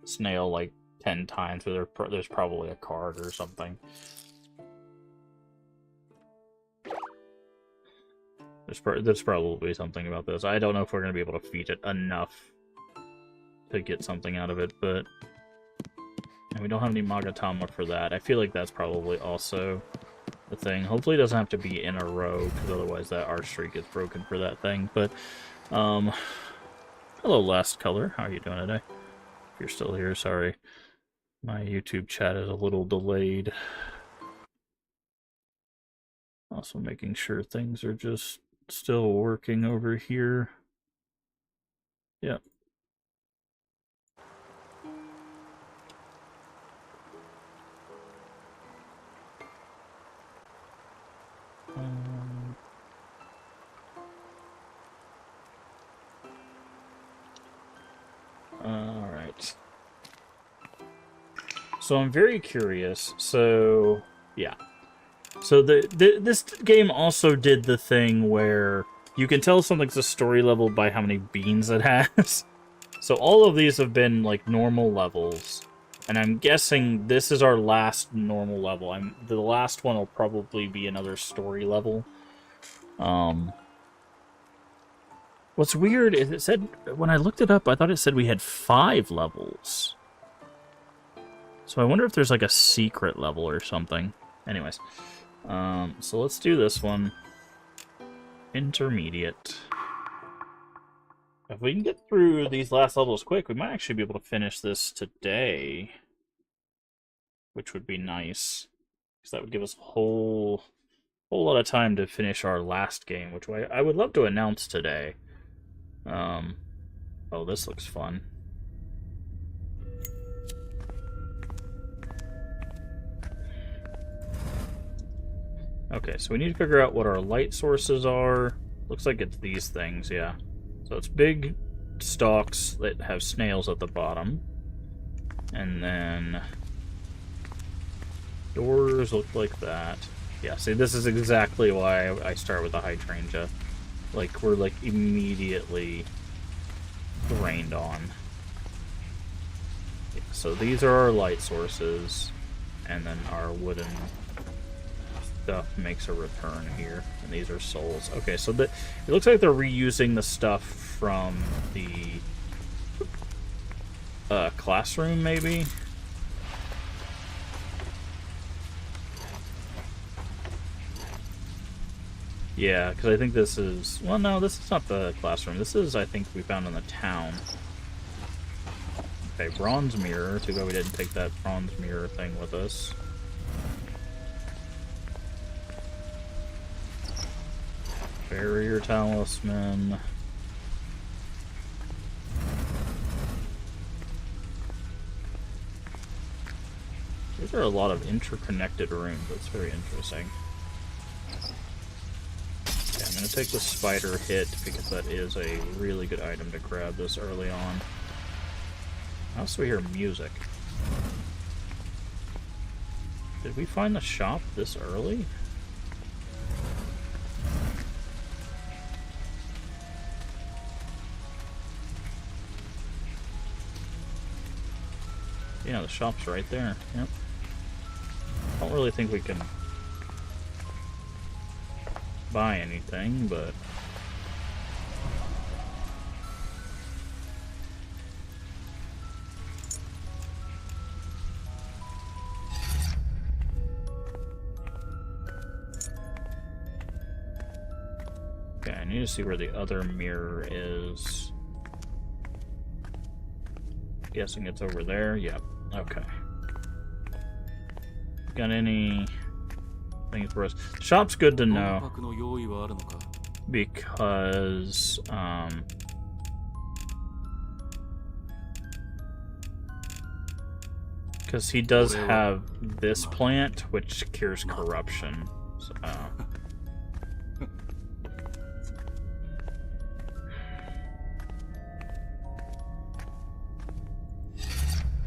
snail like 10 times, there's probably a card or something. There's probably something about this. I don't know if we're going to be able to feed it enough to get something out of it, but... And we don't have any Magatama for that. I feel like that's probably also the thing. Hopefully it doesn't have to be in a row, because otherwise that art streak gets broken for that thing. But, hello, Last Color. How are you doing today? If you're still here, sorry. My YouTube chat is a little delayed. Also making sure things are just still working over here. Yep. Alright. So I'm very curious. So, yeah. So this game also did the thing where you can tell something's a story level by how many beans it has. So all of these have been, like, normal levels. And I'm guessing this is our last normal level. The last one will probably be another story level. What's weird is it said, when I looked it up, I thought it said we had 5 levels. So I wonder if there's like a secret level or something. Anyways, so let's do this one. Intermediate. If we can get through these last levels quick, we might actually be able to finish this today. Which would be nice. Because that would give us a whole lot of time to finish our last game, which I would love to announce today. Oh, this looks fun. Okay, so we need to figure out what our light sources are. Looks like it's these things, yeah. So it's big stalks that have snails at the bottom. And then doors look like that. Yeah, see, this is exactly why I start with the hydrangea. Like, we're, like, immediately rained on. Yeah, so these are our light sources, and then our wooden stuff makes a return here, and these are souls. Okay, so it looks like they're reusing the stuff from the classroom, maybe? Yeah, because I think this is... Well, no, this is not the classroom. This is, I think, we found in the town. Okay, bronze mirror. Too bad we didn't take that bronze mirror thing with us. Barrier talisman. These are a lot of interconnected rooms. That's very interesting. Okay, I'm gonna take the spider hit because that is a really good item to grab this early on. I also hear music. Did we find the shop this early? Yeah, the shop's right there. Yep. Don't really think we can buy anything, but okay, I need to see where the other mirror is. Guessing it's over there. Yep. Okay. Got any things for us? Shop's good to know because he does have this plant which cures corruption. So,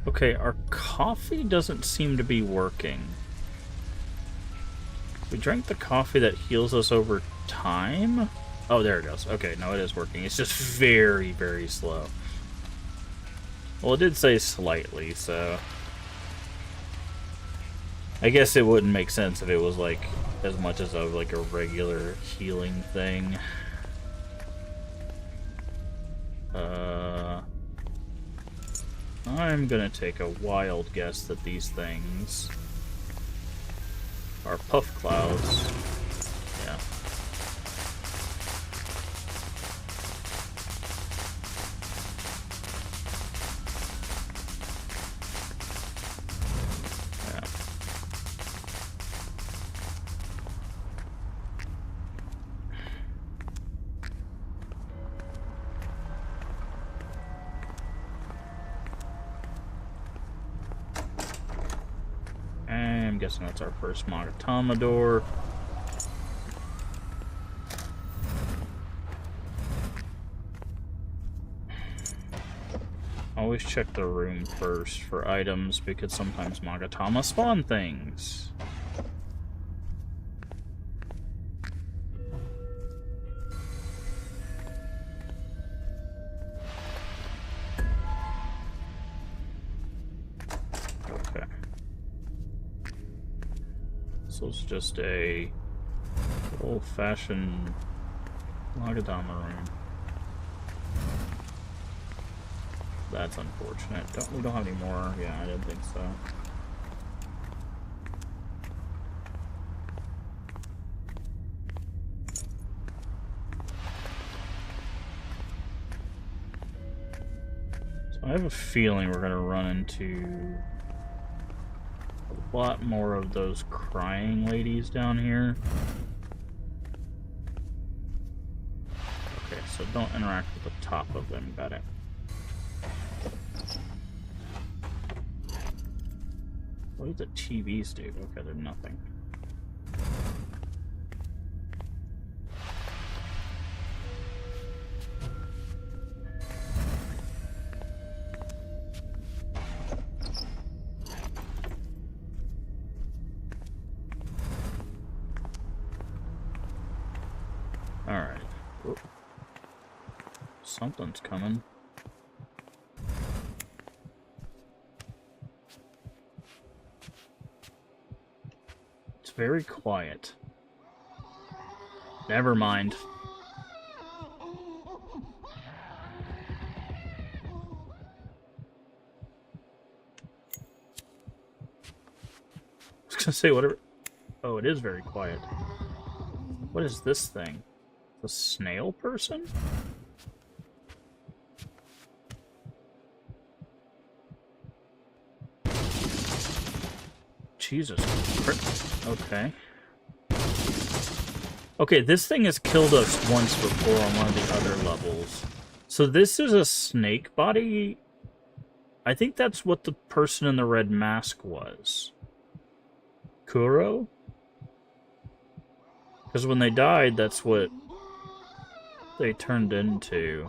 okay, our coffee doesn't seem to be working. We drank the coffee that heals us over time? Oh, there it goes. Okay, no, it is working. It's just very, very slow. Well, it did say slightly, so I guess it wouldn't make sense if it was like as much as like a regular healing thing. I'm gonna take a wild guess that these things are puff clouds. Yeah. Yeah. I'm guessing that's our first Magatama door. Always check the room first for items because sometimes Magatama spawn things. Okay. This was just a old-fashioned Magatama room. That's unfortunate. We don't have any more. Yeah, I didn't think so. So I have a feeling we're gonna run into a lot more of those crying ladies down here. Okay, so don't interact with the top of them. Got it. What do the TVs do? Okay, they're nothing. Alright. Something's coming. Very quiet. Never mind. I was gonna say whatever. Oh, it is very quiet. What is this thing? The snail person? Jesus Christ. Okay. Okay, this thing has killed us once before on one of the other levels. So this is a snake body. I think that's what the person in the red mask was. Kuro? Because when they died, that's what they turned into.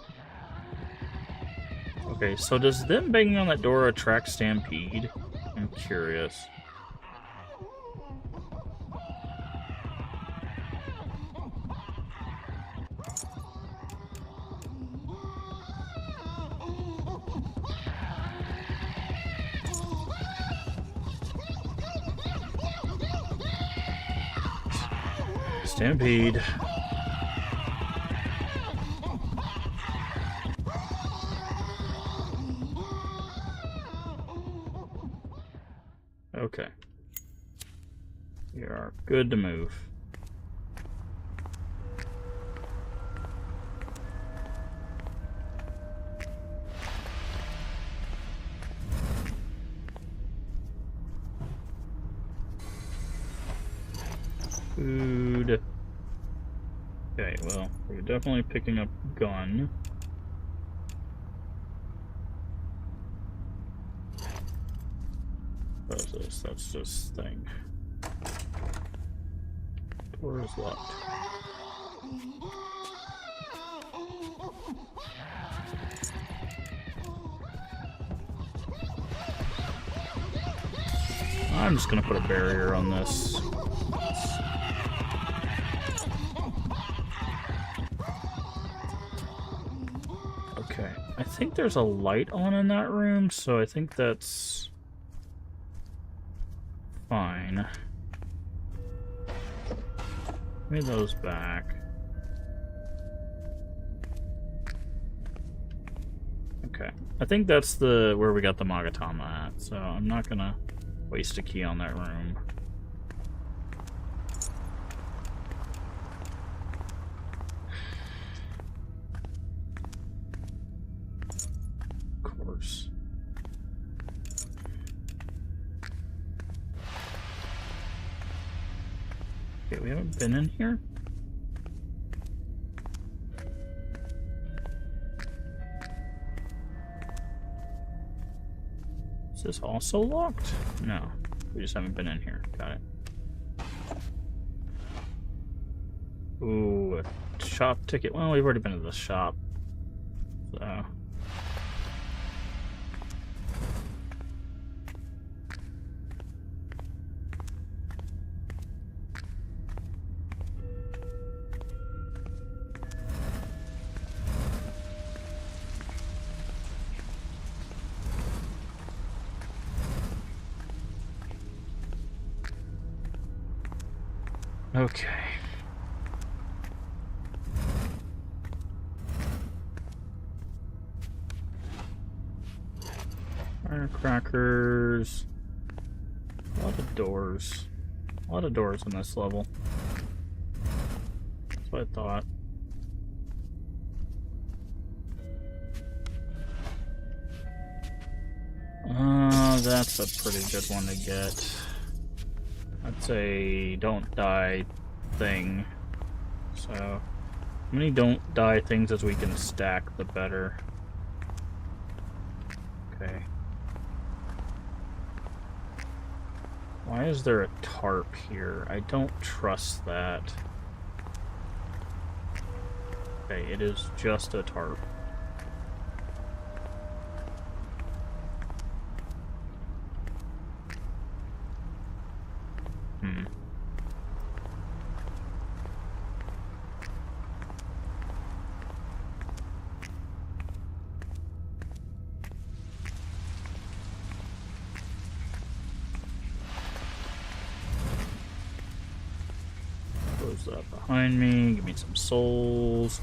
Okay, so does them banging on that door attract Stampede? I'm curious. Stampede. Okay. We are good to move. Food. Okay, well, we're definitely picking up gun. What is this? That's this thing. Door is locked. I'm just gonna put a barrier on this. Okay, I think there's a light on in that room, so I think that's fine. Give me those back. Okay, I think that's the where we got the Magatama at, so I'm not gonna waste a key on that room. Of course. Okay, we haven't been in here? Is this also locked? No. We just haven't been in here. Got it. Ooh, a shop ticket. Well, we've already been to the shop. So... Okay. Firecrackers. A lot of doors. A lot of doors in this level. That's what I thought. That's a pretty good one to get. That's a don't die thing. So, how many don't die things as we can stack, the better. Okay. Why is there a tarp here? I don't trust that. Okay, it is just a tarp. Close that behind me. Give me some souls.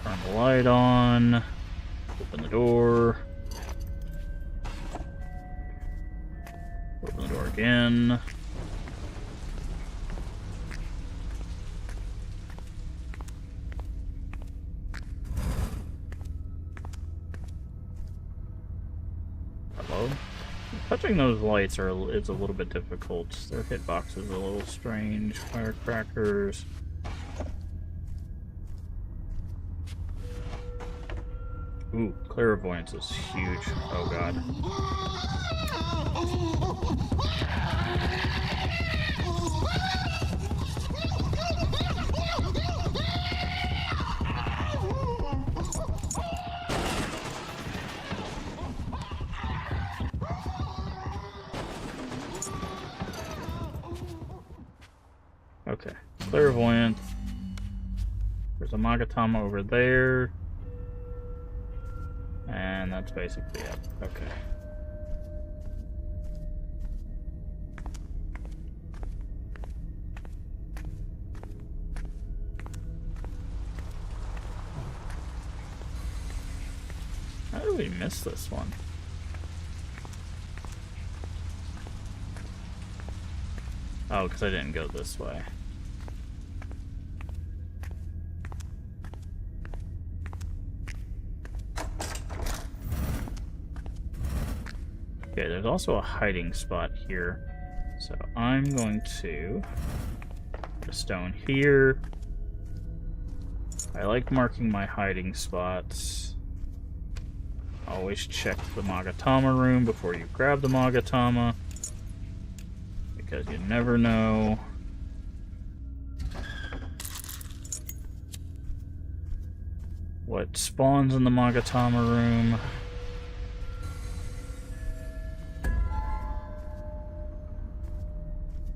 Turn the light on. Open the door. Open the door again. Hello? Touching those lights is a little bit difficult. Their hitbox is a little strange. Firecrackers. Ooh, clairvoyance is huge. Oh god. Okay, clairvoyant. There's a Magatama over there. And that's basically it. Okay. How did we miss this one? Oh, because I didn't go this way. Okay, there's also a hiding spot here. So I'm going to put a stone here. I like marking my hiding spots. Always check the Magatama room before you grab the Magatama, because you never know. What spawns in the Magatama room.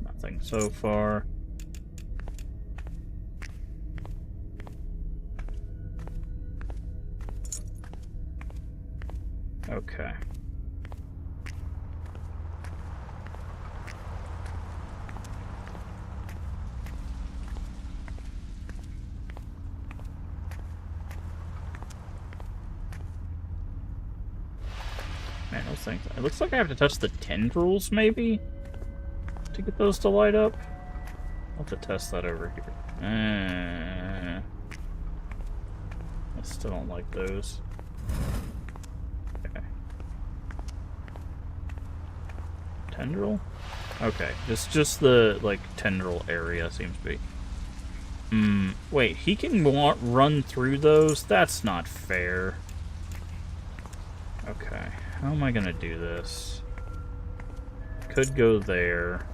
Nothing so far. Okay. Man, those things. It looks like I have to touch the tendrils, maybe, to get those to light up. I'll have to test that over here. I still don't like those. Okay. Tendril? Okay, just the, like, tendril area seems to be. Wait, he can run through those? That's not fair. Okay, how am I gonna do this? Could go there.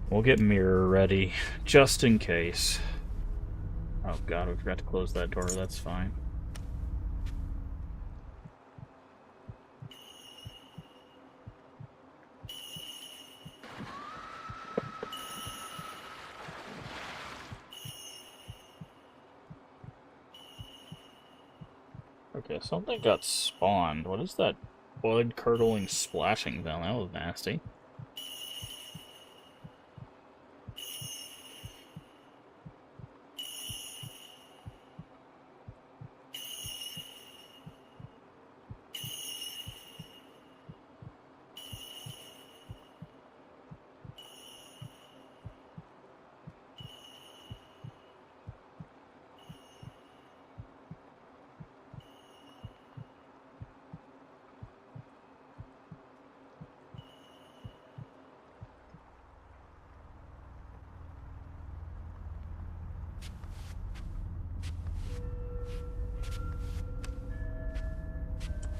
We'll get mirror ready, just in case. Oh god, we forgot to close that door, that's fine. Okay, something got spawned. What is that blood-curdling splashing sound? That was nasty.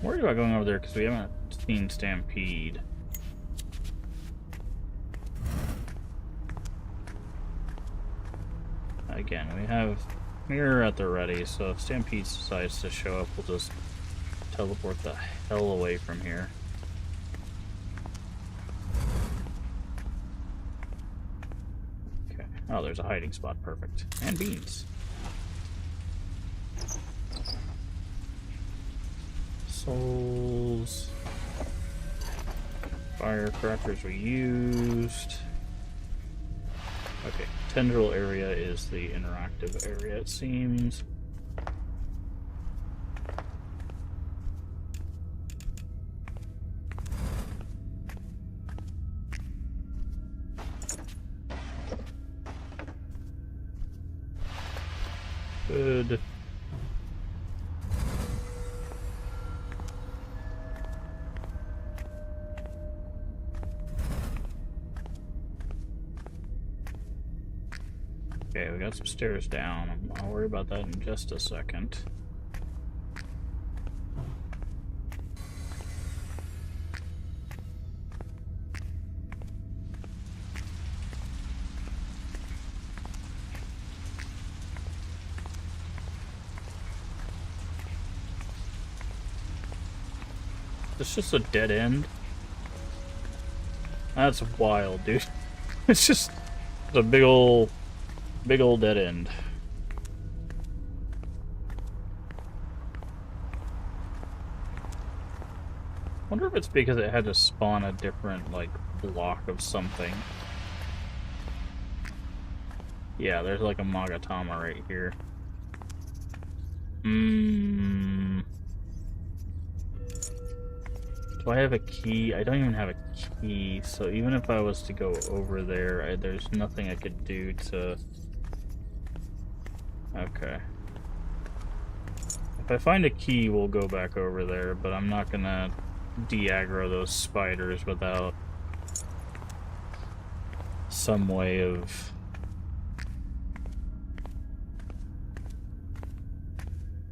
Worried about going over there because we haven't seen Stampede. Again, we have mirror at the ready, so if Stampede decides to show up, we'll just teleport the hell away from here. Okay. Oh, there's a hiding spot. Perfect. And beans. Souls. Firecrackers we used. Okay, tendril area is the interactive area, it seems. Good. Okay, we got some stairs down. I'll worry about that in just a second. It's just a dead end. That's wild, dude. It's just a big old dead end. Wonder if it's because it had to spawn a different, like, block of something. Yeah, there's like a Magatama right here. Do I have a key? I don't even have a key, so even if I was to go over there, there's nothing I could do to... Okay. If I find a key, we'll go back over there, but I'm not gonna de-aggro those spiders without some way of...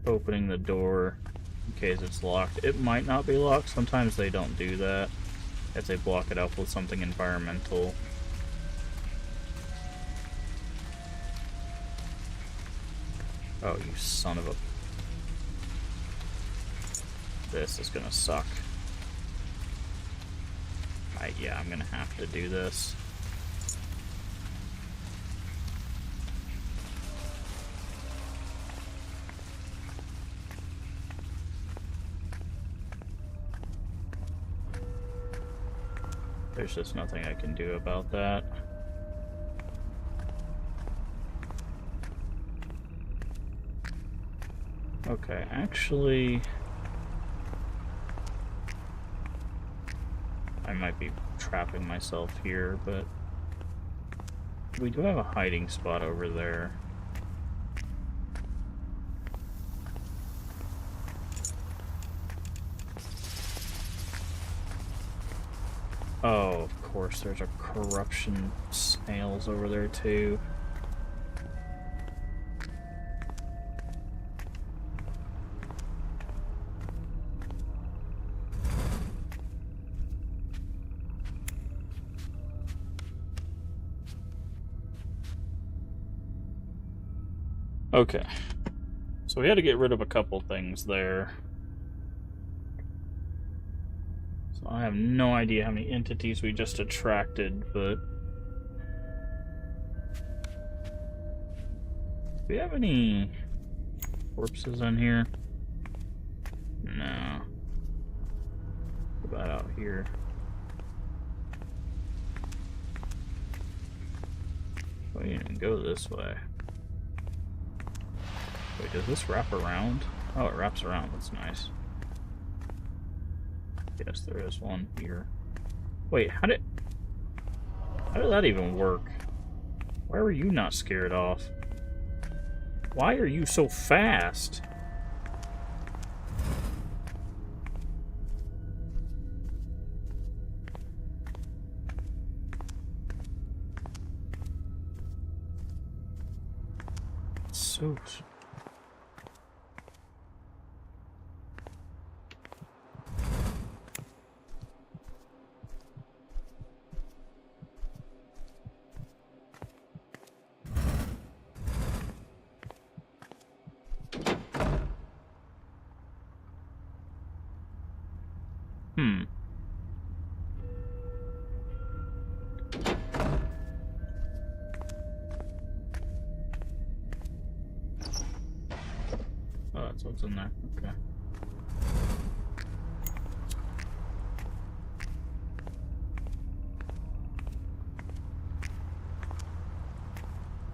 opening the door in case it's locked. It might not be locked. Sometimes they don't do that if they block it up with something environmental. Oh, you son of a... This is gonna suck. Yeah, I'm gonna have to do this. There's just nothing I can do about that. Okay, actually... I might be trapping myself here, but... we do have a hiding spot over there. Oh, of course, there's a corruption snails over there too. Okay. So we had to get rid of a couple things there. So I have no idea how many entities we just attracted, but... do we have any corpses in here? No. What about out here? We didn't even go this way. Wait, does this wrap around? Oh, it wraps around. That's nice. Yes, there is one here. Wait, how did that even work? Why were you not scared off? Why are you so fast? So... Oh, that's what's in there. Okay.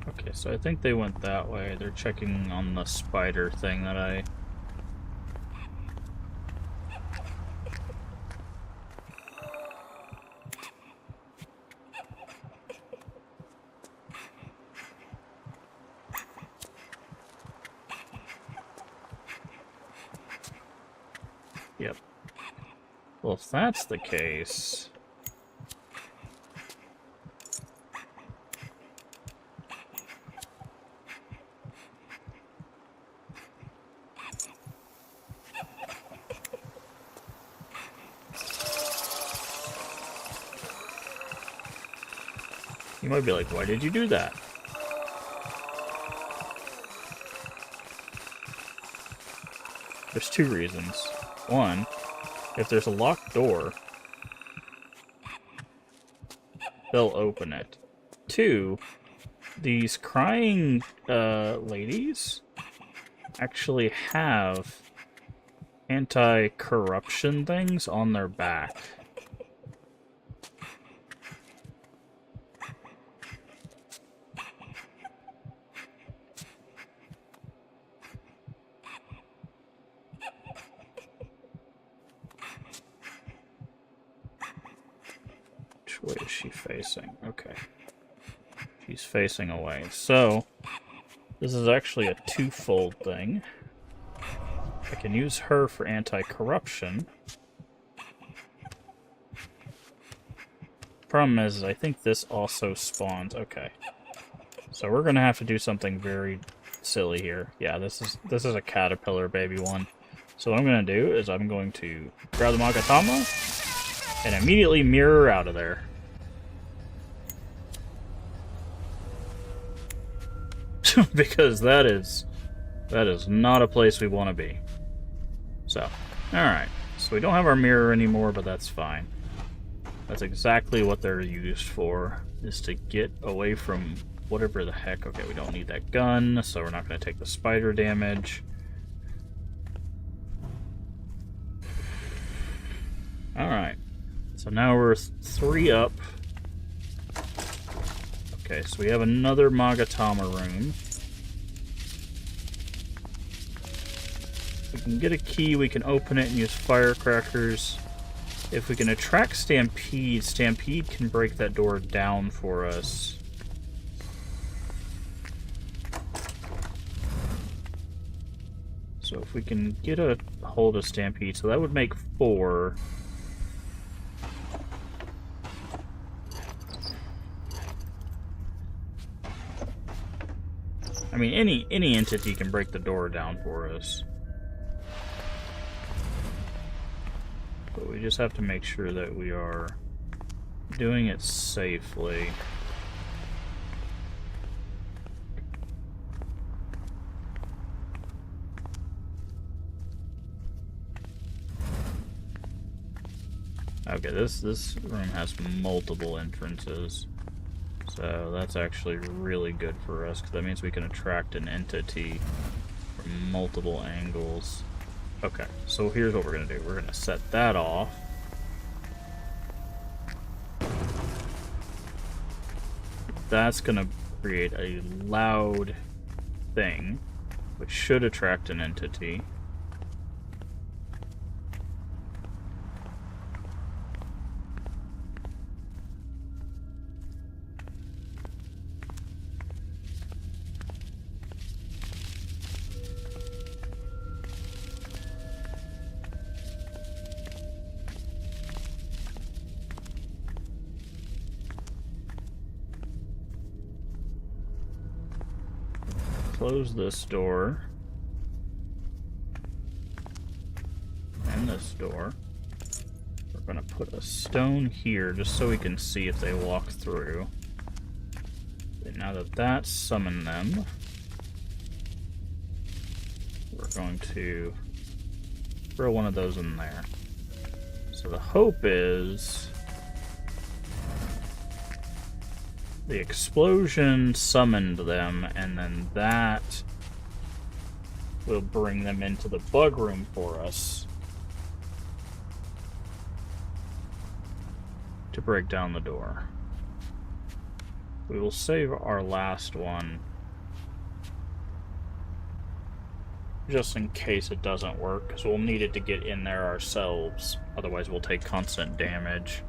Okay, so I think they went that way. They're checking on the spider thing that I... Well, if that's the case... You might be like, why did you do that? There's two reasons. One, if there's a locked door, they'll open it. Two, these crying ladies actually have anti-corruption things on their back. Which way is she facing? Okay. She's facing away. So, this is actually a twofold thing. I can use her for anti-corruption. Problem is, I think this also spawns... Okay. So we're gonna have to do something very silly here. Yeah, this is a caterpillar baby one. So what I'm gonna do is I'm going to grab the Magatama and immediately mirror out of there. Because that is not a place we want to be. So, alright. So we don't have our mirror anymore, but that's fine. That's exactly what they're used for, is to get away from whatever the heck. Okay, we don't need that gun, so we're not going to take the spider damage. Alright. So now we're 3 up. Okay, so we have another Magatama room. If we can get a key, we can open it and use firecrackers. If we can attract Stampede, Stampede can break that door down for us. So if we can get a hold of Stampede, so that would make 4. I mean, any entity can break the door down for us. But we just have to make sure that we are doing it safely. Okay, this room has multiple entrances. So that's actually really good for us, because that means we can attract an entity from multiple angles. Okay, so here's what we're going to do. We're going to set that off. That's going to create a loud thing, which should attract an entity. Close this door. And this door. We're going to put a stone here just so we can see if they walk through. And now that that's summoned them, we're going to throw one of those in there. So the hope is the explosion summoned them, and then that will bring them into the bug room for us to break down the door. We will save our last one just in case it doesn't work, because we'll need it to get in there ourselves. Otherwise we'll take constant damage.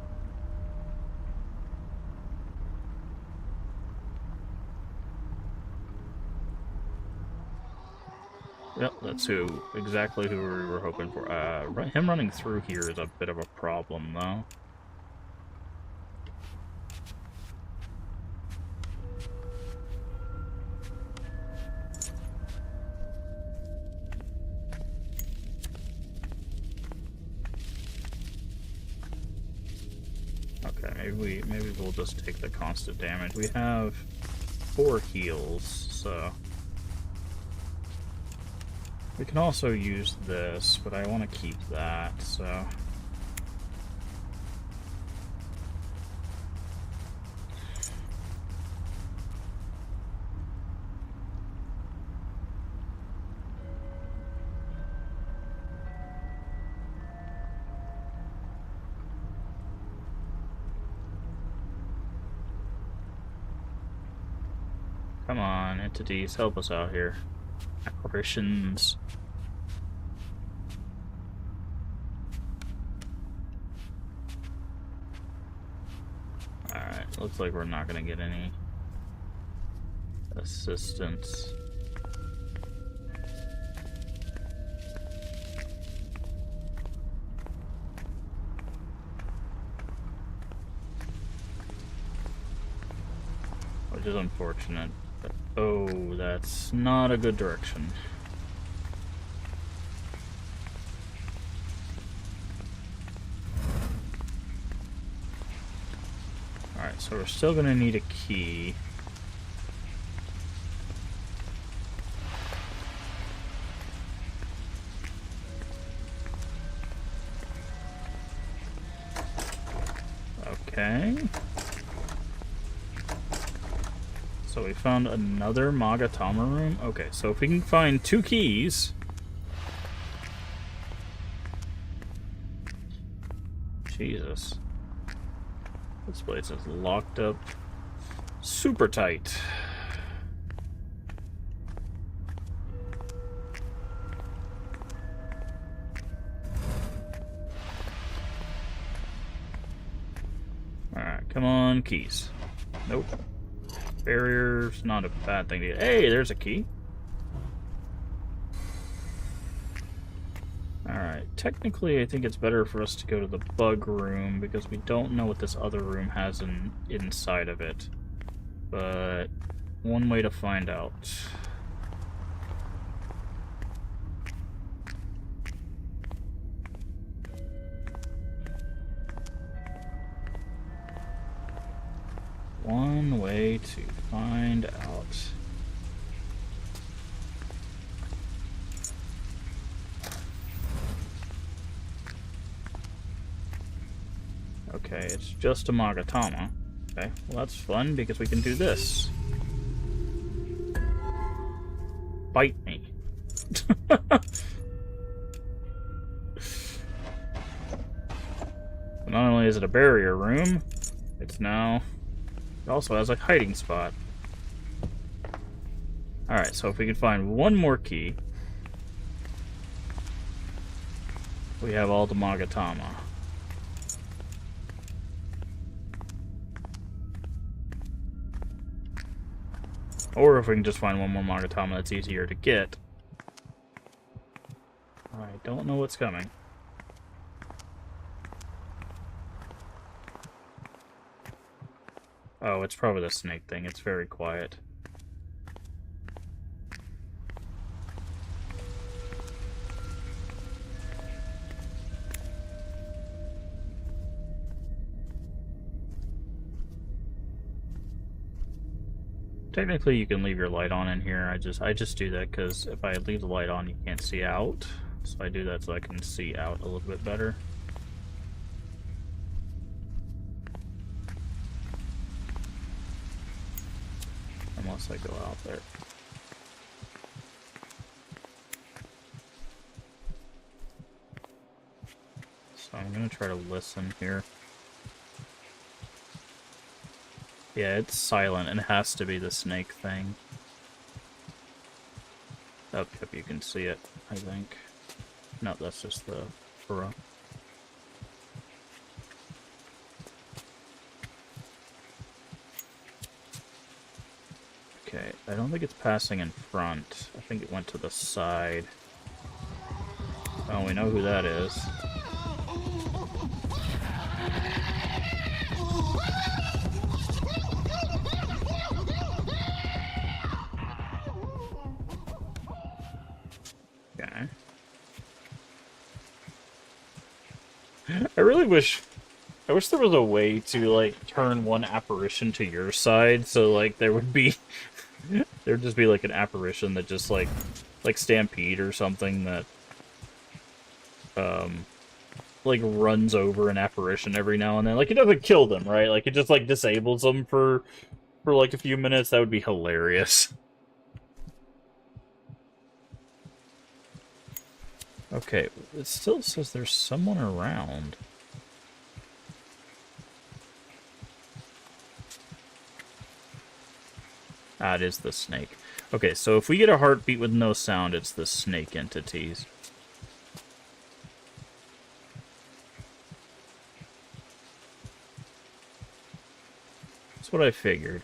Yep, that's exactly who we were hoping for. Him running through here is a bit of a problem, though. Okay, maybe we'll just take the constant damage. We have 4 heals, so we can also use this, but I want to keep that, so come on, entities, help us out here. Apparitions. Alright, looks like we're not gonna get any assistance. Which is unfortunate. But, oh, that's not a good direction. Alright, so we're still gonna need a key. Okay. So we found another Magatama room. Okay, so if we can find 2 keys... Jesus. This place is locked up super tight. Alright, come on, keys. Nope. Barrier's not a bad thing to get. Hey, there's a key. Alright, technically I think it's better for us to go to the bug room because we don't know what this other room has inside of it. But one way to find out. One way to find out. Okay, it's just a Magatama. Okay, well that's fun because we can do this. Bite me. Not only is it a barrier room, it's now... It also has a hiding spot. Alright, so if we can find one more key, we have all the Magatama. Or if we can just find one more Magatama that's easier to get. I don't know what's coming. Oh, it's probably the snake thing. It's very quiet. Technically, you can leave your light on in here. I just do that because if I leave the light on, you can't see out. So I do that so I can see out a little bit better. Unless I go out there. So I'm gonna try to listen here. Yeah, it's silent and it has to be the snake thing. Oh, yep, you can see it, I think. No, that's just the furrow. Okay, I don't think it's passing in front. I think it went to the side. Oh, we know who that is. Okay. I wish there was a way to, like, turn one apparition to your side, so, like, there'd just be, like, an apparition that just, like Stampede or something that, like, runs over an apparition every now and then. Like, it doesn't kill them, right? Like, it just, like, disables them for like, a few minutes. That would be hilarious. Okay, it still says there's someone around. Ah, it is the snake. Okay, so if we get a heartbeat with no sound, it's the snake entities. That's what I figured.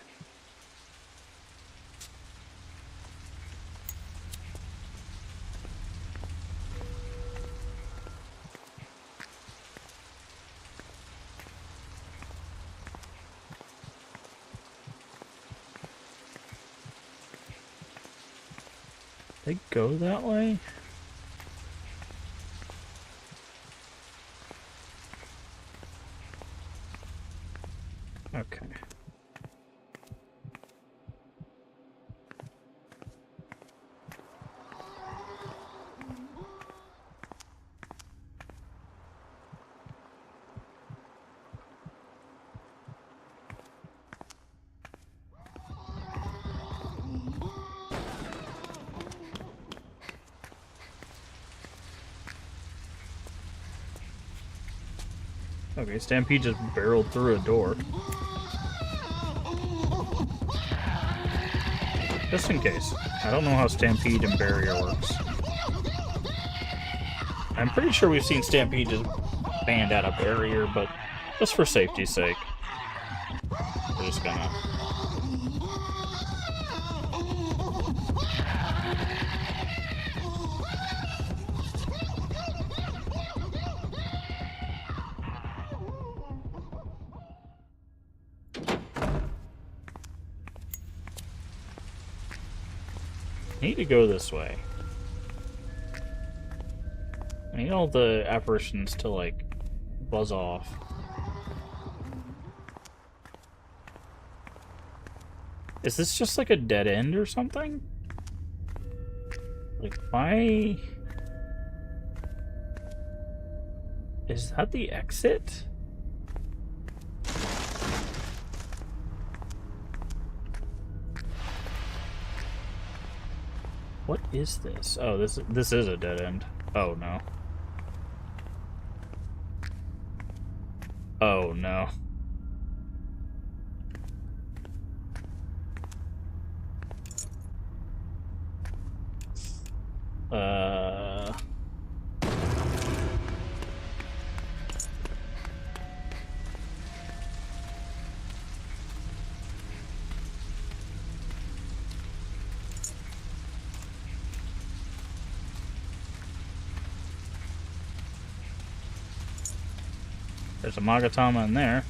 They go that way? Okay. Okay, Stampede just barreled through a door. Just in case. I don't know how Stampede and Barrier works. I'm pretty sure we've seen Stampede just band out a Barrier, but just for safety's sake, we're just gonna... need to go this way. I need all the apparitions to, like, buzz off. Is this just like a dead end or something? Like, why... Is that the exit? What is this? Oh, this is a dead end. Oh, no. Oh, no. There's a Magatama in there.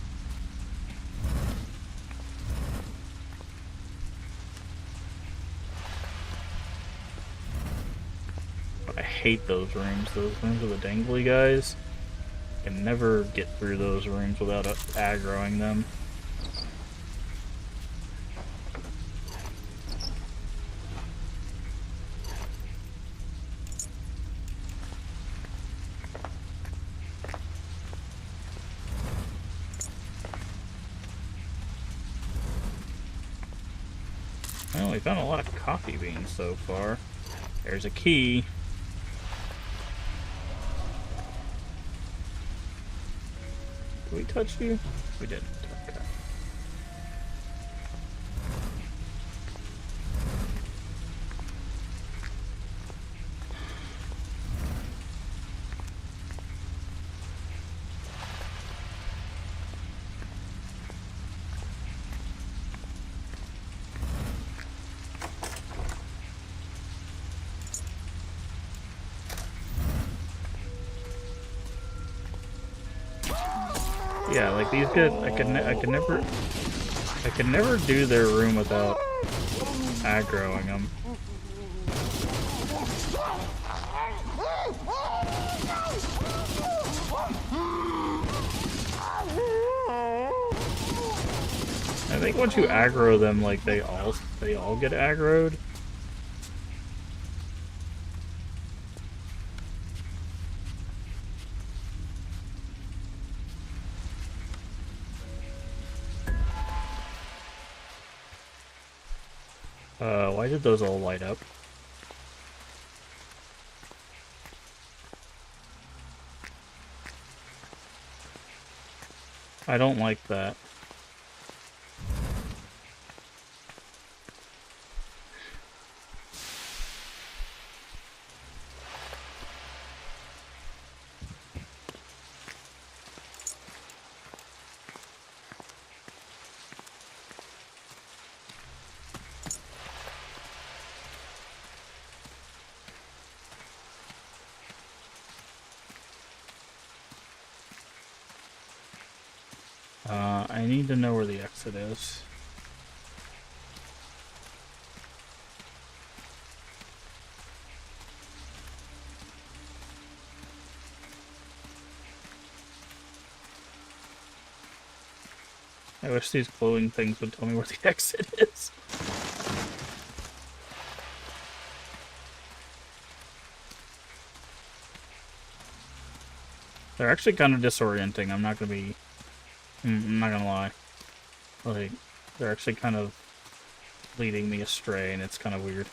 But I hate those rooms. Those rooms with the dangly guys. I can never get through those rooms without aggroing them. Well, we found a lot of coffee beans so far. There's a key. Did we touch you? We didn't. Okay. Yeah, like these get I could never do their room without aggroing them. I think once you aggro them, like they all get aggroed. Why did those all light up? I don't like that. I need to know where the exit is. I wish these glowing things would tell me where the exit is. They're actually kind of disorienting. I'm not gonna lie. Like, they're actually kind of leading me astray, and it's kind of weird.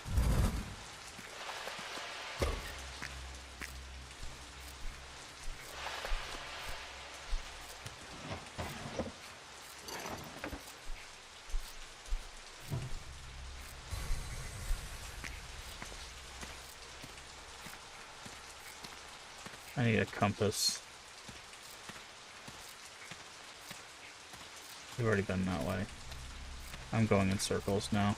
I need a compass. We've already been that way. I'm going in circles now.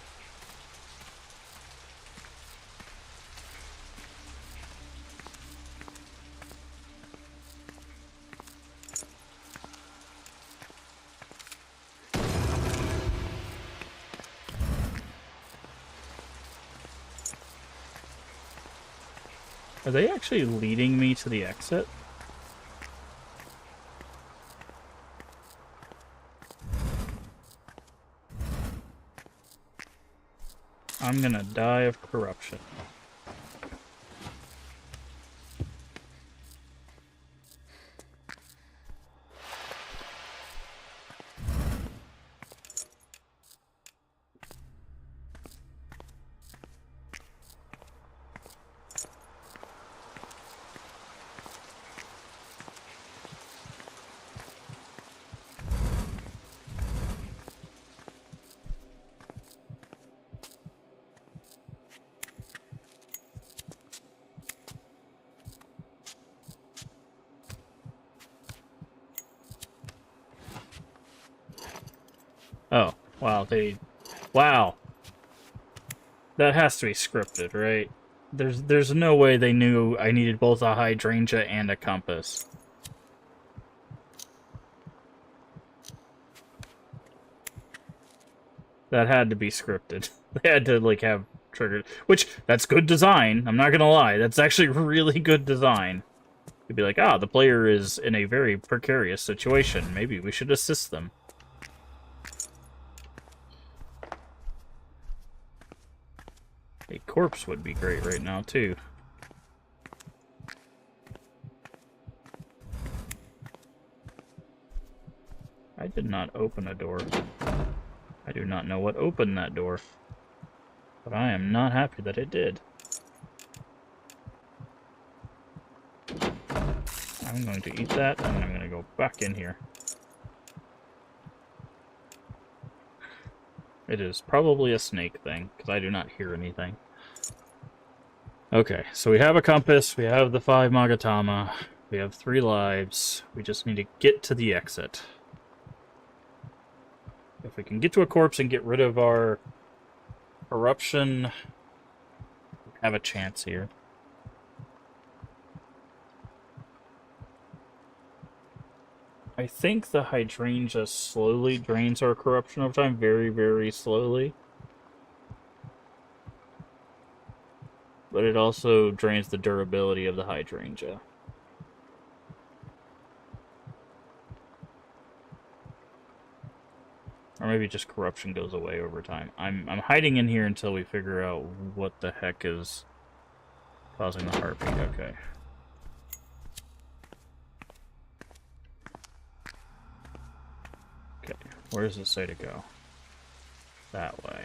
Are they actually leading me to the exit? I'm gonna die of corruption. Oh, wow, wow. That has to be scripted, right? There's no way they knew I needed both a hydrangea and a compass. That had to be scripted. They had to, like, have triggered... Which, that's good design, I'm not gonna lie. That's actually really good design. You'd be like, ah, the player is in a very precarious situation. Maybe we should assist them. A corpse would be great right now, too. I did not open a door. I do not know what opened that door. But I am not happy that it did. I'm going to eat that, and I'm going to go back in here. It is probably a snake thing, because I do not hear anything. Okay, so we have a compass, we have the 5 Magatama, we have 3 lives, we just need to get to the exit. If we can get to a corpse and get rid of our corruption, we have a chance here. I I think the hydrangea slowly drains our corruption over time, very, very slowly. But it also drains the durability of the hydrangea. Or maybe just corruption goes away over time. I'm hiding in here until we figure out what the heck is causing the heartbeat. Okay. Okay, where does it say to go? That way.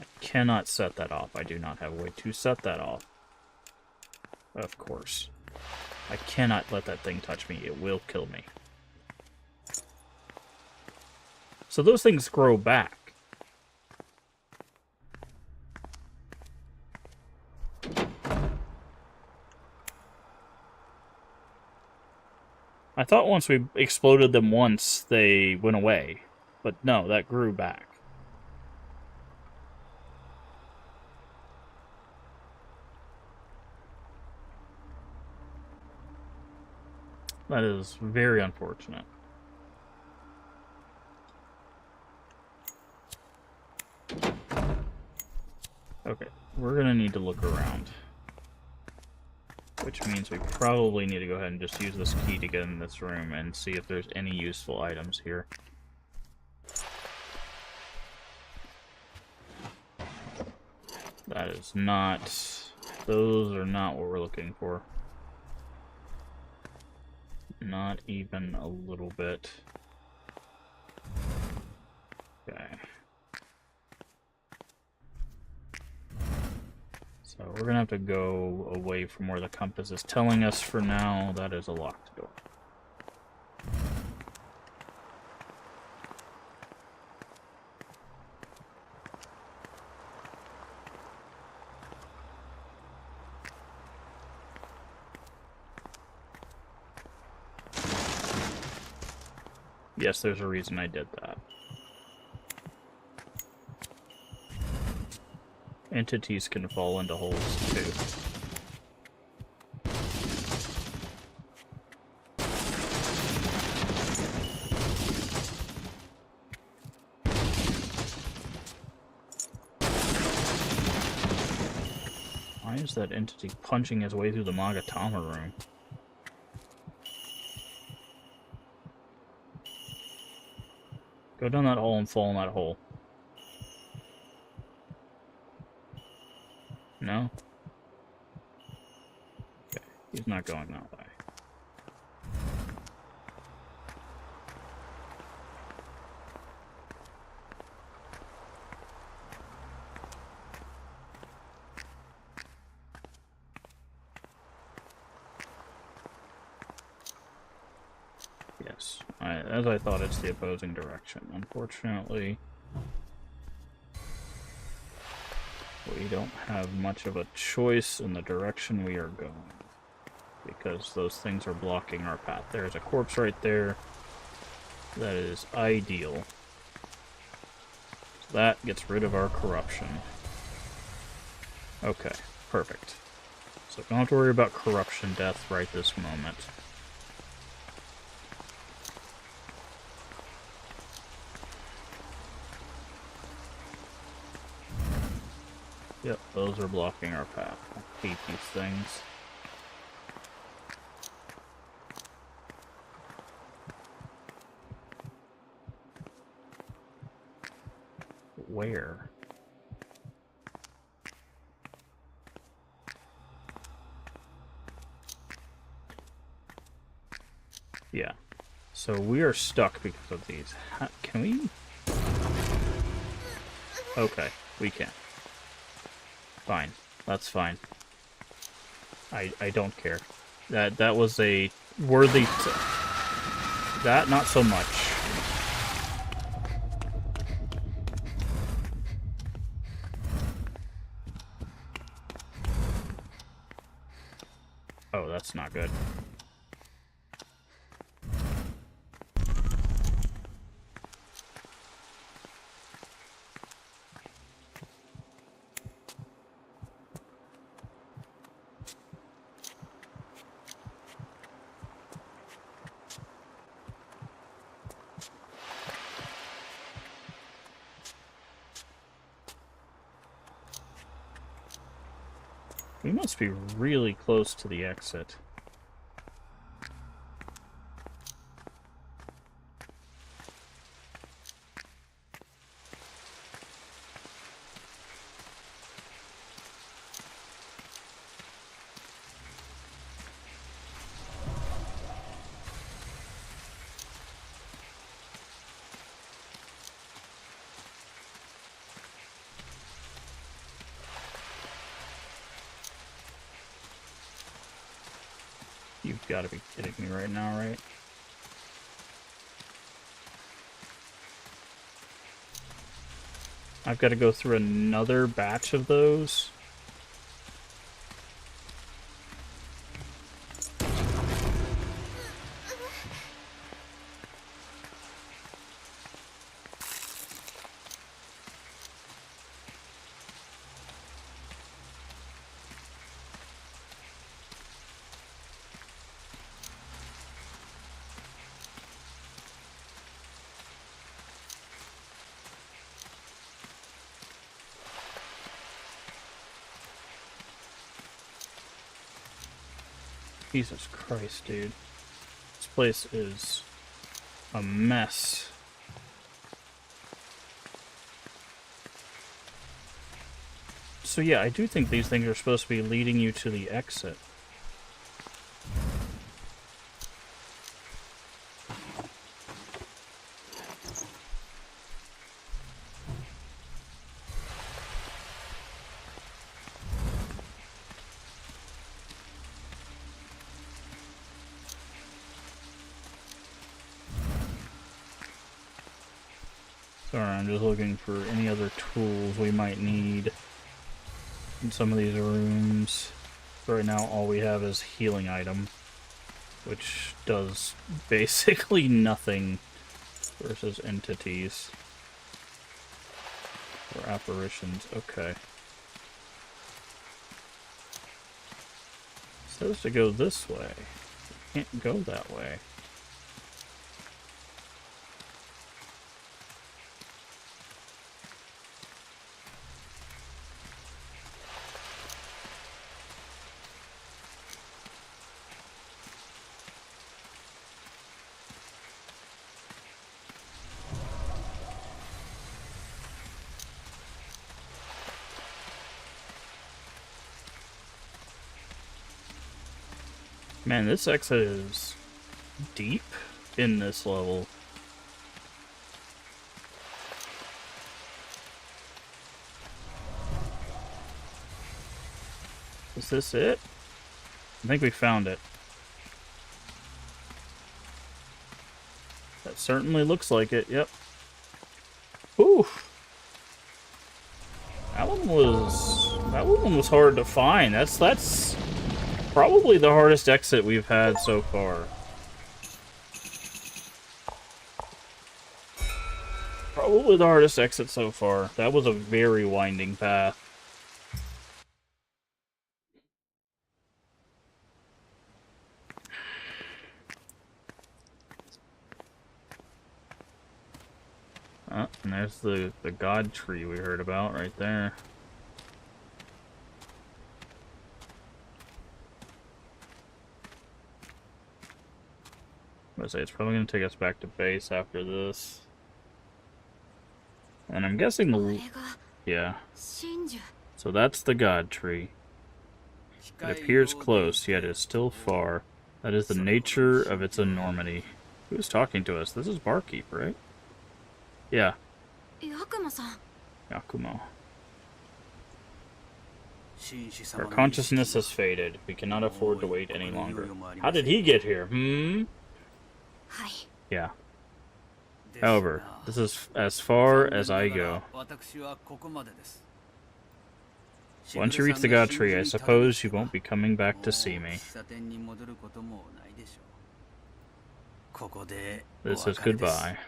I cannot set that off. I do not have a way to set that off. Of course. I cannot let that thing touch me. It will kill me. So those things grow back. I thought once we exploded them once, they went away. But no, that grew back. That is very unfortunate. Okay, we're gonna need to look around. Which means we probably need to go ahead and just use this key to get in this room and see if there's any useful items here. That is not... Those are not what we're looking for. Not even a little bit. Okay. So we're gonna have to go away from where the compass is telling us for now. That is a locked door. Yes, there's a reason I did that. Entities can fall into holes, too. Why is that entity punching his way through the Magatama room? Go down that hole and fall in that hole. No? Okay, he's not going that way. Yes, as I thought, it's the opposing direction. Unfortunately, we don't have much of a choice in the direction we are going, because those things are blocking our path. There's a corpse right there. That is ideal. So that gets rid of our corruption. Okay, perfect. So don't have to worry about corruption death right this moment. Yep, those are blocking our path. I hate these things. Where? Yeah. So we are stuck because of these. Can we? Okay, we can. Fine. That's fine. I don't care. That was a worthy... That, not so much. Oh, that's not good. We must be really close to the exit. You've got to be kidding me right now, right? I've got to go through another batch of those. Jesus Christ, dude. This place is a mess. So yeah, I do think these things are supposed to be leading you to the exit. Sorry, I'm just looking for any other tools we might need in some of these rooms. Right now, all we have is healing item, which does basically nothing versus entities or apparitions. Okay. It says to go this way. We can't go that way. Man, this exit is deep in this level. Is this it? I think we found it. That certainly looks like it, yep. Ooh. That one was hard to find. That's probably the hardest exit we've had so far. Probably the hardest exit so far. That was a very winding path. And there's the god tree we heard about right there. I'm gonna say it's probably gonna take us back to base after this. And I'm guessing the... yeah. So that's the god tree. It appears close, yet is still far. That is the nature of its enormity. Who's talking to us? This is Barkeep, right? Yeah. Yakumo. Our consciousness has faded. We cannot afford to wait any longer. How did he get here? Yeah. However, this is as far as I go. Once you reach the god tree, I suppose you won't be coming back to see me. This is goodbye.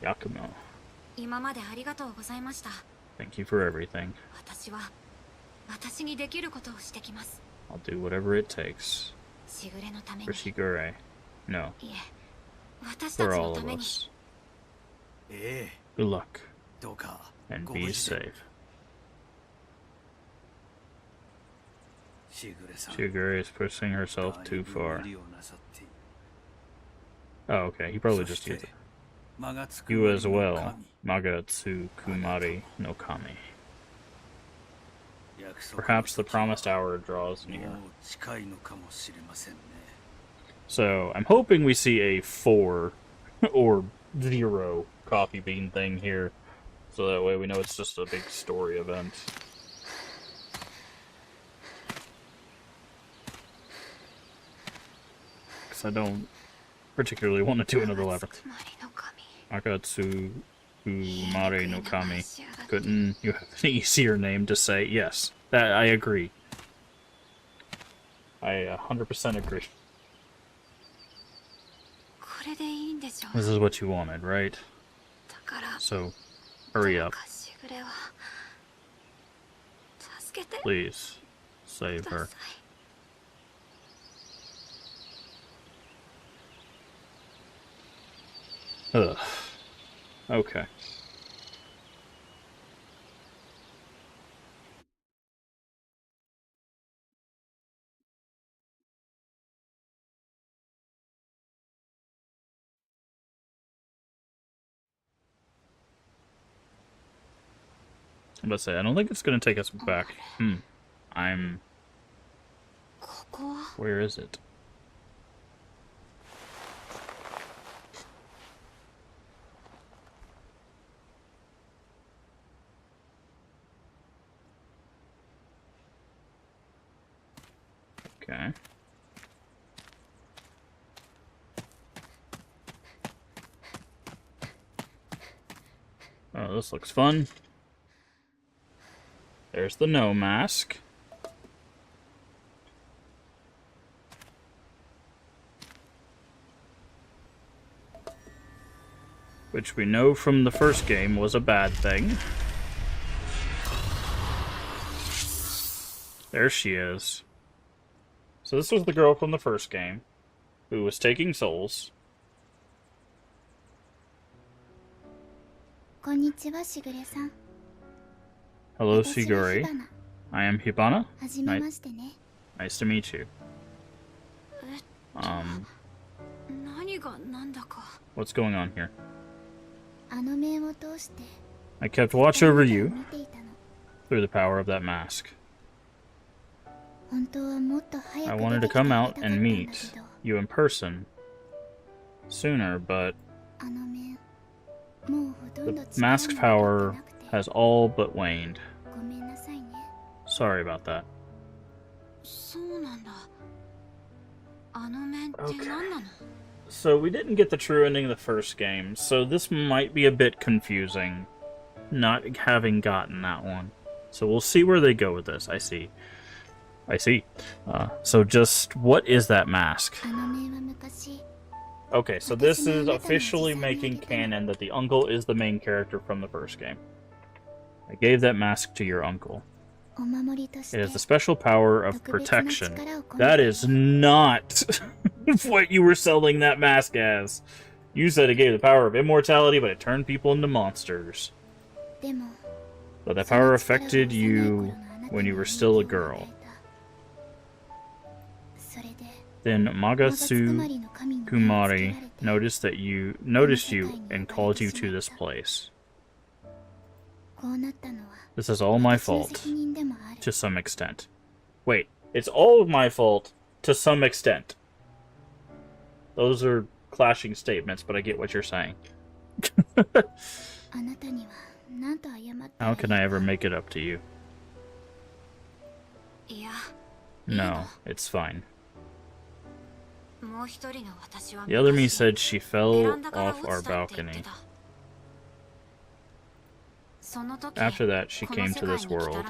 Yakumo. Thank you for everything. I'll do whatever it takes. For Shigure. No. For all of us. Good luck. And be safe. Shigure is pushing herself too far. Oh, okay. He probably just used it. You as well, Magatsu Kumari no Kami. Perhaps the promised hour draws near. So, I'm hoping we see a 4 or 0 coffee bean thing here. So that way we know it's just a big story event. Because I don't particularly want to do another labyrinth. Magatsu Kumari no Kami. Couldn't you have an easier name to say? Yes, that I agree. I 100% agree. This is what you wanted, right? So, hurry up. Please, save her. Ugh. Okay. I'm about to say, I don't think it's going to take us back. Where is it? Okay. Oh, this looks fun. There's the no mask. Which we know from the first game was a bad thing. There she is. So this was the girl from the first game who was taking souls. Konnichiwa, Hello, Shigure. I am Hibana. Nice to meet you. What's going on here? I kept watch over you through the power of that mask. I wanted to come out and meet you in person sooner, but the mask's power has all but waned. Sorry about that. Okay. So we didn't get the true ending of the first game, so this might be a bit confusing, not having gotten that one. So we'll see where they go with this. I see. So just, what is that mask? Okay, so this is officially making canon that the uncle is the main character from the first game. I gave that mask to your uncle. It has the special power of protection. That is not what you were selling that mask as. You said it gave the power of immortality, but it turned people into monsters. But that power affected you when you were still a girl. Then Magatsu Kumari noticed you and called you to this place. This is all my fault, to some extent. Wait, it's all of my fault, to some extent. Those are clashing statements, but I get what you're saying. How can I ever make it up to you? No, it's fine. The other me said she fell off our balcony. After that, she came to this world.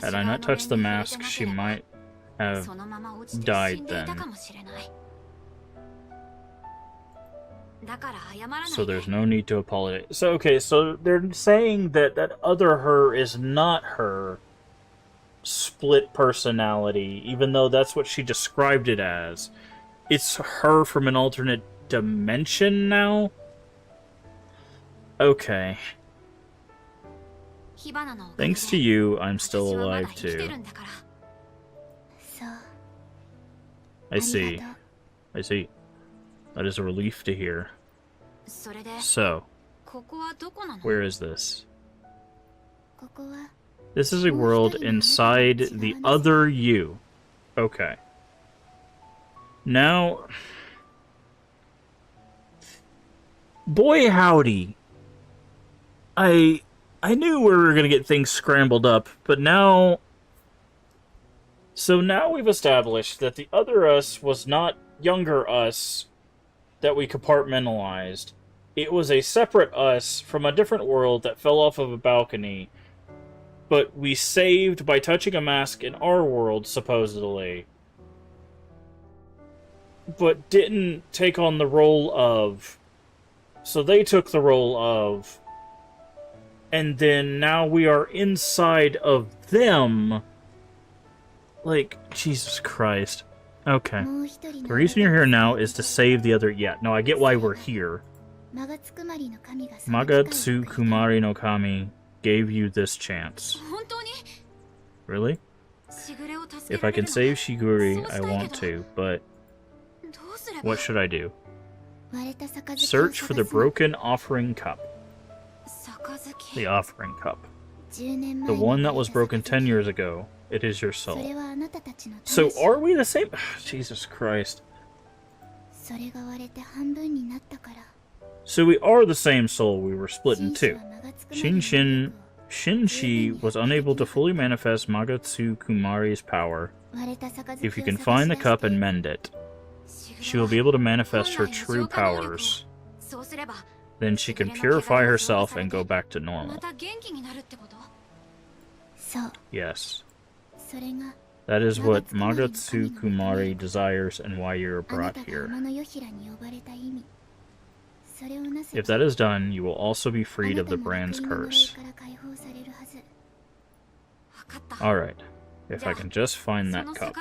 Had I not touched the mask, she might have died then. So there's no need to apologize. So, okay, so they're saying that that other her is not her split personality, even though that's what she described it as. It's her from an alternate dimension now? Okay. Thanks to you, I'm still alive too. そう I see. ありがとう I see. That is a relief to hear. それで So, ここはどこなの where is this? ここは This is a world inside the other you. Okay. Now, boy howdy. I knew we were going to get things scrambled up, but now... So now we've established that the other us was not younger us that we compartmentalized. It was a separate us from a different world that fell off of a balcony, but we saved by touching a mask in our world, supposedly, but didn't take on the role of. So they took the role of, and then now we are inside of them. Like, Jesus Christ. Okay. The reason you're here now is to save the other... Yeah, no, I get why we're here. Magatsu Kumari no Kami gave you this chance. Really? If I can save Shiguri, I want to, but... What should I do? Search for the broken offering cup. The offering cup. The one that was broken 10 years ago. It is your soul. So are we the same? Jesus Christ. So we are the same soul, we were split in two. Shinshi was unable to fully manifest Magatsu Kumari's power. If you can find the cup and mend it, she will be able to manifest her true powers. Then she can purify herself and go back to normal. Yes. That is what Magatsu Kumari desires and why you are brought here. If that is done, you will also be freed of the brand's curse. Alright. If I can just find that cup.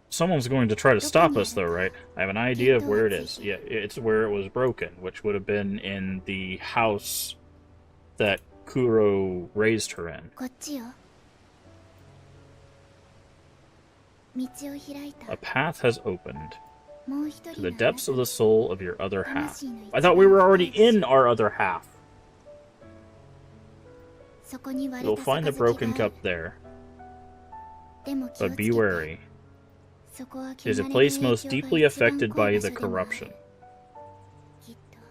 Someone's going to try to stop us though, right? I have an idea of where it is. Yeah, it's where it was broken, which would have been in the house that Kuro raised her in. A path has opened to the depths of the soul of your other half. I thought we were already in our other half. You'll find the broken cup there. But be wary. It is a place most deeply affected by the corruption.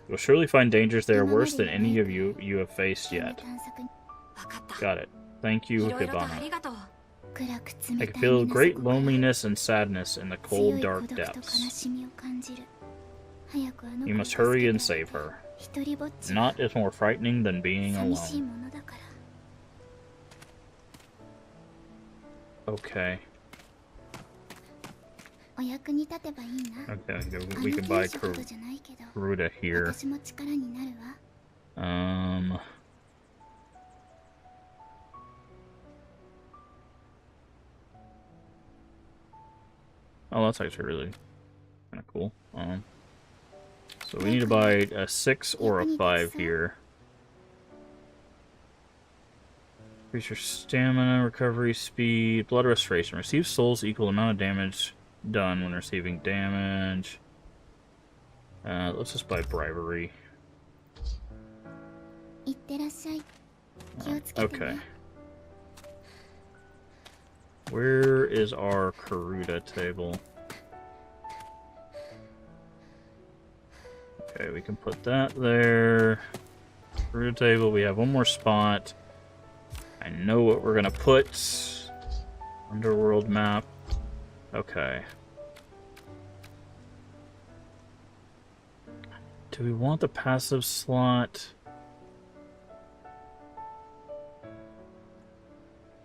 You'll surely find dangers there worse than any of you have faced yet. Got it. Thank you, Hibana. I can feel great loneliness and sadness in the cold, dark depths. You must hurry and save her. Naught is more frightening than being alone. Okay. Okay, we can buy Karuta here. Oh, that's actually really kind of cool. So we need to buy a 6 or a 5 here. Increase your stamina, recovery speed, blood restoration. Receive souls equal amount of damage done when receiving damage. Let's just buy bribery. Okay. Where is our Karuta table? Okay, we can put that there. Karuta table, we have one more spot. I know what we're gonna put. Underworld map. Okay. Do we want the passive slot?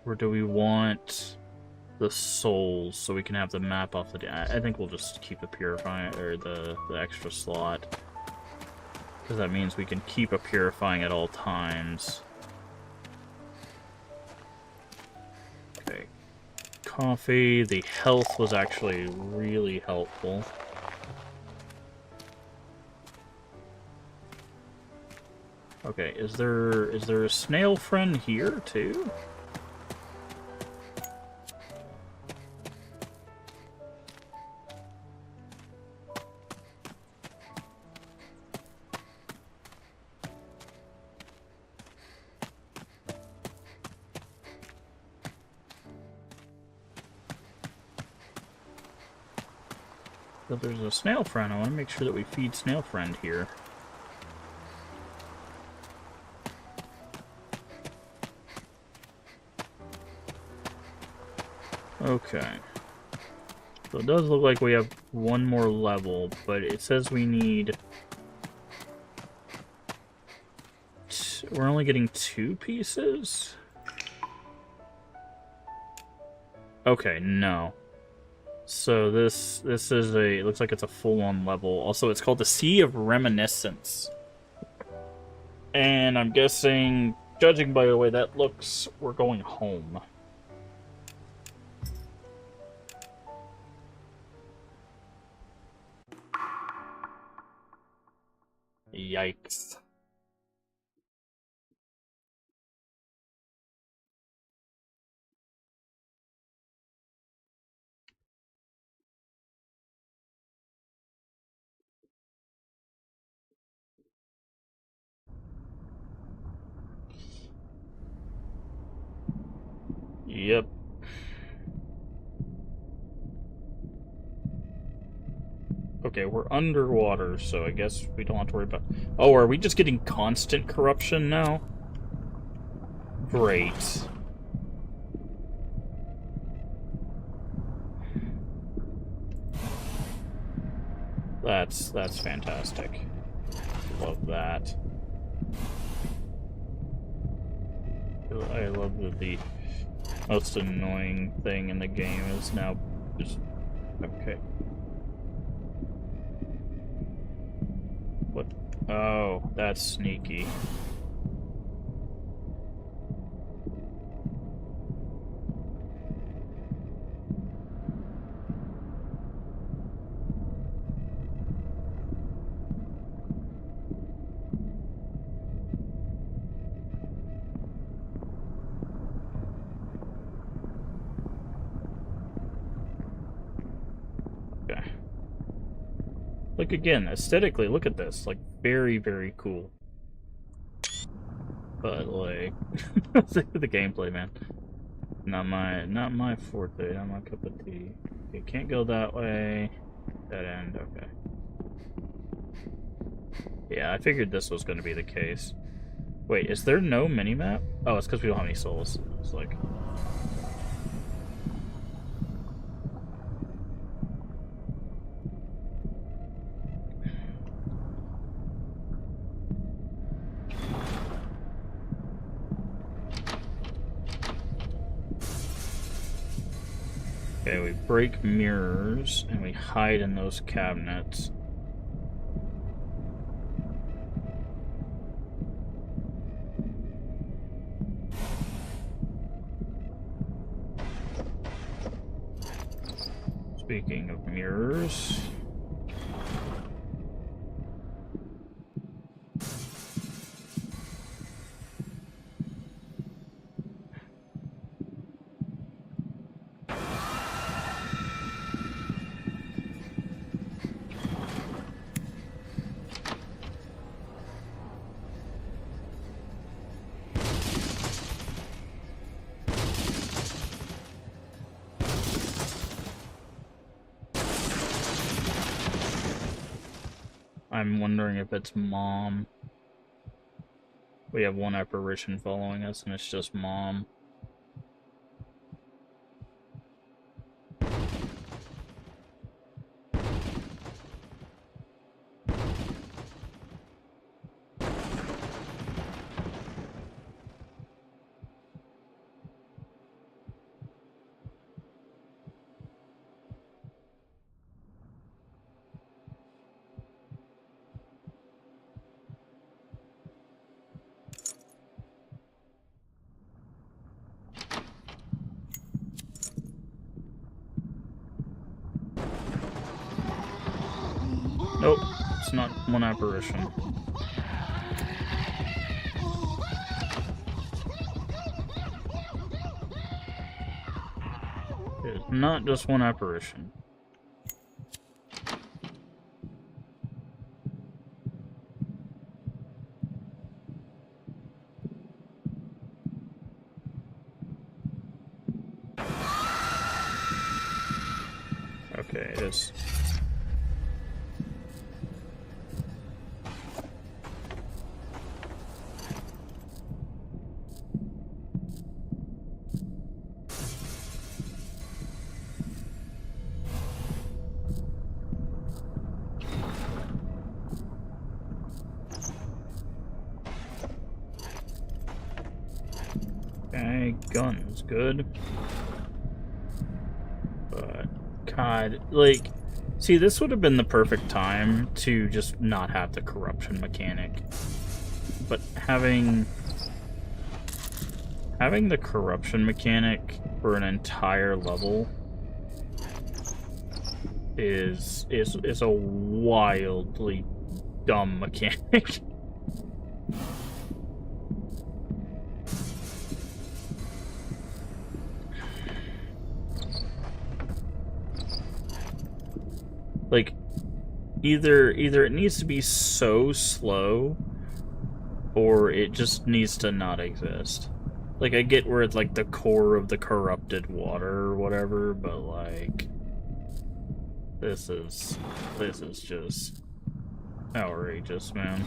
Or do we want the souls so we can have the map off the... I think we'll just keep the purifying, or the extra slot. Because that means we can keep a purifying at all times. Okay. Coffee. The health was actually really helpful. Okay, is there a snail friend here, too? But there's a snail friend. I want to make sure that we feed snail friend here. Okay. So it does look like we have one more level, but it says we need... We're only getting 2 pieces? Okay, no. So this is a... It looks like it's a full-on level. Also, it's called the Sea of Reminiscence. And I'm guessing, judging by the way that looks, we're going home. Yikes. Yep. Okay, we're underwater, so I guess we don't have to worry about... Oh, are we just getting constant corruption now? Great. That's fantastic. Love that. I love that the most annoying thing in the game is now just... Okay. What? Oh, that's sneaky. Like, again, aesthetically, look at this. Like, very, very cool. But, like... the gameplay, man. Not my forte, not my cup of tea. Okay, can't go that way. That end, okay. Yeah, I figured this was going to be the case. Wait, is there no minimap? Oh, it's because we don't have any souls. It's like... Okay, we break mirrors, and we hide in those cabinets. Speaking of mirrors... I'm wondering if it's Mom. We have one apparition following us, and it's just Mom. Nope, it's not one apparition. It is not just one apparition. Okay, it is. Okay, guns, good. But, God, like, see, this would have been the perfect time to just not have the corruption mechanic. But having the corruption mechanic for an entire level is a wildly dumb mechanic. Like, either it needs to be so slow, or it just needs to not exist. Like, I get where it's like the core of the corrupted water or whatever, but like, this is just outrageous, man.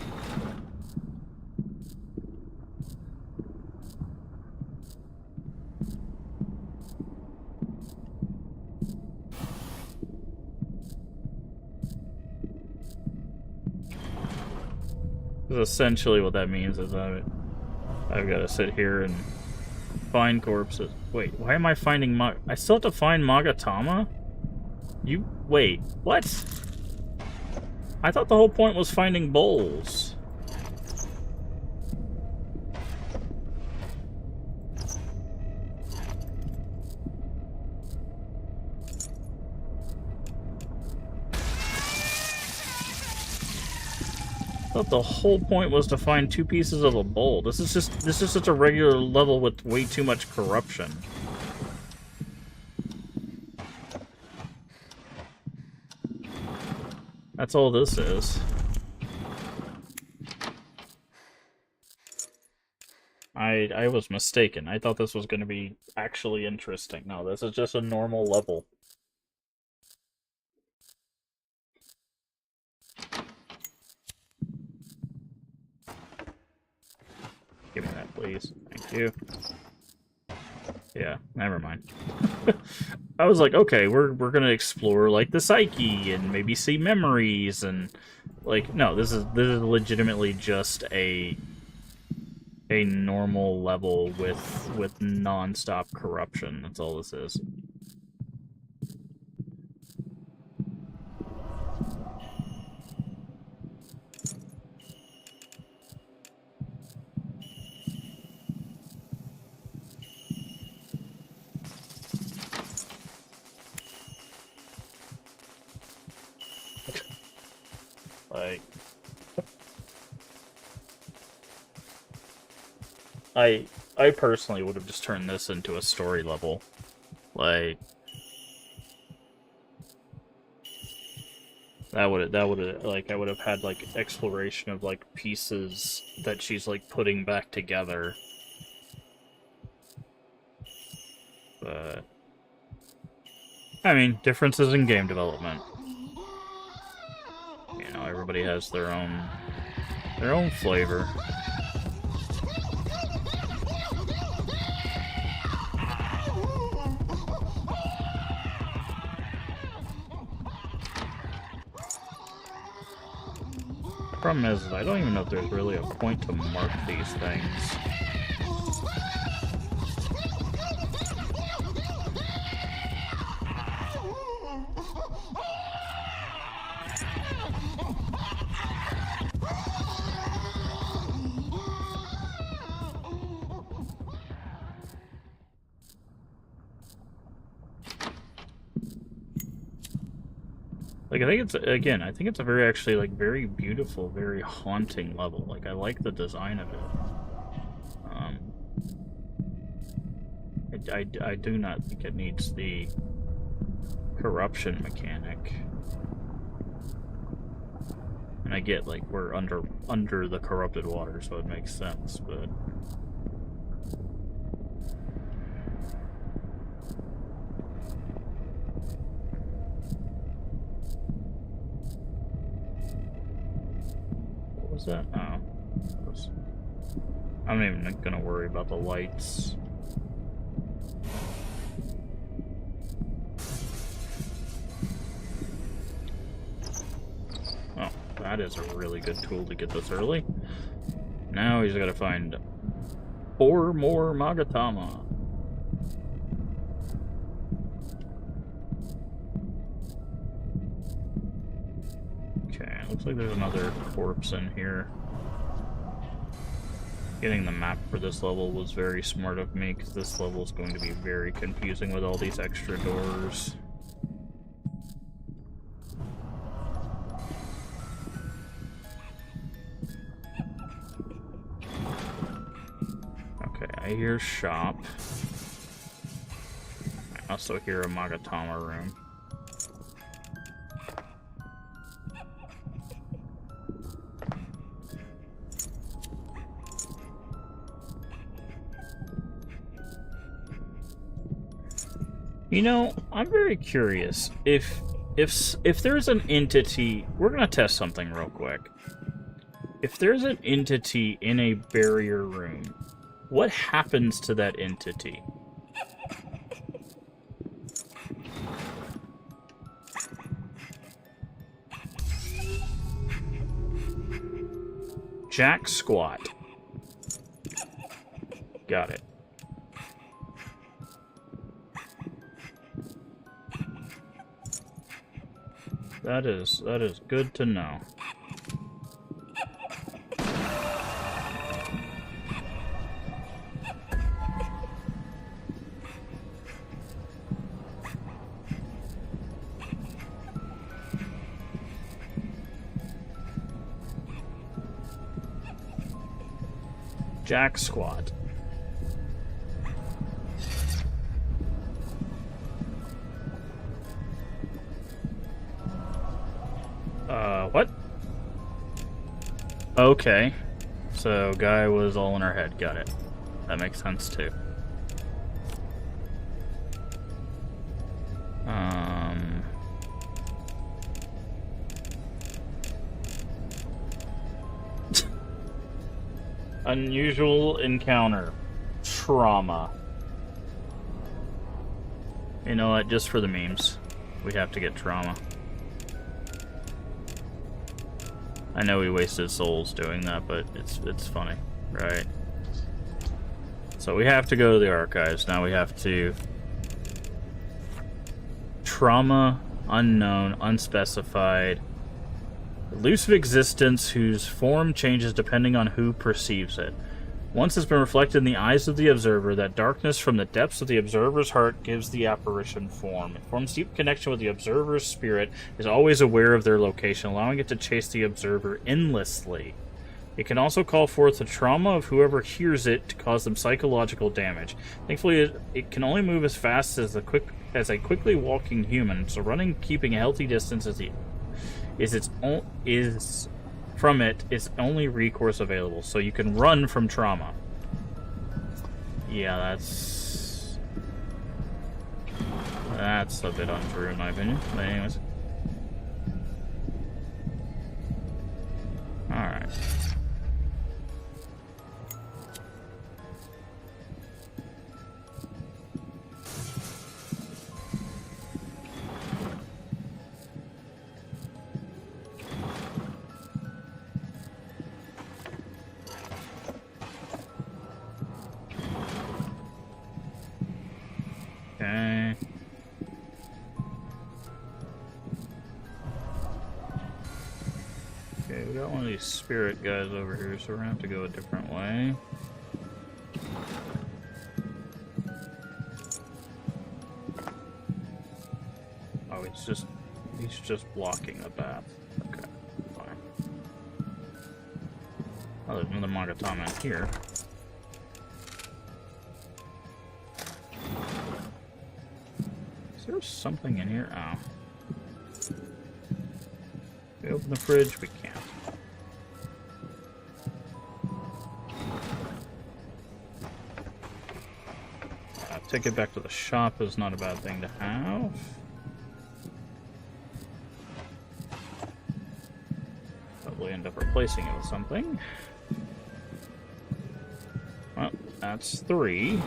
Essentially what that means is I've got to sit here and find corpses. Wait, why am I finding I still have to find Magatama? Wait, what? I thought the whole point was finding bowls. I thought the whole point was to find 2 pieces of a bowl. This is such a regular level with way too much corruption. That's all this is. I was mistaken. I thought this was going to be actually interesting. No, this is just a normal level. Give me that, please. Thank you. Yeah, never mind. I was like, okay, we're gonna explore like the psyche and maybe see memories and like no, this is legitimately just a normal level with non-stop corruption. That's all this is. Like, I personally would have just turned this into a story level. Like, that would have like I would have had like exploration of like pieces that she's like putting back together. But I mean, differences in game development. You know, everybody has their own flavor. The problem is I don't even know if there's really a point to mark these things. Like, I think it's a very, actually, like, very beautiful, very haunting level. Like, I like the design of it. I do not think it needs the corruption mechanic. And I get, like, we're under the corrupted water, so it makes sense, but... What was that? Oh. I'm not even gonna worry about the lights. Oh, that is a really good tool to get this early. Now he's gotta find 4 more Magatama. Okay, looks like there's another corpse in here. Getting the map for this level was very smart of me, because this level is going to be very confusing with all these extra doors. Okay, I hear shop. I also hear a Magatama room. You know, I'm very curious if there's an entity. We're gonna test something real quick. If there's an entity in a barrier room, what happens to that entity? Jack squat. Got it. That is good to know. Jack squat. What? Okay. So, guy was all in her head. Got it. That makes sense, too. Unusual encounter. Trauma. You know what? Just for the memes. We have to get trauma. I know we wasted souls doing that, but it's funny, right? So we have to go to the archives. Now we have to... Trauma, unknown, unspecified. Elusive existence whose form changes depending on who perceives it. Once it's been reflected in the eyes of the observer, that darkness from the depths of the observer's heart gives the apparition form. It forms deep connection with the observer's spirit, is always aware of their location, allowing it to chase the observer endlessly. It can also call forth the trauma of whoever hears it to cause them psychological damage. Thankfully, it can only move as fast as a quickly walking human, so running, keeping a healthy distance from it is only recourse available, so you can run from trauma. Yeah, that's a bit untrue in my opinion. But anyways. Alright. Okay. Okay, we got one of these spirit guys over here, so we're gonna have to go a different way. Oh, he's just blocking the path. Okay, fine. Oh, there's another Magatama in here. there something in here? Oh. We open the fridge, we can't. Take it back to the shop is not a bad thing to have. Probably end up replacing it with something. Well, that's 3.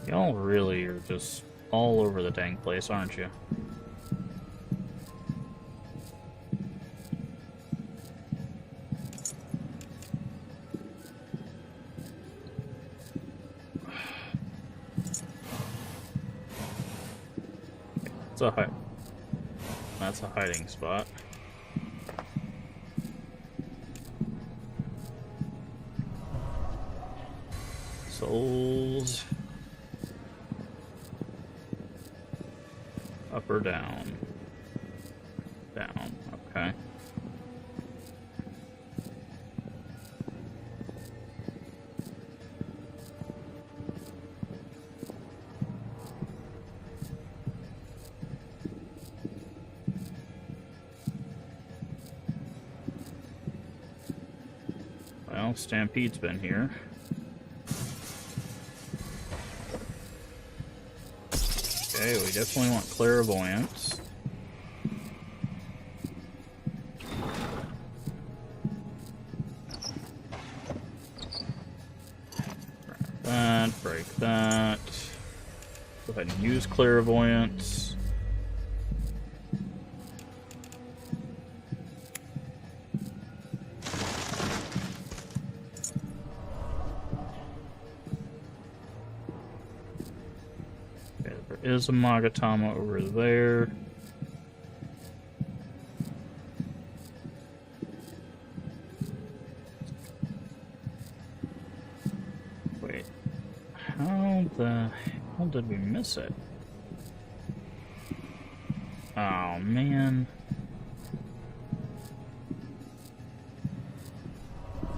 Y'all really are just all over the dang place, aren't you? That's a hiding spot. Souls. Up or down? Down, okay. Well, Stampede's been here. Okay, we definitely want clairvoyance. Break that. Go ahead and use clairvoyance. Okay, there is a Magatama over there. Wait. How the hell did we miss it? Oh, man.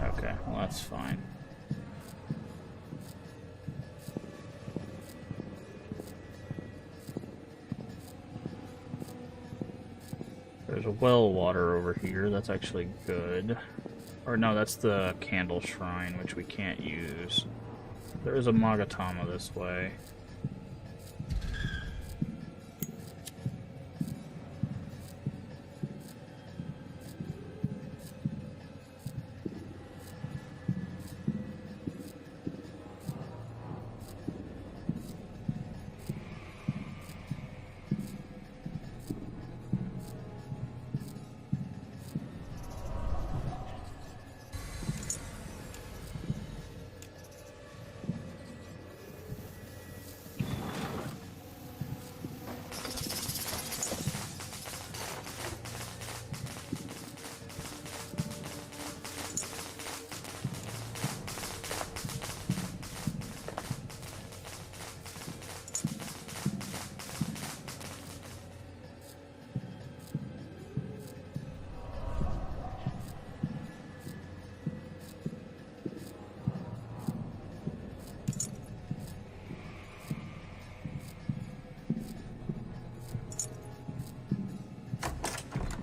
Okay, well, that's fine. There's a well water over here. That's actually good. Or no, that's the candle shrine, which we can't use. There is a Magatama this way.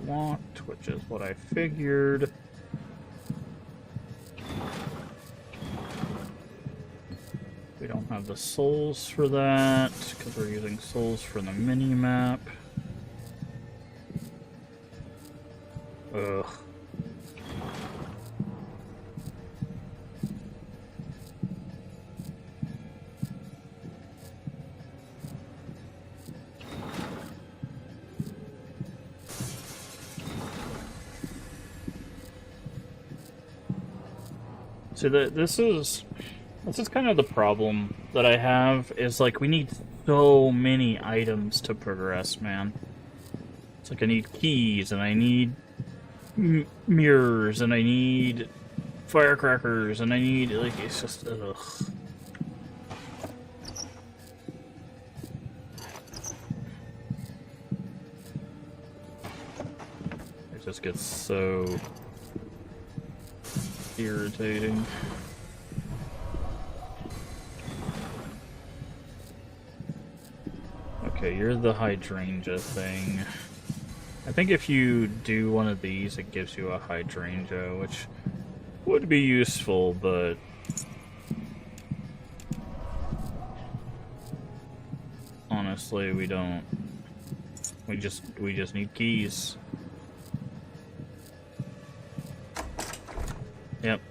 Locked, which is what I figured. We don't have the souls for that, because we're using souls for the mini-map. Ugh. See, this is kind of the problem that I have, is like we need so many items to progress, man. It's like I need keys, and I need mirrors, and I need firecrackers, and I need, like, it's just, ugh. It just gets so irritating. Okay, you're the hydrangea thing. I think if you do one of these, it gives you a hydrangea, which would be useful, but honestly, we don't. We just need keys. Yep.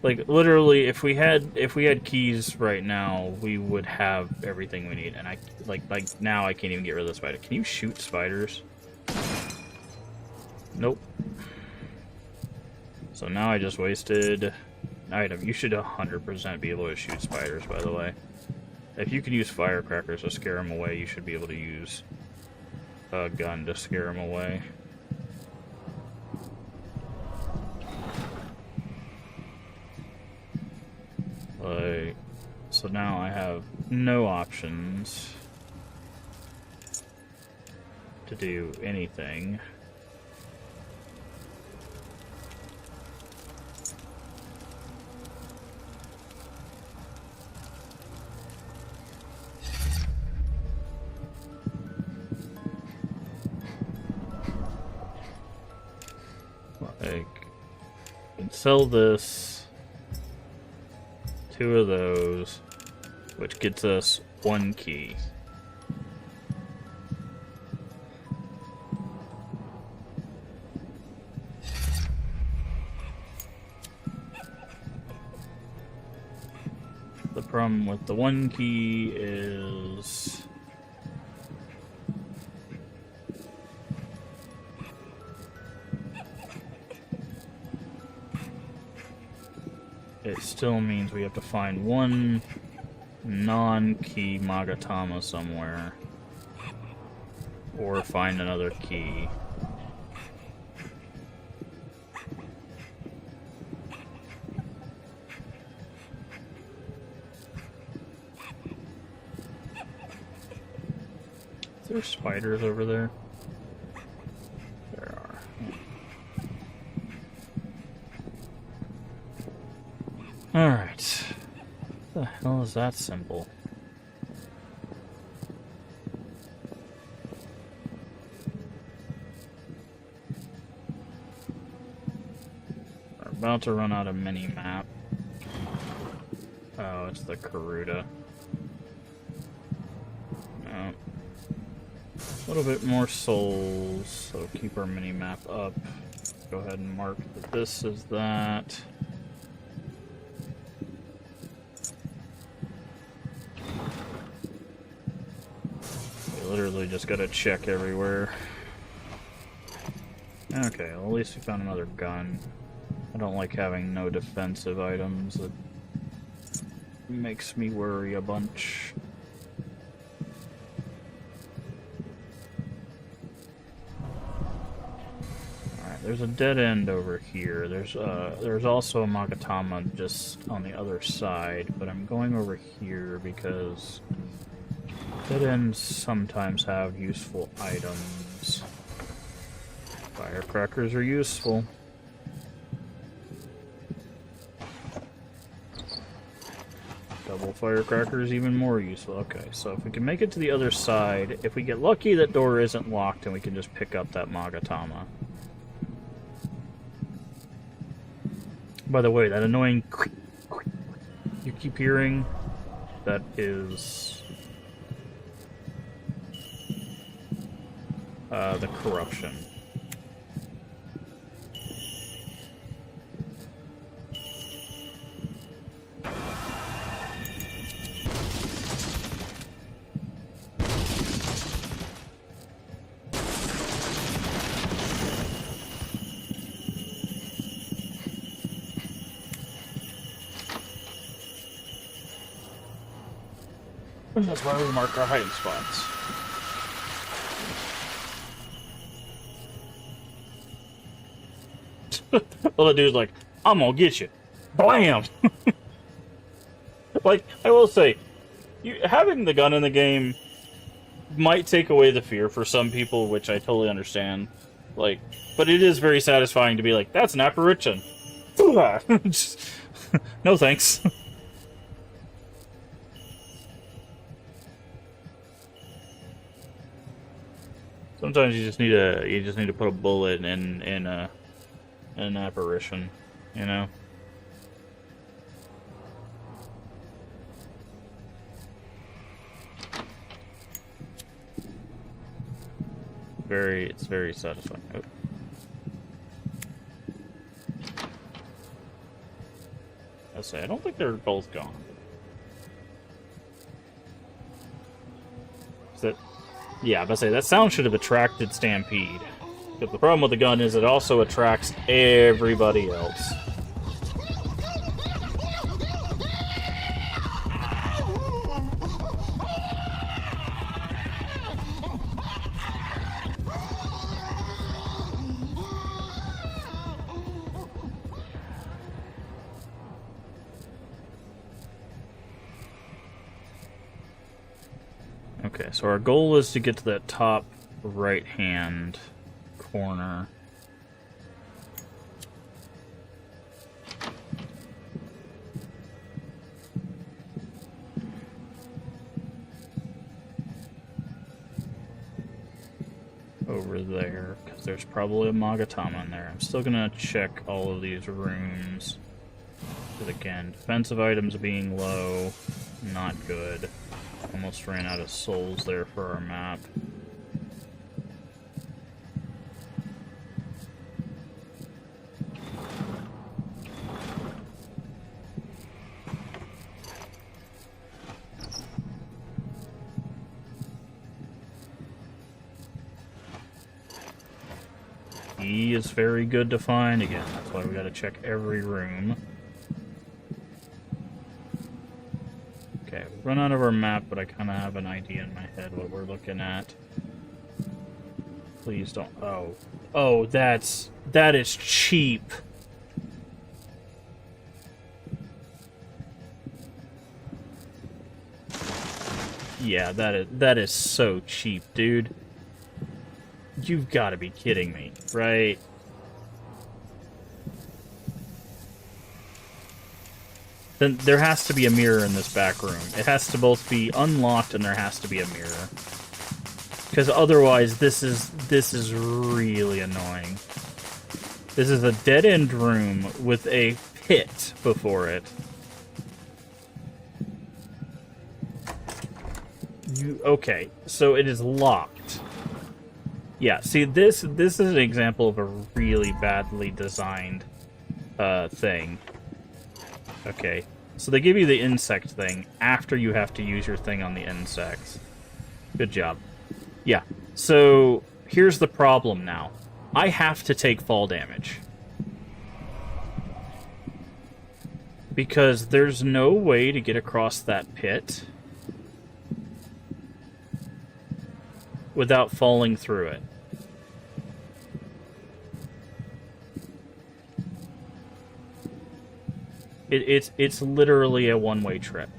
Like literally, if we had keys right now, we would have everything we need. And I like now I can't even get rid of the spider. Can you shoot spiders? Nope. So now I just wasted an item. You should 100% be able to shoot spiders, by the way. If you can use firecrackers to scare them away, you should be able to use a gun to scare them away. So now I have no options to do anything. Like, I can sell this, 2 of those, which gets us 1 key. The problem with the 1 key is it still means we have to find 1 non-key Magatama somewhere, or find another key. Is there spiders over there? There are. Alright. What the hell is that symbol? We're about to run out of mini-map. Oh, it's the Karuta. No. A little bit more souls, so keep our mini-map up. Go ahead and mark that this is that. Literally just gotta check everywhere. Okay, well, at least we found another gun. I don't like having no defensive items. It makes me worry a bunch. Alright, there's a dead end over here. There's also a Magatama just on the other side, but I'm going over here because dead ends sometimes have useful items. Firecrackers are useful. Double firecrackers even more useful. Okay, so if we can make it to the other side, if we get lucky that door isn't locked and we can just pick up that Magatama. By the way, that annoying you keep hearing, that is the corruption. And that's why we mark our hiding spots. Well, the dude's like, I'm gonna get you. Blam! Like, I will say, having the gun in the game might take away the fear for some people, which I totally understand. Like, but it is very satisfying to be like, that's an apparition. Just, no thanks. Sometimes you just need to put a bullet in an apparition, you know. It's very satisfying. Oh. I don't think they're both gone. Is that? Yeah, I was about to say that sound should have attracted Stampede. But the problem with the gun is it also attracts everybody else. Okay, so our goal is to get to that top right-hand corner. Over there, because there's probably a Magatama in there. I'm still gonna check all of these rooms. Because again, defensive items being low, not good. Almost ran out of souls there for our map. E is very good to find again. That's why we gotta check every room. Okay, we've run out of our map, but I kind of have an idea in my head what we're looking at. Please don't. Oh, that is cheap. Yeah, that is so cheap, dude. You've got to be kidding me, right? Then there has to be a mirror in this back room. It has to both be unlocked and there has to be a mirror. Because otherwise, this is really annoying. This is a dead-end room with a pit before it. Okay, so it is locked. Yeah, see, this is an example of a really badly designed thing. Okay, so they give you the insect thing after you have to use your thing on the insects. Good job. Yeah, so here's the problem now. I have to take fall damage. Because there's no way to get across that pit without falling through it. It's literally a one-way trip.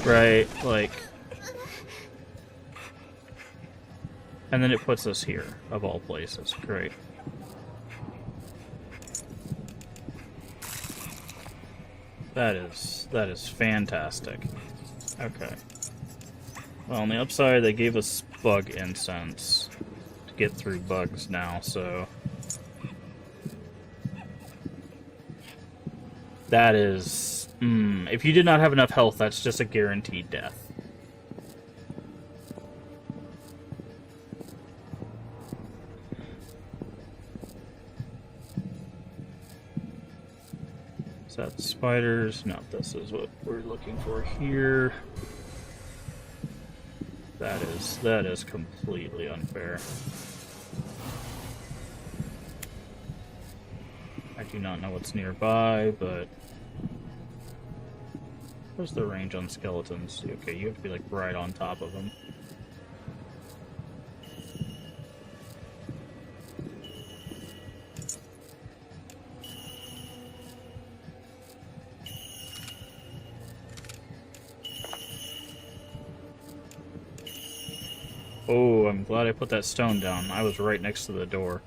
Right, like... And then it puts us here, of all places. Great. That is fantastic. Okay. Well, on the upside, they gave us bug incense to get through bugs now, so... That is... if you did not have enough health, that's just a guaranteed death. Is that spiders? No, this is what we're looking for here. That is completely unfair. I do not know what's nearby, but... What's the range on skeletons? Okay, you have to be, like, right on top of them. Oh, I'm glad I put that stone down. I was right next to the door.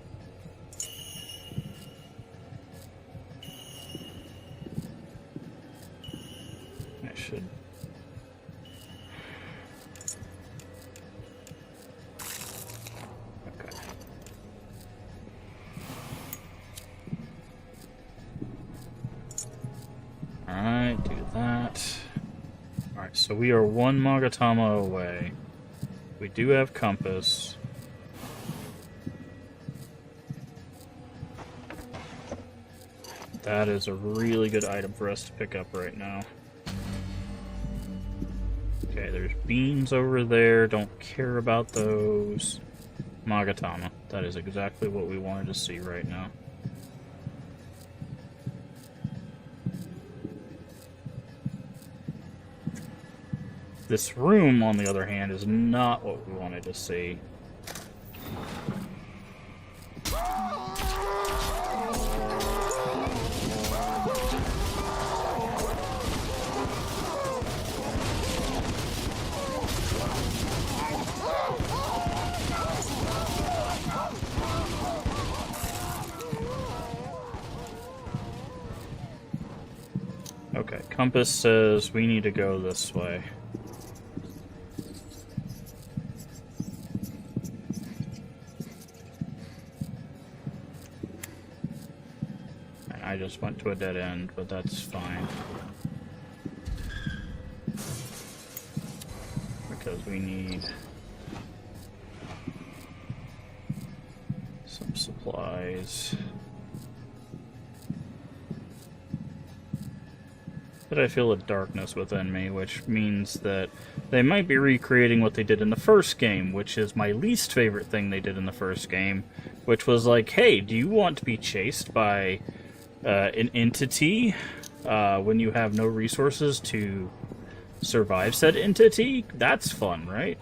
so we are one Magatama away. We do have compass. That is a really good item for us to pick up right now. Okay, there's beans over there. Don't care about those. Magatama. That is exactly what we wanted to see right now. This room, on the other hand, is not what we wanted to see. Okay, compass says we need to go this way. I just went to a dead end, but that's fine. Because we need some supplies. But I feel a darkness within me, which means that they might be recreating what they did in the first game, which is my least favorite thing they did in the first game, which was like, hey, do you want to be chased by an entity when you have no resources to survive said entity? That's fun, right?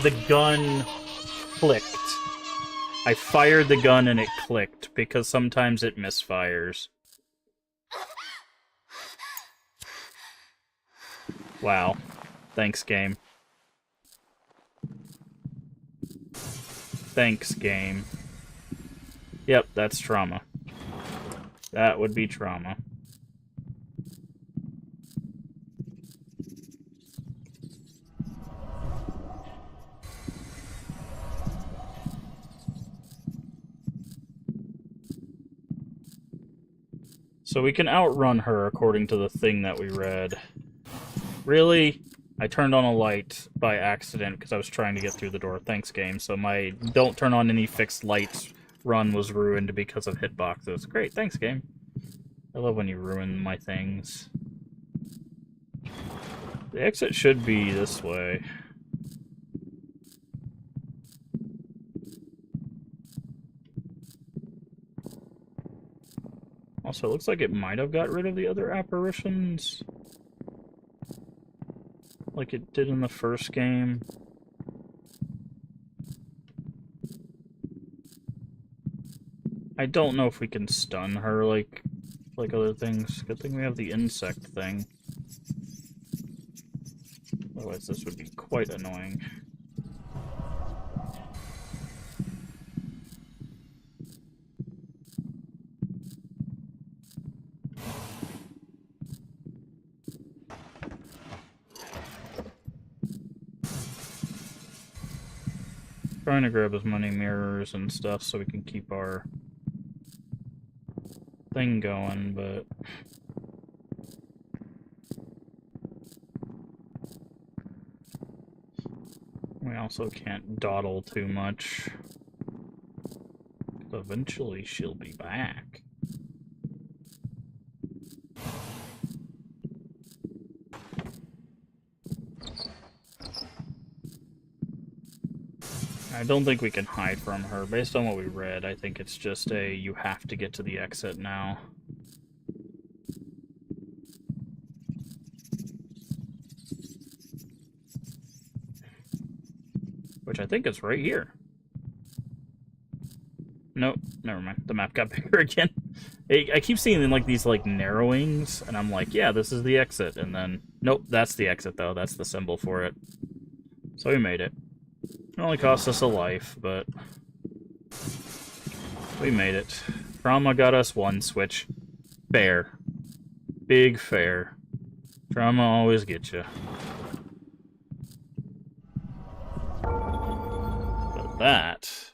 The gun clicked. I fired the gun and it clicked, because sometimes it misfires. Wow. Thanks, game. Thanks, game. Yep, that's trauma. That would be trauma. So we can outrun her, according to the thing that we read. Really? I turned on a light by accident because I was trying to get through the door. Thanks, game. So my don't turn on any fixed lights run was ruined because of hitboxes. Great, thanks, game. I love when you ruin my things. The exit should be this way. Also, it looks like it might have got rid of the other apparitions. Like it did in the first game. I don't know if we can stun her like other things. Good thing we have the insect thing. Otherwise this would be quite annoying. Trying to grab as many mirrors and stuff so we can keep our thing going, but we also can't dawdle too much. Eventually she'll be back. I don't think we can hide from her. Based on what we read, I think it's just a you have to get to the exit now. Which I think is right here. Nope, never mind. The map got bigger again. I keep seeing like these like narrowings, and I'm like, yeah, this is the exit. And then, nope, that's the exit though. That's the symbol for it. So we made it. It only cost us a life, but we made it. Trauma got us one switch. Fair. Big fair. Trauma always gets you. But that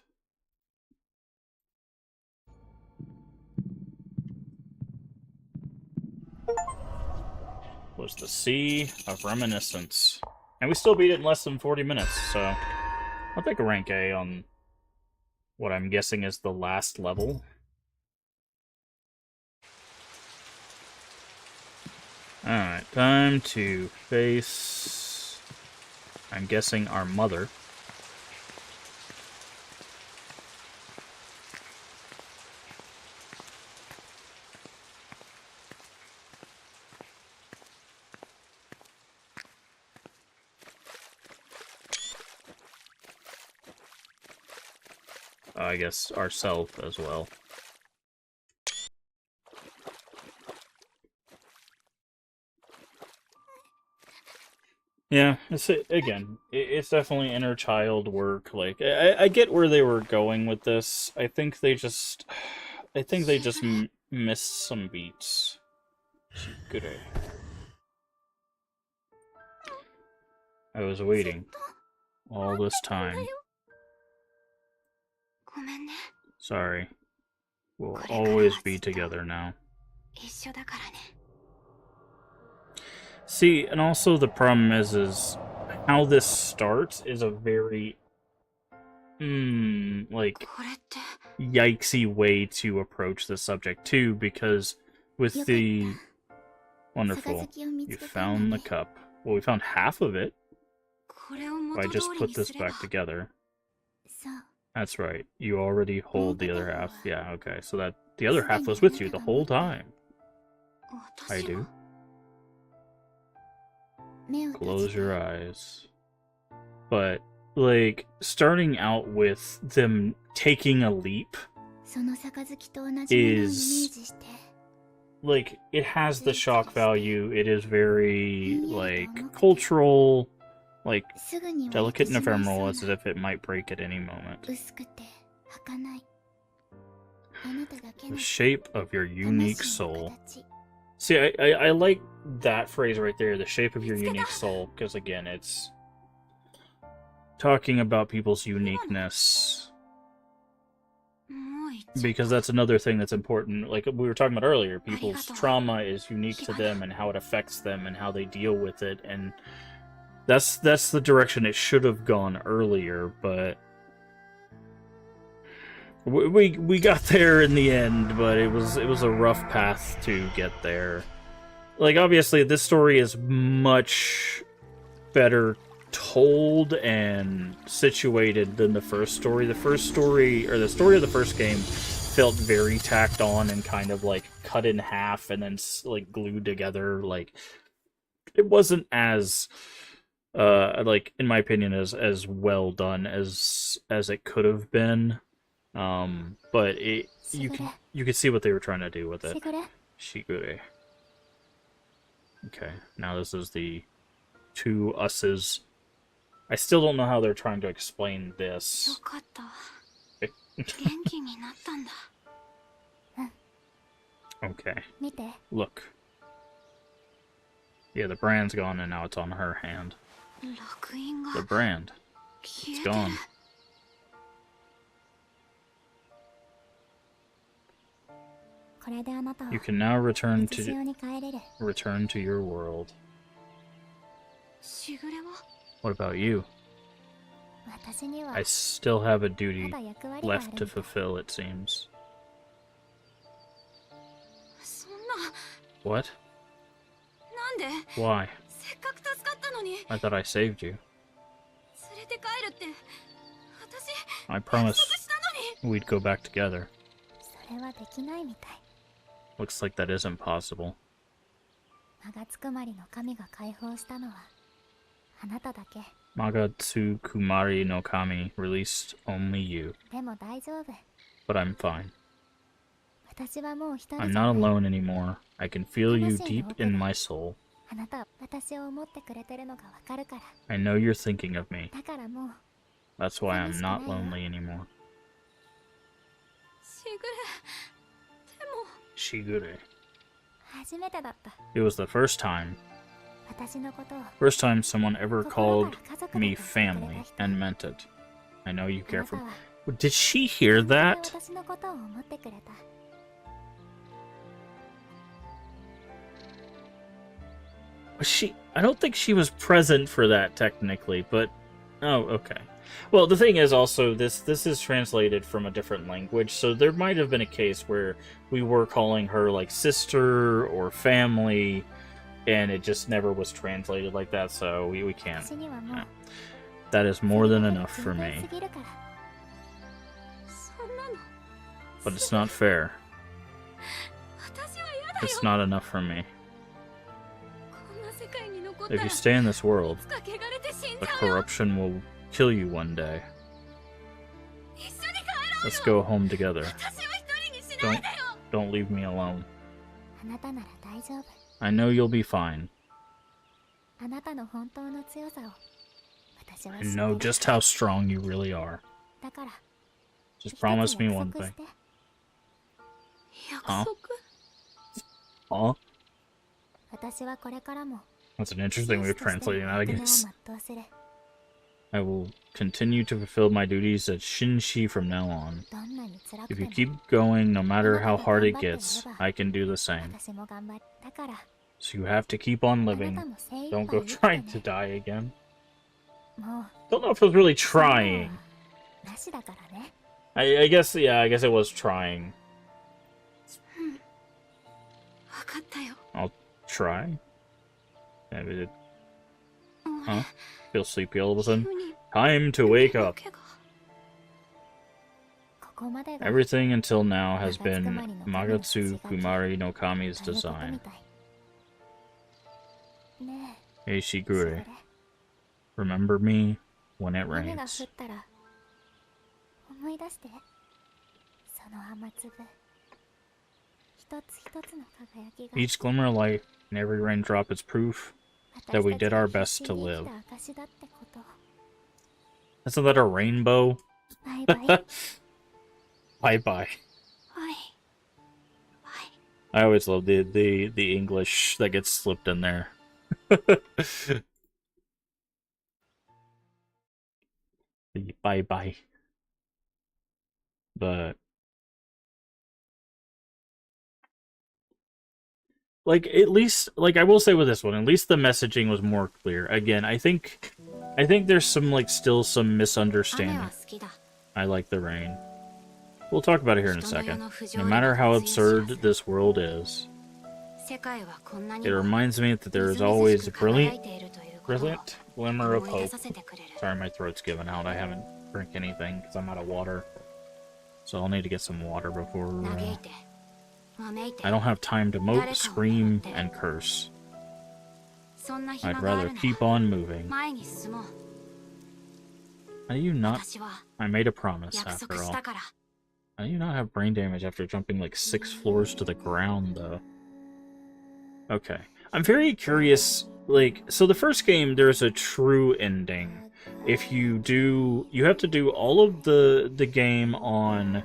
was the Sea of Reminiscence. And we still beat it in less than 40 minutes, so I'll take a rank A on what I'm guessing is the last level. Alright, time to face, I'm guessing, our mother. I guess ourself as well. Yeah, it's definitely inner child work. Like, I get where they were going with this. I think they just missed some beats. Good. I was waiting all this time. Sorry. We'll always be together now. See, and also the problem is how this starts is a very, like, yikesy way to approach the subject, too, because with the... Wonderful. You found the cup. Well, we found half of it. If I just put this back together. That's right. You already hold the other half. Yeah, okay. So that the other half was with you the whole time. I do. Close your eyes. But, like, starting out with them taking a leap is... Like, it has the shock value. It is very, like, cultural... Like, delicate and ephemeral, as if it might break at any moment. The shape of your unique soul. See, I like that phrase right there, the shape of your unique soul, because again, it's talking about people's uniqueness. Because that's another thing that's important. Like we were talking about earlier, people's trauma is unique to them and how it affects them and how they deal with it, and that's the direction it should have gone earlier, but we got there in the end, but it was a rough path to get there. Like, obviously, this story is much better told and situated than the first story. The story of the first game felt very tacked on and kind of like cut in half and then like glued together. Like, it wasn't as like, in my opinion, as well done as it could have been. But you could see what they were trying to do with it. Shigure. Okay, now this is the two us's. I still don't know how they're trying to explain this. Okay. Look. Yeah, the brand's gone and now it's on her hand. The brand. It's gone. You can now return to your world. What about you? I still have a duty left to fulfill, it seems. What? Why? I thought I saved you. I promised we'd go back together. Looks like that isn't possible. Magatsukumari no Kami released only you. But I'm fine. I'm not alone anymore. I can feel you deep in my soul. あなたは私を思ってくれてるのがわかるから。 I know you're thinking of me. だからもう That's why I'm not lonely anymore. しぐれ。でも Shigure. 初めてだった。 It was the first time. 私のことを First time someone ever 心 called から家族 me だと言ってくれ family た人。 and meant it. I know you あ care なた for は me. Did she hear 本気で that? 私のことを思ってくれた。 Was she? I don't think she was present for that technically, but oh, okay. Well, the thing is also this is translated from a different language, so there might have been a case where we were calling her like sister or family, and it just never was translated like that, so we can't. 私にはもう That is more それ than だけで enough for 十分 me, すぎるから。そんなの but it's not fair. 私は嫌だよ。 It's not enough for me. こんな世界に残った If ら you stay in this world, いつか汚れて死ん the じゃうよ。 corruption will kill you one day. 一緒に帰ろう Let's よ。 go home together. 私を一人にしないでよ。 Don't leave me alone. あなたなら大丈夫。 I know you'll be fine. あなたの本当の強さを私は I 知って know る。 just how strong you really are. だから Just 一つ promise me 約 one 束 thing. して。約 Huh? 束？ Huh? 私はこれからも That's an interesting way of 戦士として translating that, の I 役目を guess. 全うする。 I will continue to fulfill my duties at Shinshi from now on. どんなに辛く If て you も keep going, no matter how hard it gets, I can do the same. 私も頑張る。だから So you have to keep on あな living. たも精一 Don't 杯 go 生き trying て to ね。 die again. もう Don't know if it was really そんなのは trying. なしだからね。 I guess, yeah, I guess it was trying. 分かったよ。 I'll try. Maybe it 俺 Huh? Feel sleepy all of a sudden. 急に Time to wake up. 毛がここまでが Everything until now has been Magatsu Kumari no Kami's ということみ design. たい。ね Hey え、そ Shigure, れ remember me when it 雨が降 rains. ったら思い出して。その雨粒一つ一つの輝きが Each glimmer of light and every raindrop is proof that we 私 did た our ちが best 必死 to に生 live. きた証だってこと。 Isn't that a rainbow? バイバイ。バイ Bye bye. バイ。 I always love the English that gets slipped in there. The bye bye. But like at least like I will say with this one, at least the messaging was more clear. Again, I think there's some like still some 雨 misunderstanding. は好きだ。 I like the rain. We'll talk about it here in a 人の世 second. の不条 No 理 matter が how 通用 absurd 知らず。 this world is, 世界はこんなに it も reminds me that there み is ずみず always し a く輝 brilliant いているということを brilliant glimmer of 思い出 hope. させてくれる。 Sorry, my throat's giving out. I haven't drank anything because I'm out of water. So I'll need to get some water before... 嘆いて、わめいて I don't have time to mope, scream, and curse. そんな暇 I'd があ rather るな keep on moving. 前に進もう。 How do you not... 私は I made a promise, 約 after 束し all. たから。 How do you not have brain damage after jumping like 6 floors to the ground, though? Okay. I'm very curious, like, so the first game, there's a true ending. If you do, you have to do all of the game on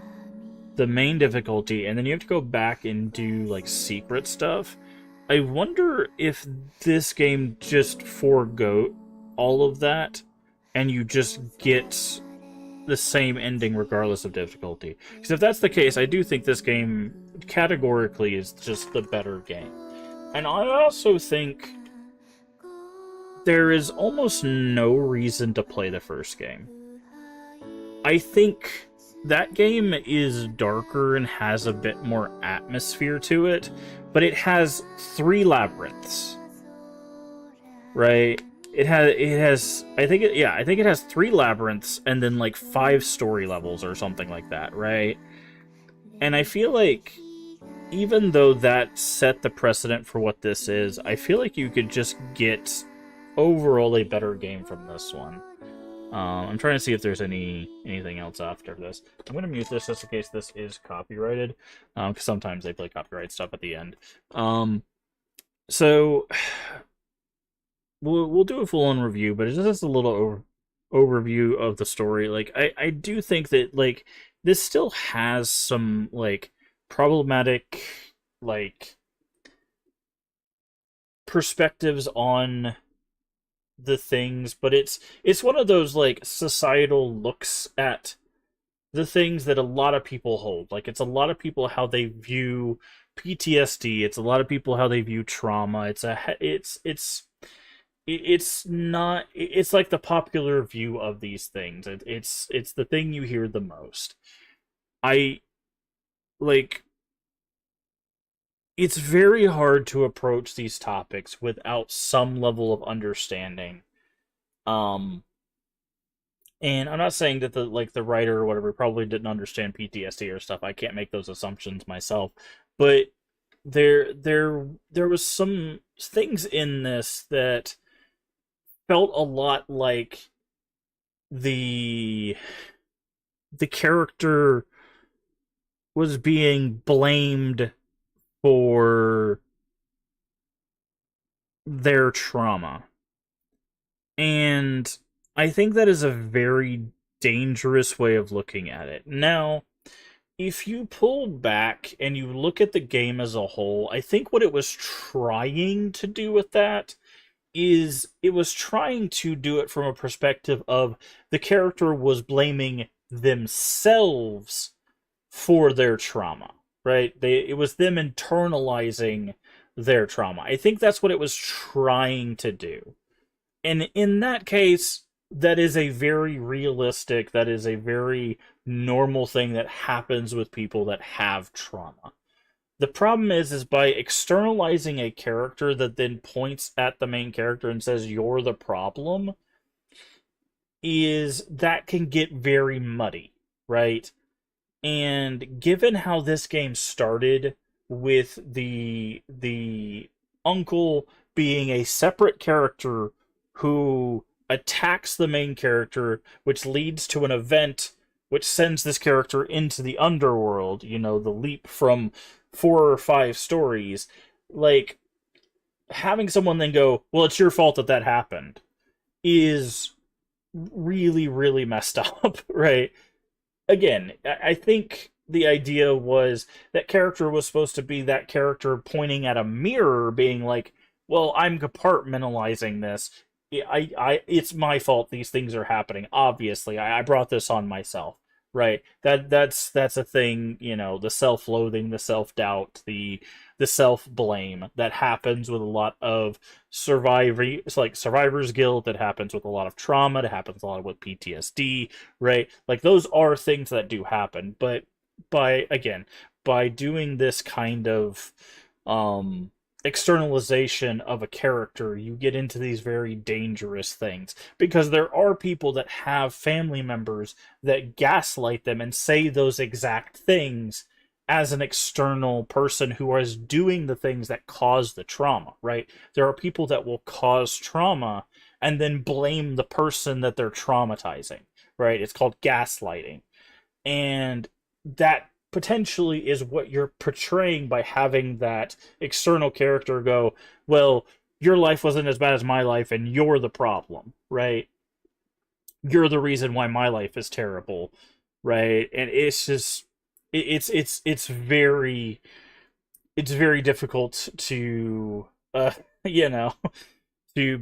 the main difficulty, and then you have to go back and do, like, secret stuff. I wonder if this game just forego all of that, and you just get the same ending regardless of difficulty. Because if that's the case, I do think this game categorically is just the better game. And I also think there is almost no reason to play the first game. I think that game is darker and has a bit more atmosphere to it, but it has 3 labyrinths. Right? It has I think it has 3 labyrinths and then like 5 story levels or something like that, right? And I feel like even though that set the precedent for what this is, I feel like you could just get overall a better game from this one. I'm trying to see if there's anything else after this. I'm going to mute this just in case this is copyrighted, because sometimes they play copyright stuff at the end. So we'll do a full on review, but it's just a little overview of the story. Like I do think that like this still has some like problematic like perspectives on the things, but it's one of those like societal looks at the things that a lot of people hold. Like it's a lot of people how they view PTSD. It's a lot of people how they view trauma. It's not. It's like the popular view of these things. It's the thing you hear the most. I like. It's very hard to approach these topics without some level of understanding. Um, and I'm not saying that the writer or whatever probably didn't understand PTSD or stuff. I can't make those assumptions myself, but there was some things in this that felt a lot like the the character was being blamed for their trauma. And I think that is a very dangerous way of looking at it. Now, if you pull back and you look at the game as a whole, I think what it was trying to do with that is it was trying to do it from a perspective of the character was blaming themselves for their trauma, right? It was them internalizing their trauma. I think that's what it was trying to do. And in that case, that is a very realistic, that is a very normal thing that happens with people that have trauma. The problem is by externalizing a character that then points at the main character and says you're the problem, is that can get very muddy, right? And given how this game started with the uncle being a separate character who attacks the main character, which leads to an event which sends this character into the underworld, you know, the leap from 4 or 5 stories, like having someone then go, well, it's your fault that that happened, is really, really messed up, right? Again, I think the idea was that character was supposed to be that character pointing at a mirror, being like, "Well, I'm compartmentalizing this. It's my fault. These things are happening. Obviously, I brought this on myself." Right. That's a thing. You know, the self-loathing, the self-doubt, the self-blame that happens with a lot of survivor. It's like survivor's guilt. That happens with a lot of trauma. That happens a lot with PTSD, right? Like those are things that do happen, but by doing this kind of um externalization of a character, you get into these very dangerous things because there are people that have family members that gaslight them and say those exact things as an external person who is doing the things that cause the trauma, right? There are people that will cause trauma and then blame the person that they're traumatizing, right? It's called gaslighting. And that potentially is what you're portraying by having that external character go, well, your life wasn't as bad as my life and you're the problem, right? You're the reason why my life is terrible, right? And it's just it's very it's very difficult to you know to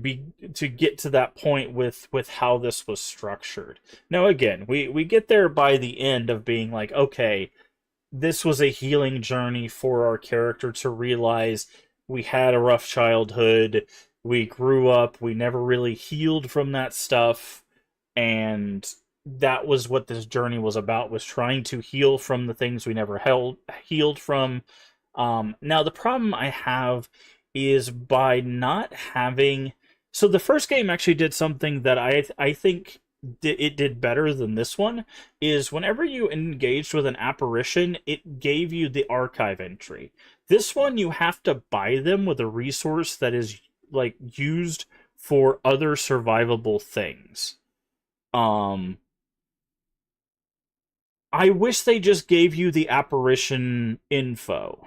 get to that point with how this was structured. Now again, we get there by the end of being like, okay, this was a healing journey for our character to realize we had a rough childhood, we grew up, we never really healed from that stuff, and that was what this journey was about, was trying to heal from the things we never healed from. Now the problem I have is by not having, so the first game actually did something that I think it did better than this one, is whenever you engaged with an apparition, it gave you the archive entry. This one, you have to buy them with a resource that is like used for other survivable things. Um, I wish they just gave you the apparition info.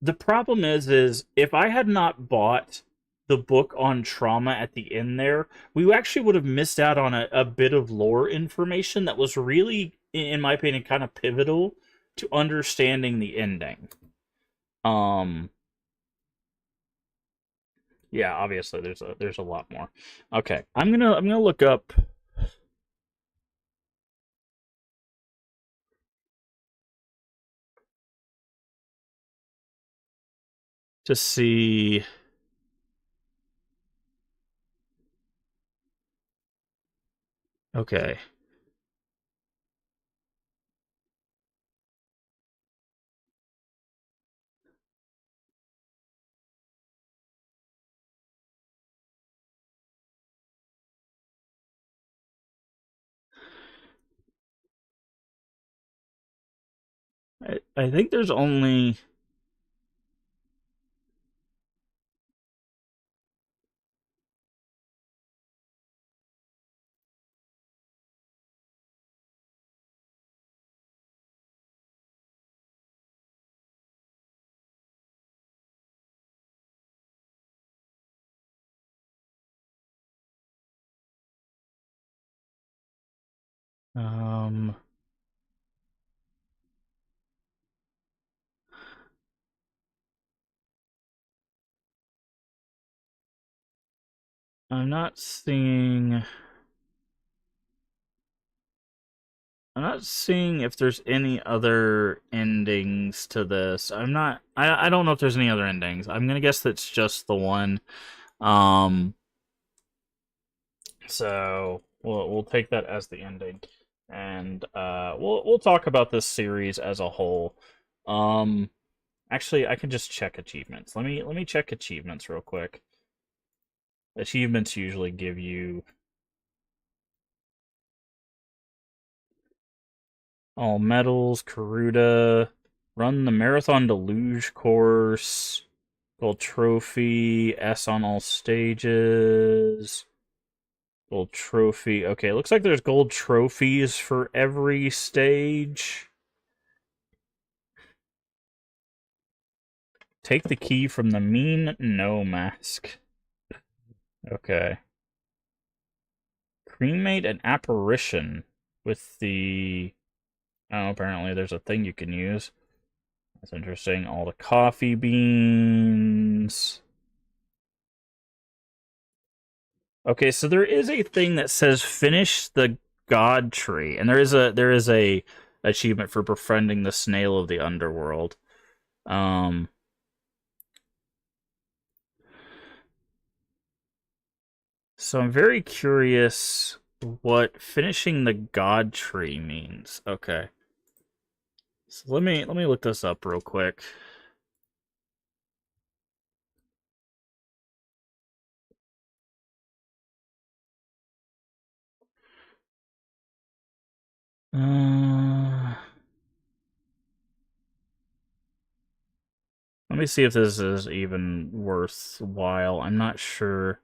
The problem is if I had not bought the book on trauma at the end there, we actually would have missed out on a bit of lore information that was really, in my opinion, kind of pivotal to understanding the ending. Um, yeah, obviously there's a lot more. Okay, I'm gonna look up to see. Okay, I think there's only um I'm not seeing I'm not seeing if there's any other endings to this. I don't know if there's any other endings. I'm gonna guess that's just the one. Um so we'll take that as the ending. And we'll talk about this series as a whole. Um Actually I can just check achievements. Let me check achievements real quick. Achievements usually give you all medals, Karuta, run the Marathon Deluge course, gold trophy, S on all stages, gold trophy. Okay, looks like there's gold trophies for every stage. Take the key from the mean no mask. Okay. Cremate an apparition with the. Oh, apparently there's a thing you can use. That's interesting. All the coffee beans. Okay, so there is a thing that says finish the god tree, and there is a achievement for befriending the snail of the underworld. Um, so I'm very curious what finishing the god tree means. Okay, so let me look this up real quick. Uh, Let me see if this is even worthwhile. I'm not sure.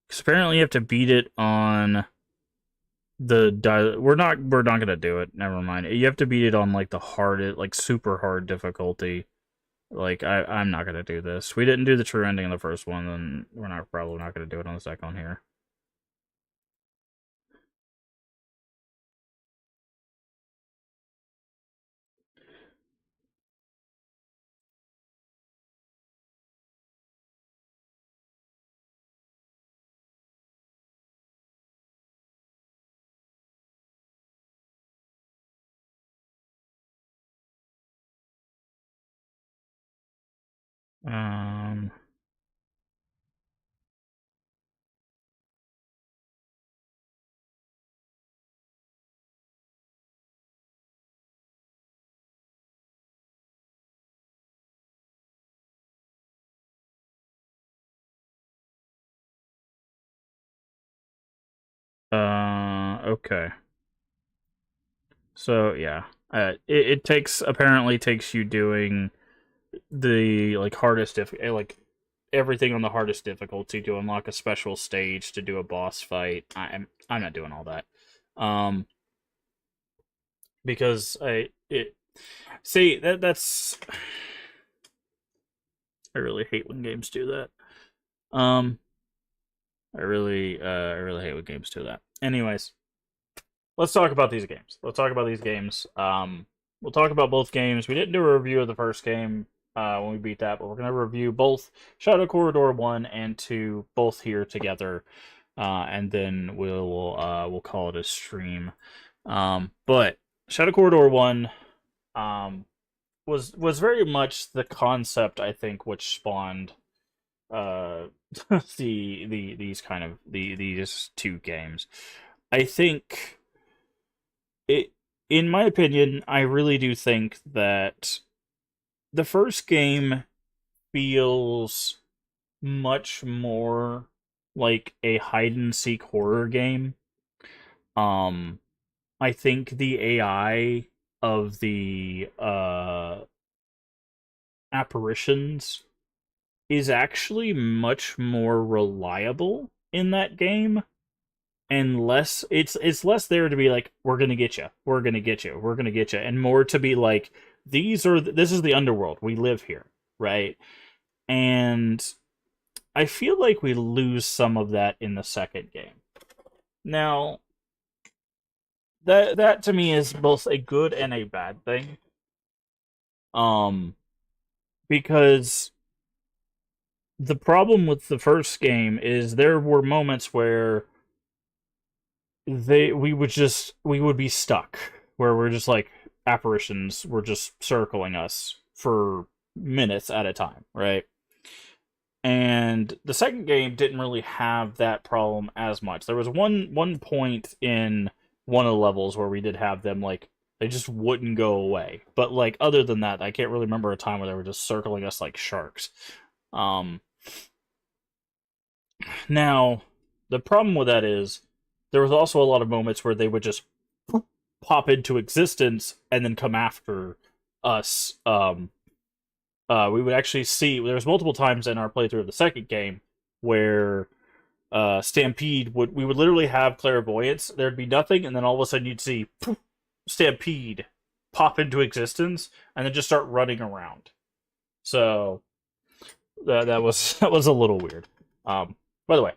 'Cause apparently you have to beat it on we're not gonna do it. Never mind. You have to beat it on like the hardest, like super hard difficulty. Like I'm not gonna do this. We didn't do the true ending in the first one, then we're not probably not gonna do it on the second one here. Um. Okay. So yeah. It takes apparently takes you doing the like hardest like everything on the hardest difficulty to unlock a special stage to do a boss fight. I'm not doing all that. Um, because I it see that's I really hate when games do that. Um, I really hate when games do that. Anyways, let's talk about these games. Let's talk about these games. We'll talk about both games. We didn't do a review of the first game when we beat that, but we're gonna review both Shadow Corridor 1 and 2, both here together, and then we'll call it a stream. But Shadow Corridor 1 um, was very much the concept, I think, which spawned uh these kind of these two games. I think it in my opinion, I really do think that the first game feels much more like a hide and seek horror game. Um I think the AI of the apparitions is actually much more reliable in that game, and less it's less there to be like, we're gonna get you, we're gonna get you, we're gonna get you, and more to be like, this is the underworld, we live here, right? And I feel like we lose some of that in the second game. Now, that to me is both a good and a bad thing. Um because the problem with the first game is there were moments where we would be stuck, where we're just like, apparitions were just circling us for minutes at a time, right? And the second game didn't really have that problem as much. There was one point in one of the levels where we did have them, like, they just wouldn't go away. But like, other than that, I can't really remember a time where they were just circling us like sharks. Um Now, the problem with that is there was also a lot of moments where they would just pop into existence and then come after us. We would actually see, there was multiple times in our playthrough of the second game where Stampede we would literally have clairvoyance. There'd be nothing, and then all of a sudden you'd see poof, Stampede pop into existence and then just start running around. So that was that was a little weird. By the way,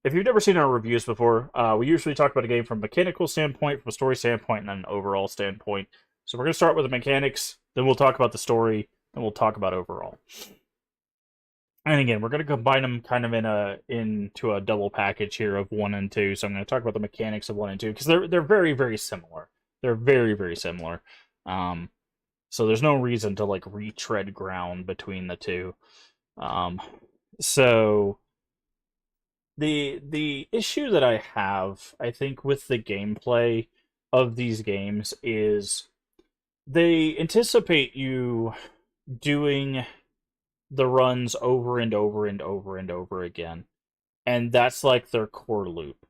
if you've never seen our reviews before, we usually talk about a game from a mechanical standpoint, from a story standpoint, and then an overall standpoint. So we're going to start with the mechanics, then we'll talk about the story, then we'll talk about overall. And again, we're going to combine them kind of into a double package here of 1 and 2. So I'm going to talk about the mechanics of 1 and 2 because they're very, very similar. They're very, very similar. So there's no reason to like retread ground between the two. So the issue that I have, I think, with the gameplay of these games is they anticipate you doing the runs over and over and over and over again, and that's like their core loop.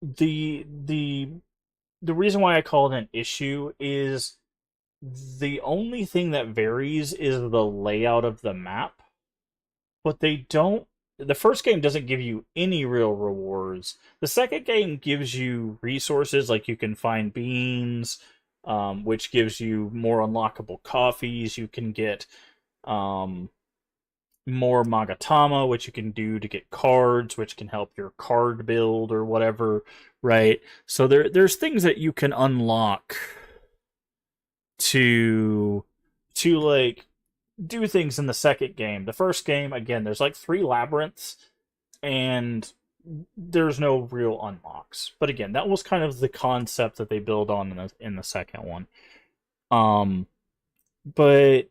The reason why I call it an issue is the only thing that varies is the layout of the map, but they don't. The first game doesn't give you any real rewards. The second game gives you resources, like you can find beans, which gives you more unlockable coffees. You can get more Magatama, which you can do to get cards, which can help your card build or whatever, right? So there's things that you can unlock to like do things in the second game. The first game, again, there's like 3 labyrinths, and there's no real unlocks. But again, that was kind of the concept that they build on in the second one. But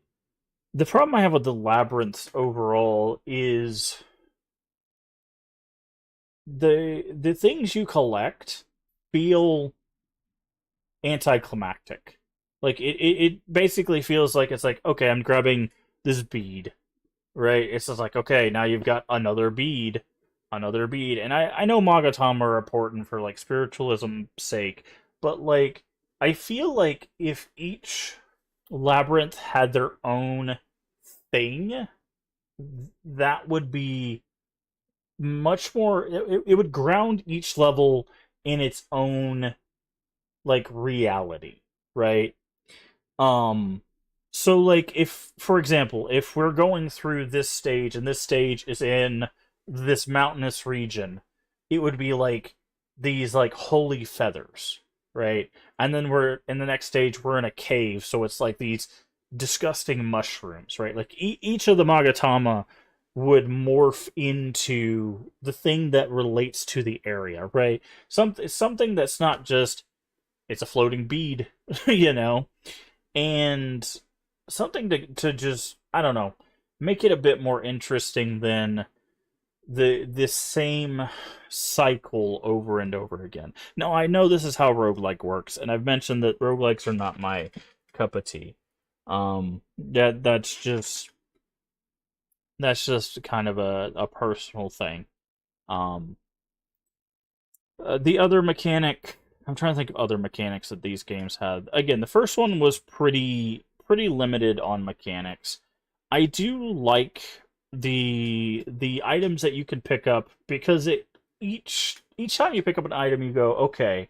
the problem I have with the labyrinths overall is the things you collect feel anticlimactic. Like it basically feels like it's like, okay, I'm grabbing this bead, right? It's just like, okay, now you've got another bead, and I know Magatama are important for like spiritualism's sake, but like I feel like if each labyrinth had their own thing, that would be much more. It would ground each level in its own like reality, right? Um, So, like, if, for example, if we're going through this stage and this stage is in this mountainous region, it would be like these, like, holy feathers, right? And then we're in the next stage, we're in a cave, so it's like these disgusting mushrooms, right? Like, each of the Magatama would morph into the thing that relates to the area, right? Something that's not just, it's a floating bead, you know? And something to just, I don't know, make it a bit more interesting than this same cycle over and over again. Now I know this is how roguelike works, and I've mentioned that roguelikes are not my cup of tea. That's just kind of a personal thing. Um the other mechanic, I'm trying to think of other mechanics that these games had. Again, the first one was pretty limited on mechanics. I do like the items that you can pick up because it each time you pick up an item you go, okay,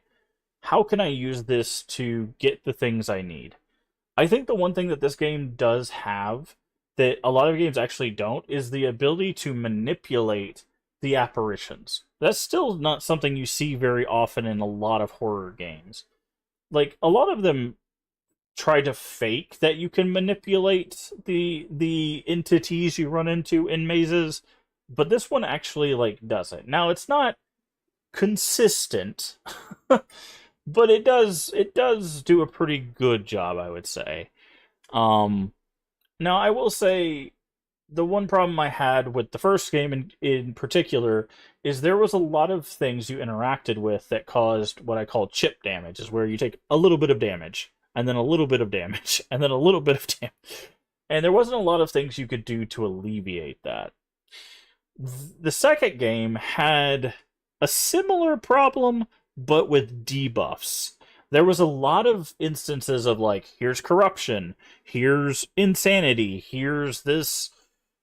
how can I use this to get the things I need? I think the one thing that this game does have that a lot of games actually don't is the ability to manipulate the apparitions. That's still not something you see very often in a lot of horror games. Like, a lot of them try to fake that you can manipulate the entities you run into in mazes, but this one actually, like, does it. Now it's not consistent, but it does do a pretty good job, I would say. Um Now I will say the one problem I had with the first game in particular is there was a lot of things you interacted with that caused what I call chip damage, is where you take a little bit of damage, and then a little bit of damage, and then a little bit of damage. And there wasn't a lot of things you could do to alleviate that. The second game had a similar problem, but with debuffs. There was a lot of instances of, like, here's corruption, here's insanity, here's this.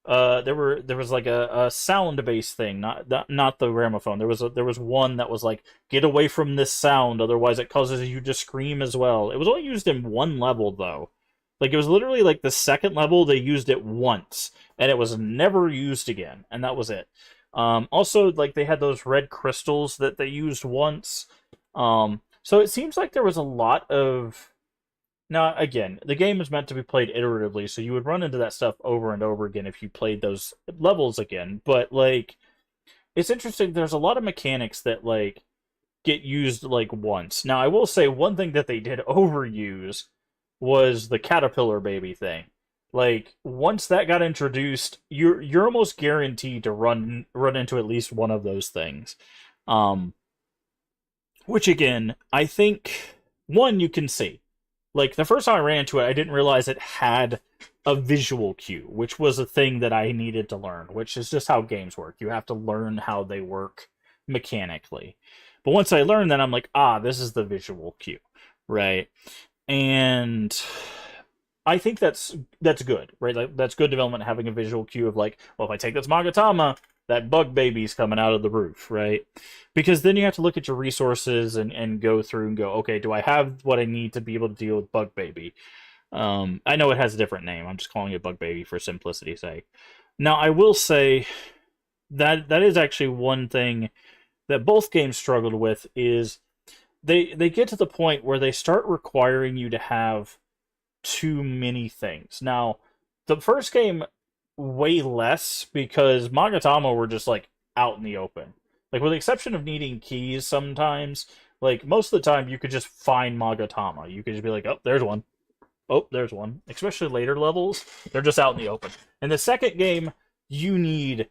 There was like a sound based thing, not the gramophone. There was one that was like, get away from this sound, otherwise it causes you to scream as well. It was only used in one level though. Like, it was literally like the second level they used it once, and it was never used again, and that was it. Also, like, they had those red crystals that they used once. So it seems like there was a lot of. Now, again, the game is meant to be played iteratively, so you would run into that stuff over and over again if you played those levels again. But, like, it's interesting. There's a lot of mechanics that, like, get used, like, once. Now, I will say one thing that they did overuse was the caterpillar baby thing. Like, once that got introduced, you're almost guaranteed to run into at least one of those things. Um, which again, I think one you can see. Like, the first time I ran into it, I didn't realize it had a visual cue, which was a thing that I needed to learn, which is just how games work. You have to learn how they work mechanically. But once I learned that, I'm like, this is the visual cue, right? And I think that's good, right? Like, that's good development, having a visual cue of, like, well, if I take this Magatama, that bug baby's coming out of the roof, right? Because then you have to look at your resources and go through and go, okay, do I have what I need to be able to deal with bug baby? I know it has a different name. I'm just calling it bug baby for simplicity's sake. Now, I will say that is actually one thing that both games struggled with, is they get to the point where they start requiring you to have too many things. Now, the first game, way less, because Magatama were just, like, out in the open. Like, with the exception of needing keys sometimes, like, most of the time you could just find Magatama. You could just be like, oh, there's one. Oh, there's one. Especially later levels, they're just out in the open. In the second game, you need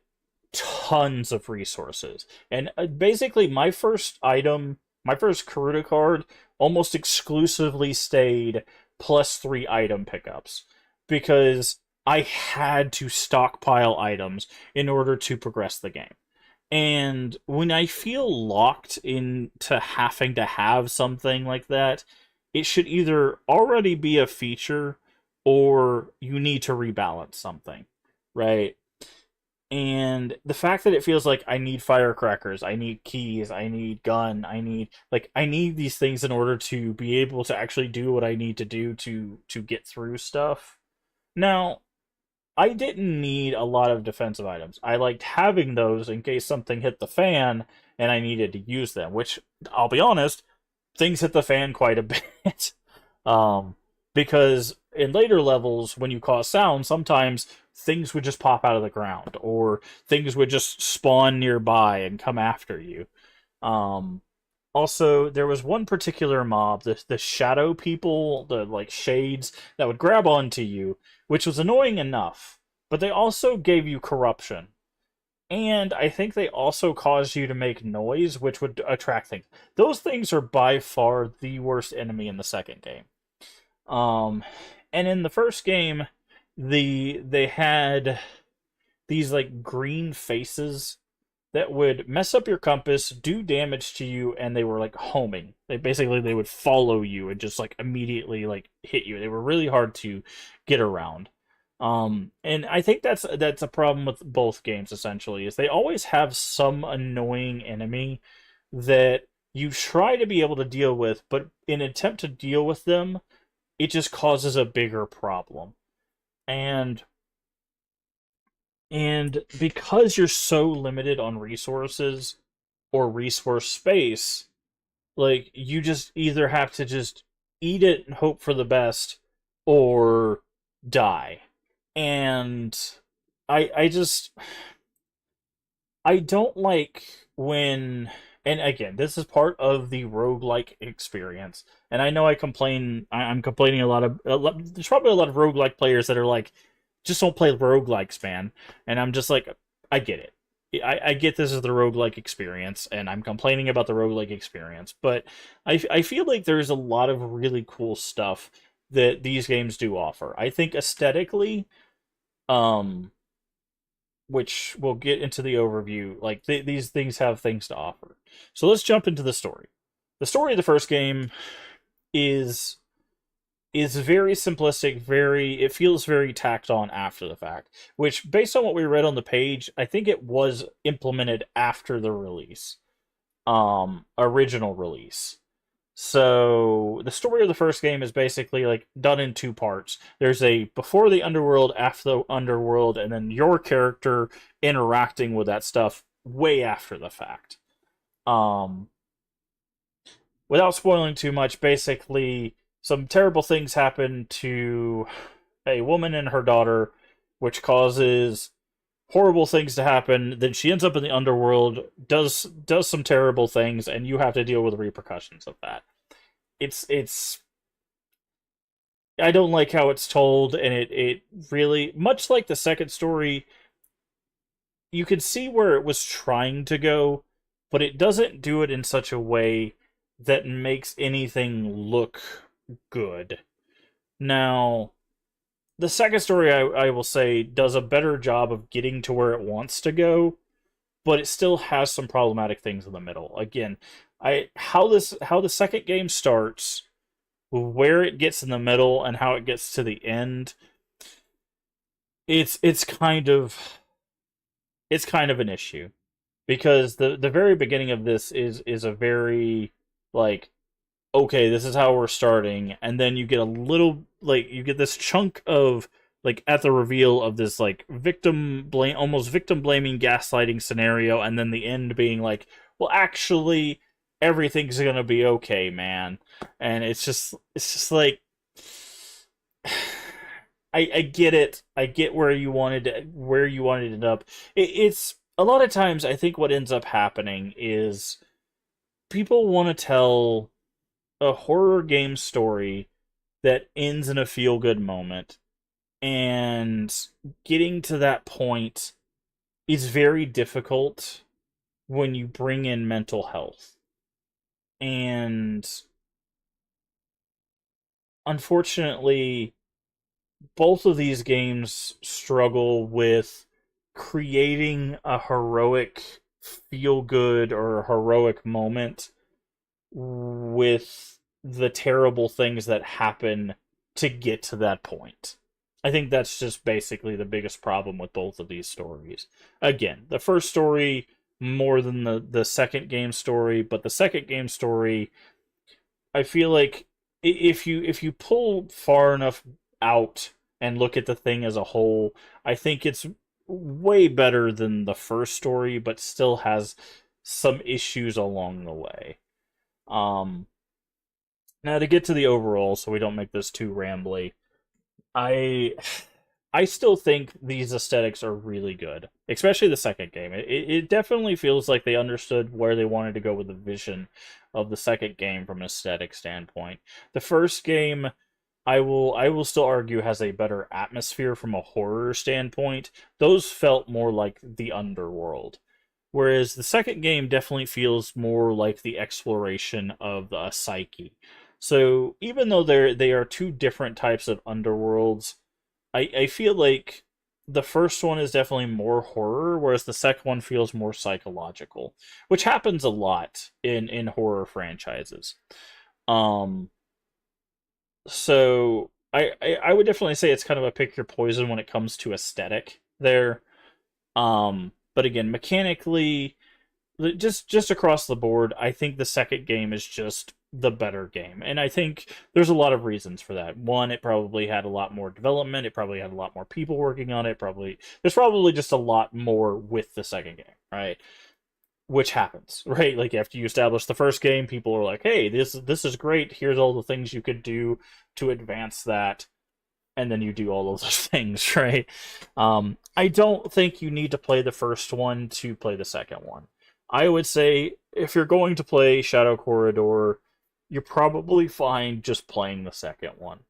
tons of resources. And basically, my first item, my first Karuta card, almost exclusively stayed +3 item pickups, because I had to stockpile items in order to progress the game. And when I feel locked into having to have something like that, it should either already be a feature or you need to rebalance something, right? And the fact that it feels like I need firecrackers, I need keys, I need gun, I need these things in order to be able to actually do what I need to do to get through stuff. Now, I didn't need a lot of defensive items. I liked having those in case something hit the fan and I needed to use them, which I'll be honest, things hit the fan quite a bit. um, because in later levels, when you cause sound, sometimes things would just pop out of the ground, or things would just spawn nearby and come after you. Um, Also, there was one particular mob, the shadow people, the like shades that would grab onto you, which was annoying enough. But they also gave you corruption. And I think they also caused you to make noise, which would attract things. Those things are by far the worst enemy in the second game. Um, and in the first game, they had these like green faces that would mess up your compass, do damage to you, and they were like homing. They would follow you and just like immediately like hit you. They were really hard to get around. And I think that's a problem with both games essentially, is they always have some annoying enemy that you try to be able to deal with, but in an attempt to deal with them, it just causes a bigger problem. And and because you're so limited on resources or resource space, like you just either have to just eat it and hope for the best or die. And I just I don't like when, and again, this is part of the roguelike experience. And I know I'm complaining there's probably a lot of roguelike players that are like, just don't play roguelikes, man. And I'm just like, I get it. I get this is the roguelike experience, and I'm complaining about the roguelike experience, but I feel like there's a lot of really cool stuff that these games do offer. I think aesthetically, um, which we'll get into the overview, like these things have things to offer. So let's jump into the story. The story of the first game is very simplistic, very it feels very tacked on after the fact, which based on what we read on the page, I think it was implemented after the release. Original release. So the story of the first game is basically like done in two parts. There's a before the underworld, after the underworld, and then your character interacting with that stuff way after the fact. Um, Without spoiling too much, basically some terrible things happen to a woman and her daughter, which causes horrible things to happen. Then she ends up in the underworld, does some terrible things, and you have to deal with the repercussions of that. It's I don't like how it's told, and it really, much like the second story, you can see where it was trying to go, but it doesn't do it in such a way that makes anything look good. Now, the second story, I will say, does a better job of getting to where it wants to go, but it still has some problematic things in the middle. Again, I how the second game starts, where it gets in the middle, and how it gets to the end, it's kind of an issue, because the very beginning of this is a very like, okay, this is how we're starting, and then you get a little like you get this chunk of like at the reveal of this like almost victim blaming gaslighting scenario, and then the end being like, well, actually everything's gonna be okay, man. And it's just like, I get it. I get where you wanted to end up. It's a lot of times I think what ends up happening is people want to tell a horror game story that ends in a feel good moment, and getting to that point is very difficult when you bring in mental health. And unfortunately, both of these games struggle with creating a heroic feel good or heroic moment with the terrible things that happen to get to that point. I think that's just basically the biggest problem with both of these stories. Again, the first story more than the second game story, but the second game story, I feel like if you pull far enough out and look at the thing as a whole, I think it's way better than the first story, but still has some issues along the way. Um, Now to get to the overall, so we don't make this too rambly, I I still think these aesthetics are really good, especially the second game. It definitely feels like they understood where they wanted to go with the vision of the second game from an aesthetic standpoint. The first game, I will still argue, has a better atmosphere from a horror standpoint. Those felt more like the underworld. Whereas the second game definitely feels more like the exploration of the psyche. So even though they are two different types of underworlds, I feel like the first one is definitely more horror, whereas the second one feels more psychological, which happens a lot in horror franchises. Um, so I would definitely say it's kind of a pick your poison when it comes to aesthetic there. But again, mechanically, just across the board, I think the second game is just the better game, and I think there's a lot of reasons for that. One, it probably had a lot more development. It probably had a lot more people working on it. Probably there's probably just a lot more with the second game, right? Which happens, right? Like after you establish the first game, people are like, "Hey, this is great. Here's all the things you could do to advance that." And then you do all of those things, right? I don't think you need to play the first one to play the second one. I would say if you're going to play Shadow Corridor, you're probably fine just playing the second one.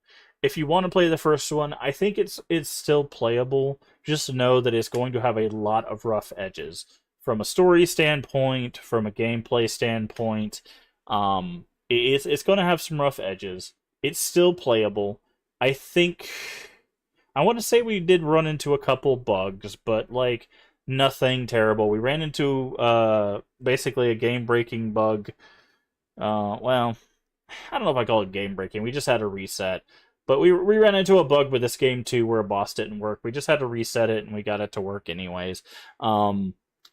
If you want to play the first one, I think it's still playable. Just know that it's going to have a lot of rough edges from a story standpoint, from a gameplay standpoint. It's going to have some rough edges. It's still playable. I think I want to say we did run into a couple bugs, but like nothing terrible. We ran into basically a game breaking bug. Well, I don't know if I call it game breaking. We just had a reset. But we ran into a bug with this game too where a boss didn't work. We just had to reset it and we got it to work anyways.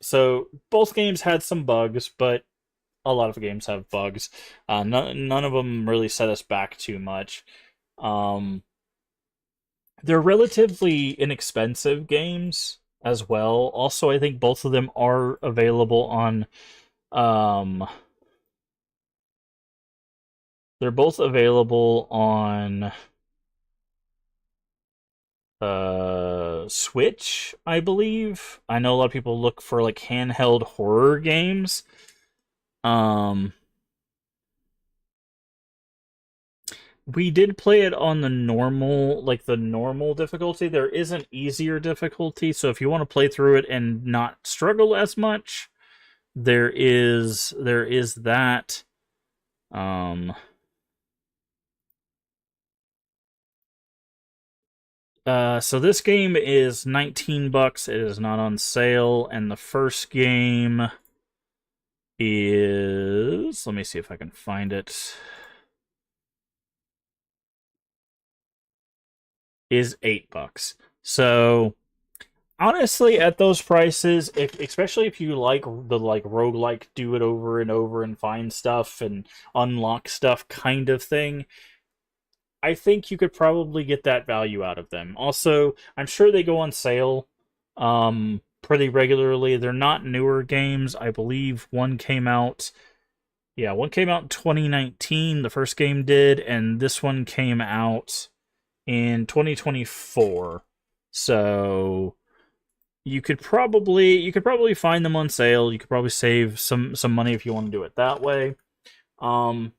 So both games had some bugs, but a lot of games have bugs. None of them really set us back too much. Um, they're relatively inexpensive games as well. Also, I think both of them are available on um they're both available on Switch, I believe. I know a lot of people look for like handheld horror games. Um we did play it on the normal difficulty. There is an easier difficulty, so if you want to play through it and not struggle as much, there is that. Um, so this game is $19. It is not on sale, and the first game is, let me see if I can find it, is $8. So honestly, at those prices, especially if you like the like roguelike do it over and over and find stuff and unlock stuff kind of thing, I think you could probably get that value out of them. Also, I'm sure they go on sale pretty regularly. They're not newer games. I believe one came out in 2019, the first game did, and this one came out in 2024. So you could probably find them on sale. You could probably save some money if you want to do it that way. Um,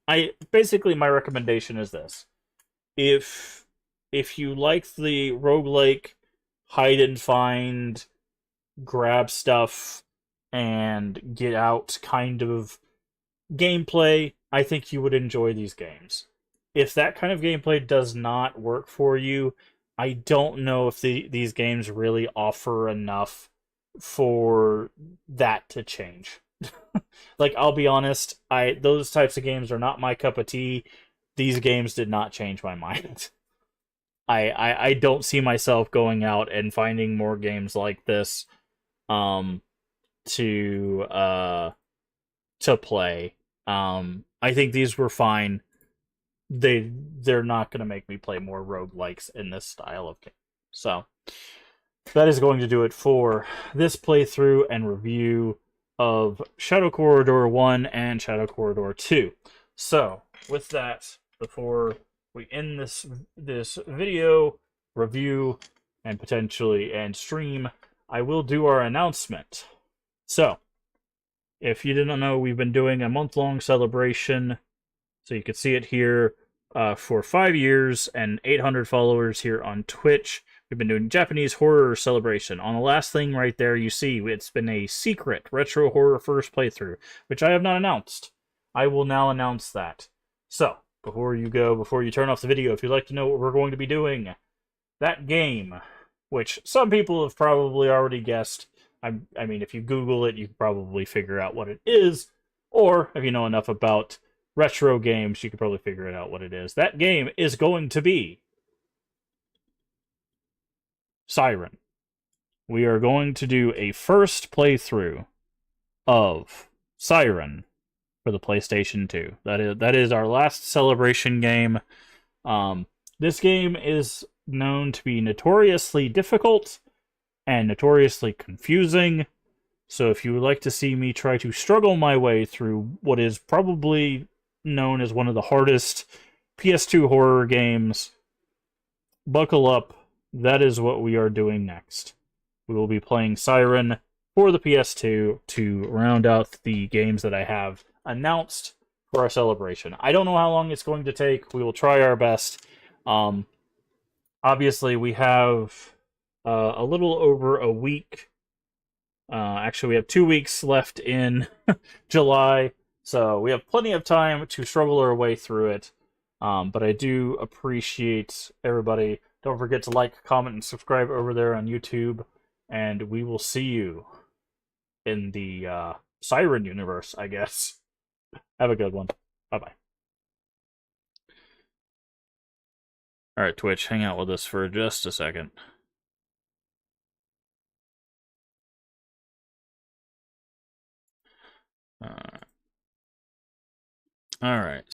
I basically my recommendation is this: if if you like the roguelike hide and find, grab stuff and get out kind of gameplay, I think you would enjoy these games. If that kind of gameplay does not work for you, I don't know if these games really offer enough for that to change. Like I'll be honest, I those types of games are not my cup of tea. These games did not change my mind. I don't see myself going out and finding more games like this um to to play. I think these were fine. They're not going to make me play more roguelikes in this style of game. So that is going to do it for this playthrough and review of Shadow Corridor 1 and Shadow Corridor 2. So, with that, before we end this video, review, and potentially end stream, I will do our announcement. So, if you didn't know, we've been doing a month-long celebration. So you can see it here for 5 years and 800 followers here on Twitch. We've been doing Japanese horror celebration. On the last thing right there, you see it's been a secret retro horror first playthrough, which I have not announced. I will now announce that. So, before you turn off the video, if you'd like to know what we're going to be doing, that game, which some people have probably already guessed. I mean, if you Google it, you can probably figure out what it is. Or, if you know enough about retro games, you could probably figure it out what it is. That game is going to be Siren. We are going to do a first playthrough of Siren for the PlayStation 2. That is our last celebration game. This game is known to be notoriously difficult and notoriously confusing. So if you would like to see me try to struggle my way through what is probably known as one of the hardest PS2 horror games, buckle up. That is what we are doing next. We will be playing Siren for the PS2 to round out the games that I have announced for our celebration. I don't know how long it's going to take. We will try our best. Obviously, we have a little over a week. Actually, we have 2 weeks left in July, so we have plenty of time to struggle our way through it. But I do appreciate everybody. Don't forget to like, comment, and subscribe over there on YouTube. And we will see you in the Siren universe, I guess. Have a good one. Bye-bye. Alright, Twitch, hang out with us for just a second. Alright.